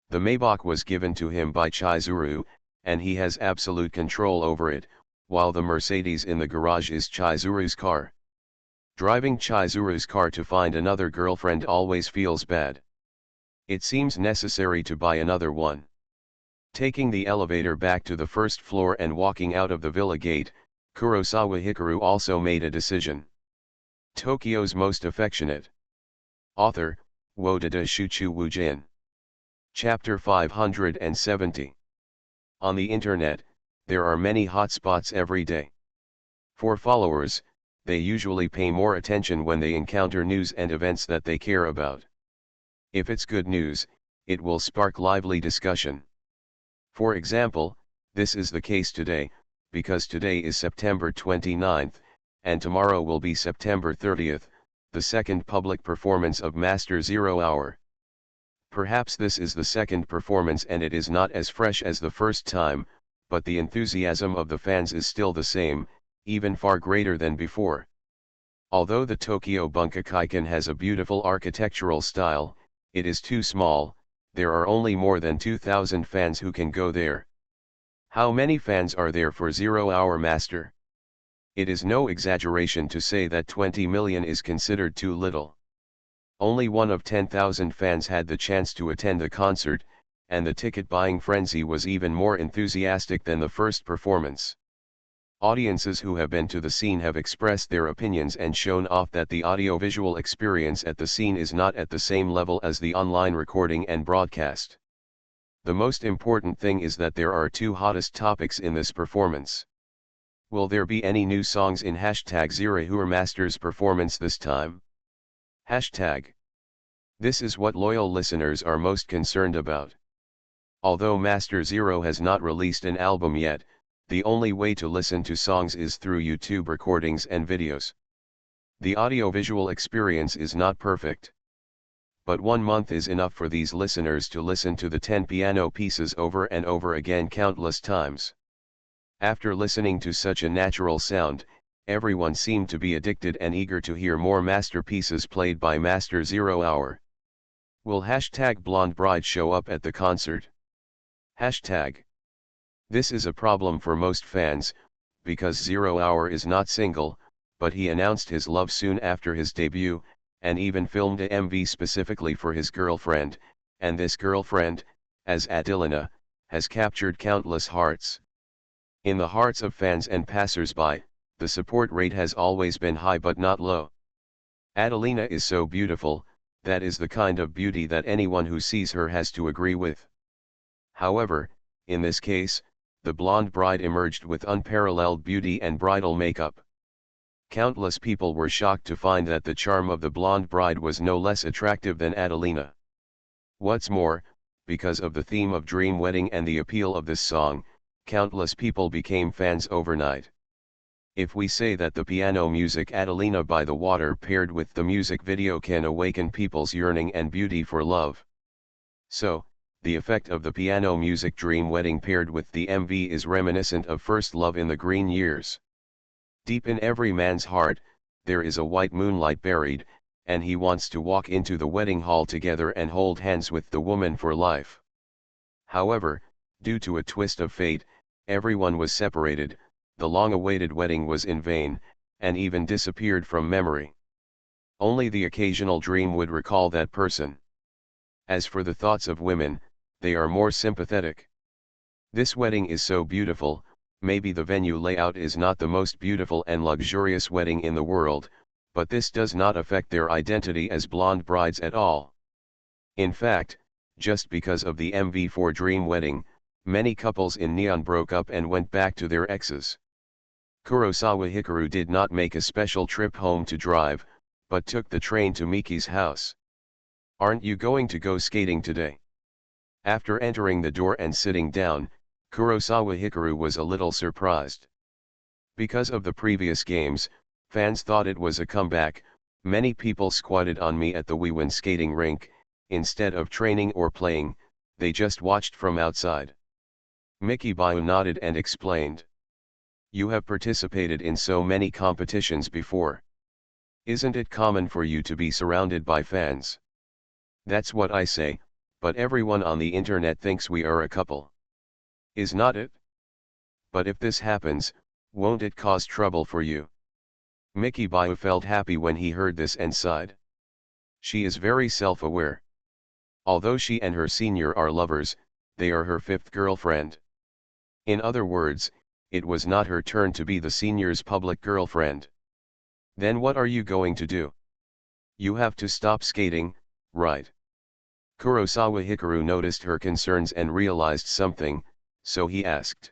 The Maybach was given to him by Chizuru, and he has absolute control over it, while the Mercedes in the garage is Chizuru's car. Driving Chizuru's car to find another girlfriend always feels bad. It seems necessary to buy another one. Taking the elevator back to the first floor and walking out of the villa gate, Kurosawa Hikaru also made a decision. Tokyo's Most Affectionate. Author, Wodada Shuchu Wujin. Chapter 570. On the internet, there are many hotspots every day. For followers, they usually pay more attention when they encounter news and events that they care about. If it's good news, it will spark lively discussion. For example, this is the case today, because today is September 29th, and tomorrow will be September 30th, the second public performance of Master Zero Hour. Perhaps this is the second performance and it is not as fresh as the first time, but the enthusiasm of the fans is still the same, even far greater than before. Although the Tokyo Bunkakaikan has a beautiful architectural style, it is too small, there are only more than 2,000 fans who can go there. How many fans are there for Zero Hour Master? It is no exaggeration to say that 20 million is considered too little. Only one of 10,000 fans had the chance to attend the concert, and the ticket-buying frenzy was even more enthusiastic than the first performance. Audiences who have been to the scene have expressed their opinions and shown off that the audiovisual experience at the scene is not at the same level as the online recording and broadcast. The most important thing is that there are two hottest topics in this performance. Will there be any new songs in #Zero Hour Masters performance this time? Hashtag. This is what loyal listeners are most concerned about. Although Master Zero has not released an album yet, the only way to listen to songs is through YouTube recordings and videos. The audio-visual experience is not perfect. But 1 month is enough for these listeners to listen to the 10 piano pieces over and over again countless times. After listening to such a natural sound, everyone seemed to be addicted and eager to hear more masterpieces played by Master 0 Hour. Will #Blonde Bride show up at the concert? Hashtag. This is a problem for most fans, because 0 Hour is not single, but he announced his love soon after his debut, and even filmed a MV specifically for his girlfriend, and this girlfriend, as Adelina, has captured countless hearts. In the hearts of fans and passers-by, the support rate has always been high but not low. Adelina is so beautiful, that is the kind of beauty that anyone who sees her has to agree with. However, in this case, the blonde bride emerged with unparalleled beauty and bridal makeup. Countless people were shocked to find that the charm of the blonde bride was no less attractive than Adelina. What's more, because of the theme of Dream Wedding and the appeal of this song, countless people became fans overnight. If we say that the piano music Adelina by the Water paired with the music video can awaken people's yearning and beauty for love, so, the effect of the piano music Dream Wedding paired with the MV is reminiscent of first love in the green years. Deep in every man's heart, there is a white moonlight buried, and he wants to walk into the wedding hall together and hold hands with the woman for life. However, due to a twist of fate, everyone was separated, the long-awaited wedding was in vain, and even disappeared from memory. Only the occasional dream would recall that person. As for the thoughts of women, they are more sympathetic. This wedding is so beautiful, maybe the venue layout is not the most beautiful and luxurious wedding in the world, but this does not affect their identity as blonde brides at all. In fact, just because of the MV for Dream Wedding, many couples in Neon broke up and went back to their exes. Kurosawa Hikaru did not make a special trip home to drive, but took the train to Miki's house. "Aren't you going to go skating today?" After entering the door and sitting down, Kurosawa Hikaru was a little surprised. Because of the previous games, fans thought it was a comeback. Many people squatted on me at the Wiwan skating rink, instead of training or playing, they just watched from outside. Miki Bayu nodded and explained. "You have participated in so many competitions before. Isn't it common for you to be surrounded by fans?" "That's what I say, but everyone on the internet thinks we are a couple. Is not it? But if this happens, won't it cause trouble for you?" Miki Bayu felt happy when he heard this and sighed. She is very self-aware. Although she and her senior are lovers, they are her fifth girlfriend. In other words, it was not her turn to be the senior's public girlfriend. "Then what are you going to do? You have to stop skating, right?" Kurosawa Hikaru noticed her concerns and realized something, so he asked.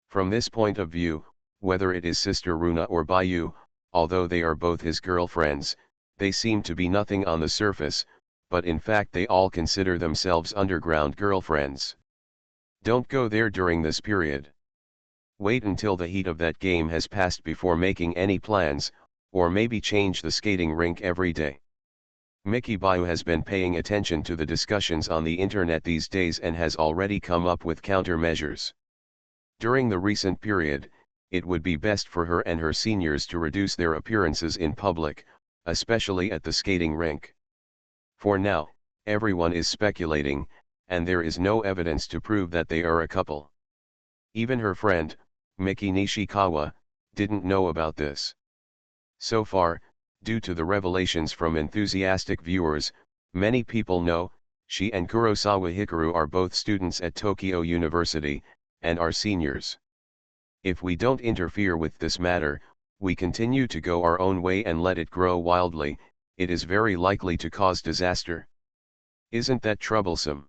From this point of view, whether it is Sister Runa or Bayu, although they are both his girlfriends, they seem to be nothing on the surface, but in fact they all consider themselves underground girlfriends. Don't go there during this period. Wait until the heat of that game has passed before making any plans, or maybe change the skating rink every day. Miki Bayu has been paying attention to the discussions on the internet these days and has already come up with countermeasures. During the recent period, it would be best for her and her seniors to reduce their appearances in public, especially at the skating rink. For now, everyone is speculating, and there is no evidence to prove that they are a couple. Even her friend, Miki Nishikawa, didn't know about this. So far, due to the revelations from enthusiastic viewers, many people know, she and Kurosawa Hikaru are both students at Tokyo University, and are seniors. If we don't interfere with this matter, we continue to go our own way and let it grow wildly, it is very likely to cause disaster. Isn't that troublesome?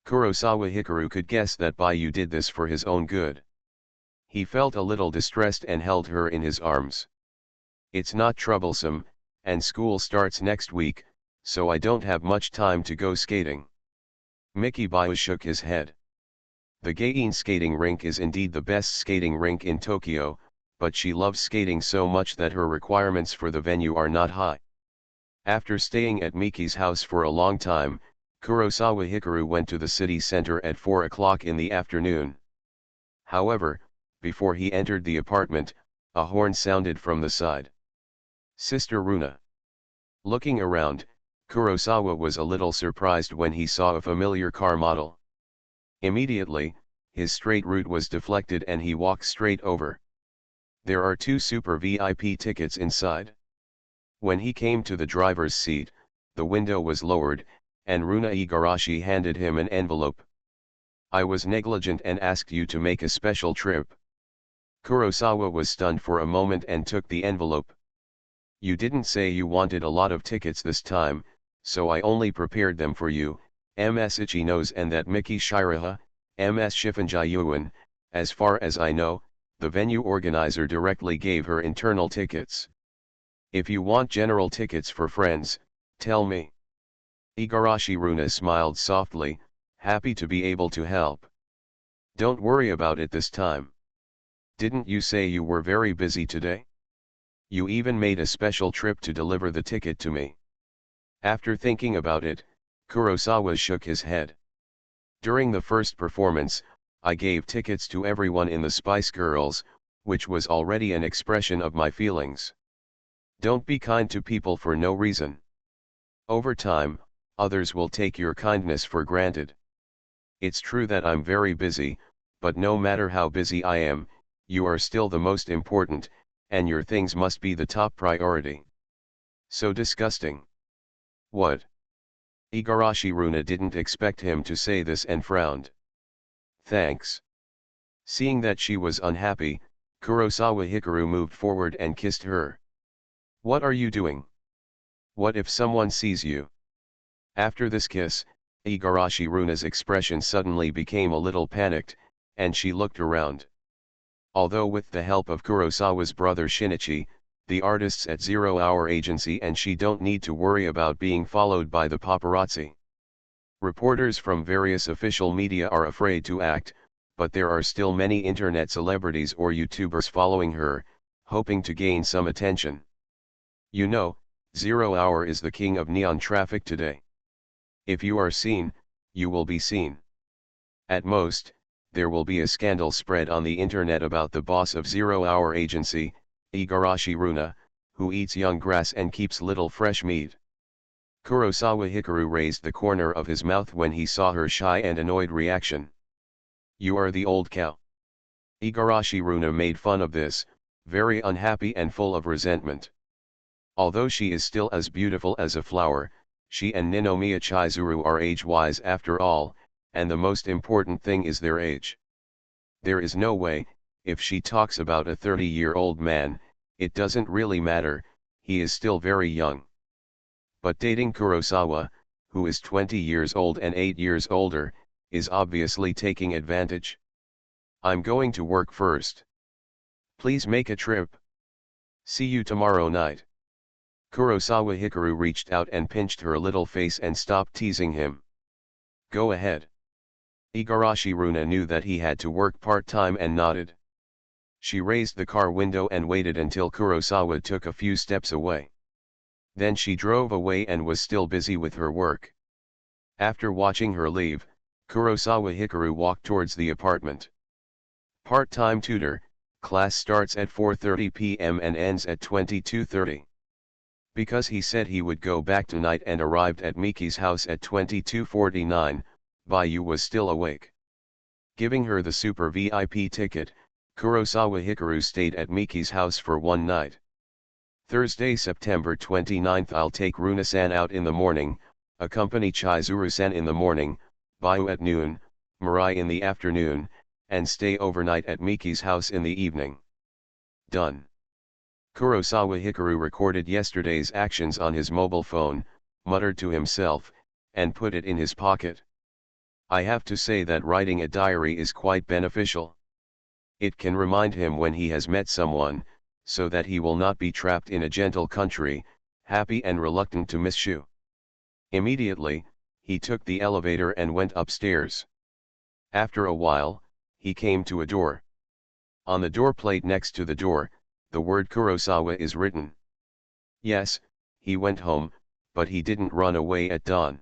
Kurosawa Hikaru could guess that Bayu did this for his own good. He felt a little distressed and held her in his arms. "It's not troublesome, and school starts next week, so I don't have much time to go skating. Mickey Bio shook his head. The Gain skating rink is indeed the best skating rink in Tokyo, but she loves skating so much that her requirements for the venue are not high. After staying at Miki's house for a long time, Kurosawa Hikaru went to the city center at 4 o'clock in the afternoon. However, before he entered the apartment, a horn sounded from the side. Sister Runa. Looking around, Kurosawa was a little surprised when he saw a familiar car model. Immediately, his straight route was deflected and he walked straight over. There are 2 super VIP tickets inside. When he came to the driver's seat, the window was lowered, and Runa Igarashi handed him an envelope. I was negligent and asked you to make a special trip. Kurosawa was stunned for a moment and took the envelope. You didn't say you wanted a lot of tickets this time, so I only prepared them for you, Ms. Ichi knows, and that Miki Shiraha, Ms. Shifunjayuan, as far as I know, the venue organizer directly gave her internal tickets. If you want general tickets for friends, tell me. Igarashi Runa smiled softly, happy to be able to help. Don't worry about it this time. Didn't you say you were very busy today? You even made a special trip to deliver the ticket to me. After thinking about it, Kurosawa shook his head. During the first performance, I gave tickets to everyone in the Spice Girls, which was already an expression of my feelings. Don't be kind to people for no reason. Over time, others will take your kindness for granted. It's true that I'm very busy, but no matter how busy I am, you are still the most important, and your things must be the top priority. So disgusting. What? Igarashi Runa didn't expect him to say this and frowned. Thanks. Seeing that she was unhappy, Kurosawa Hikaru moved forward and kissed her. What are you doing? What if someone sees you? After this kiss, Igarashi Runa's expression suddenly became a little panicked, and she looked around. Although with the help of Kurosawa's brother Shinichi, the artists at Zero Hour Agency and she don't need to worry about being followed by the paparazzi. Reporters from various official media are afraid to act, but there are still many internet celebrities or YouTubers following her, hoping to gain some attention. You know, Zero Hour is the king of neon traffic today. If you are seen, you will be seen. At most, there will be a scandal spread on the internet about the boss of Zero Hour Agency, Igarashi Runa, who eats young grass and keeps little fresh meat. Kurosawa Hikaru raised the corner of his mouth when he saw her shy and annoyed reaction. You are the old cow. Igarashi Runa made fun of this, very unhappy and full of resentment. Although she is still as beautiful as a flower, she and Ninomiya Chizuru are age-wise after all, and the most important thing is their age. There is no way, if she talks about a 30-year-old man, it doesn't really matter, he is still very young. But dating Kurosawa, who is 20 years old and 8 years older, is obviously taking advantage. I'm going to work first. Please make a trip. See you tomorrow night. Kurosawa Hikaru reached out and pinched her little face and stopped teasing him. Go ahead. Igarashi Runa knew that he had to work part-time and nodded. She raised the car window and waited until Kurosawa took a few steps away. Then she drove away and was still busy with her work. After watching her leave, Kurosawa Hikaru walked towards the apartment. Part-time tutor, class starts at 4:30 p.m. and ends at 22:30. Because he said he would go back tonight and arrived at Miki's house at 22:49, Bayu was still awake. Giving her the super VIP ticket, Kurosawa Hikaru stayed at Miki's house for one night. Thursday, September 29th. I'll take Runa-san out in the morning, accompany Chizuru-san in the morning, Bayu at noon, Mirai in the afternoon, and stay overnight at Miki's house in the evening. Done. Kurosawa Hikaru recorded yesterday's actions on his mobile phone, muttered to himself, and put it in his pocket. I have to say that writing a diary is quite beneficial. It can remind him when he has met someone, so that he will not be trapped in a gentle country, happy and reluctant to miss you. Immediately, he took the elevator and went upstairs. After a while, he came to a door. On the door plate next to the door, the word Kurosawa is written. Yes, he went home, but he didn't run away at dawn.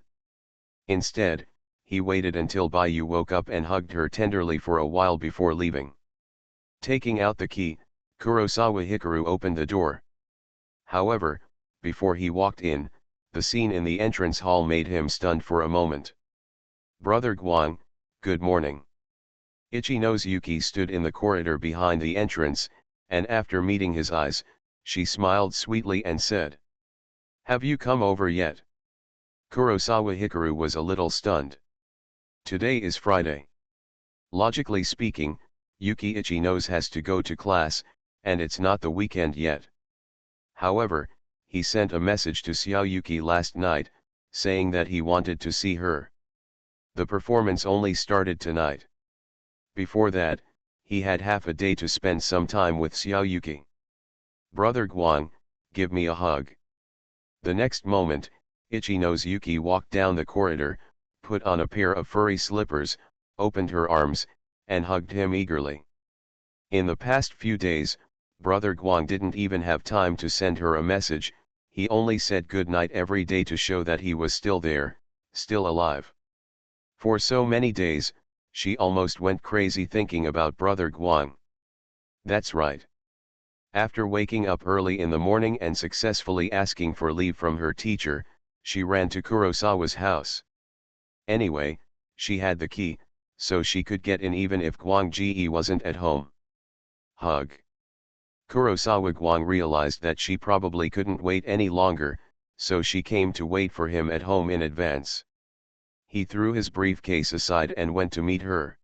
Instead, he waited until Bayu woke up and hugged her tenderly for a while before leaving. Taking out the key, Kurosawa Hikaru opened the door. However, before he walked in, the scene in the entrance hall made him stunned for a moment. Brother Guang, good morning. Ichino's Yuki stood in the corridor behind the entrance, and after meeting his eyes, she smiled sweetly and said, "Have you come over yet?" Kurosawa Hikaru was a little stunned. Today is Friday. Logically speaking, Yuki Ichino's has to go to class, and it's not the weekend yet. However, he sent a message to Xiao Yuki last night, saying that he wanted to see her. The performance only started tonight. Before that, he had half a day to spend some time with Xiao Yuki. Brother Guang, give me a hug. The next moment, Ichino's Yuki walked down the corridor, put on a pair of furry slippers, opened her arms, and hugged him eagerly. In the past few days, Brother Guang didn't even have time to send her a message, he only said good night every day to show that he was still there, still alive. For so many days, she almost went crazy thinking about Brother Guang. That's right. After waking up early in the morning and successfully asking for leave from her teacher, she ran to Kurosawa's house. Anyway, she had the key, so she could get in even if Guang Ji wasn't at home. Hug. Kurosawa Guang realized that she probably couldn't wait any longer, so she came to wait for him at home in advance. He threw his briefcase aside and went to meet her.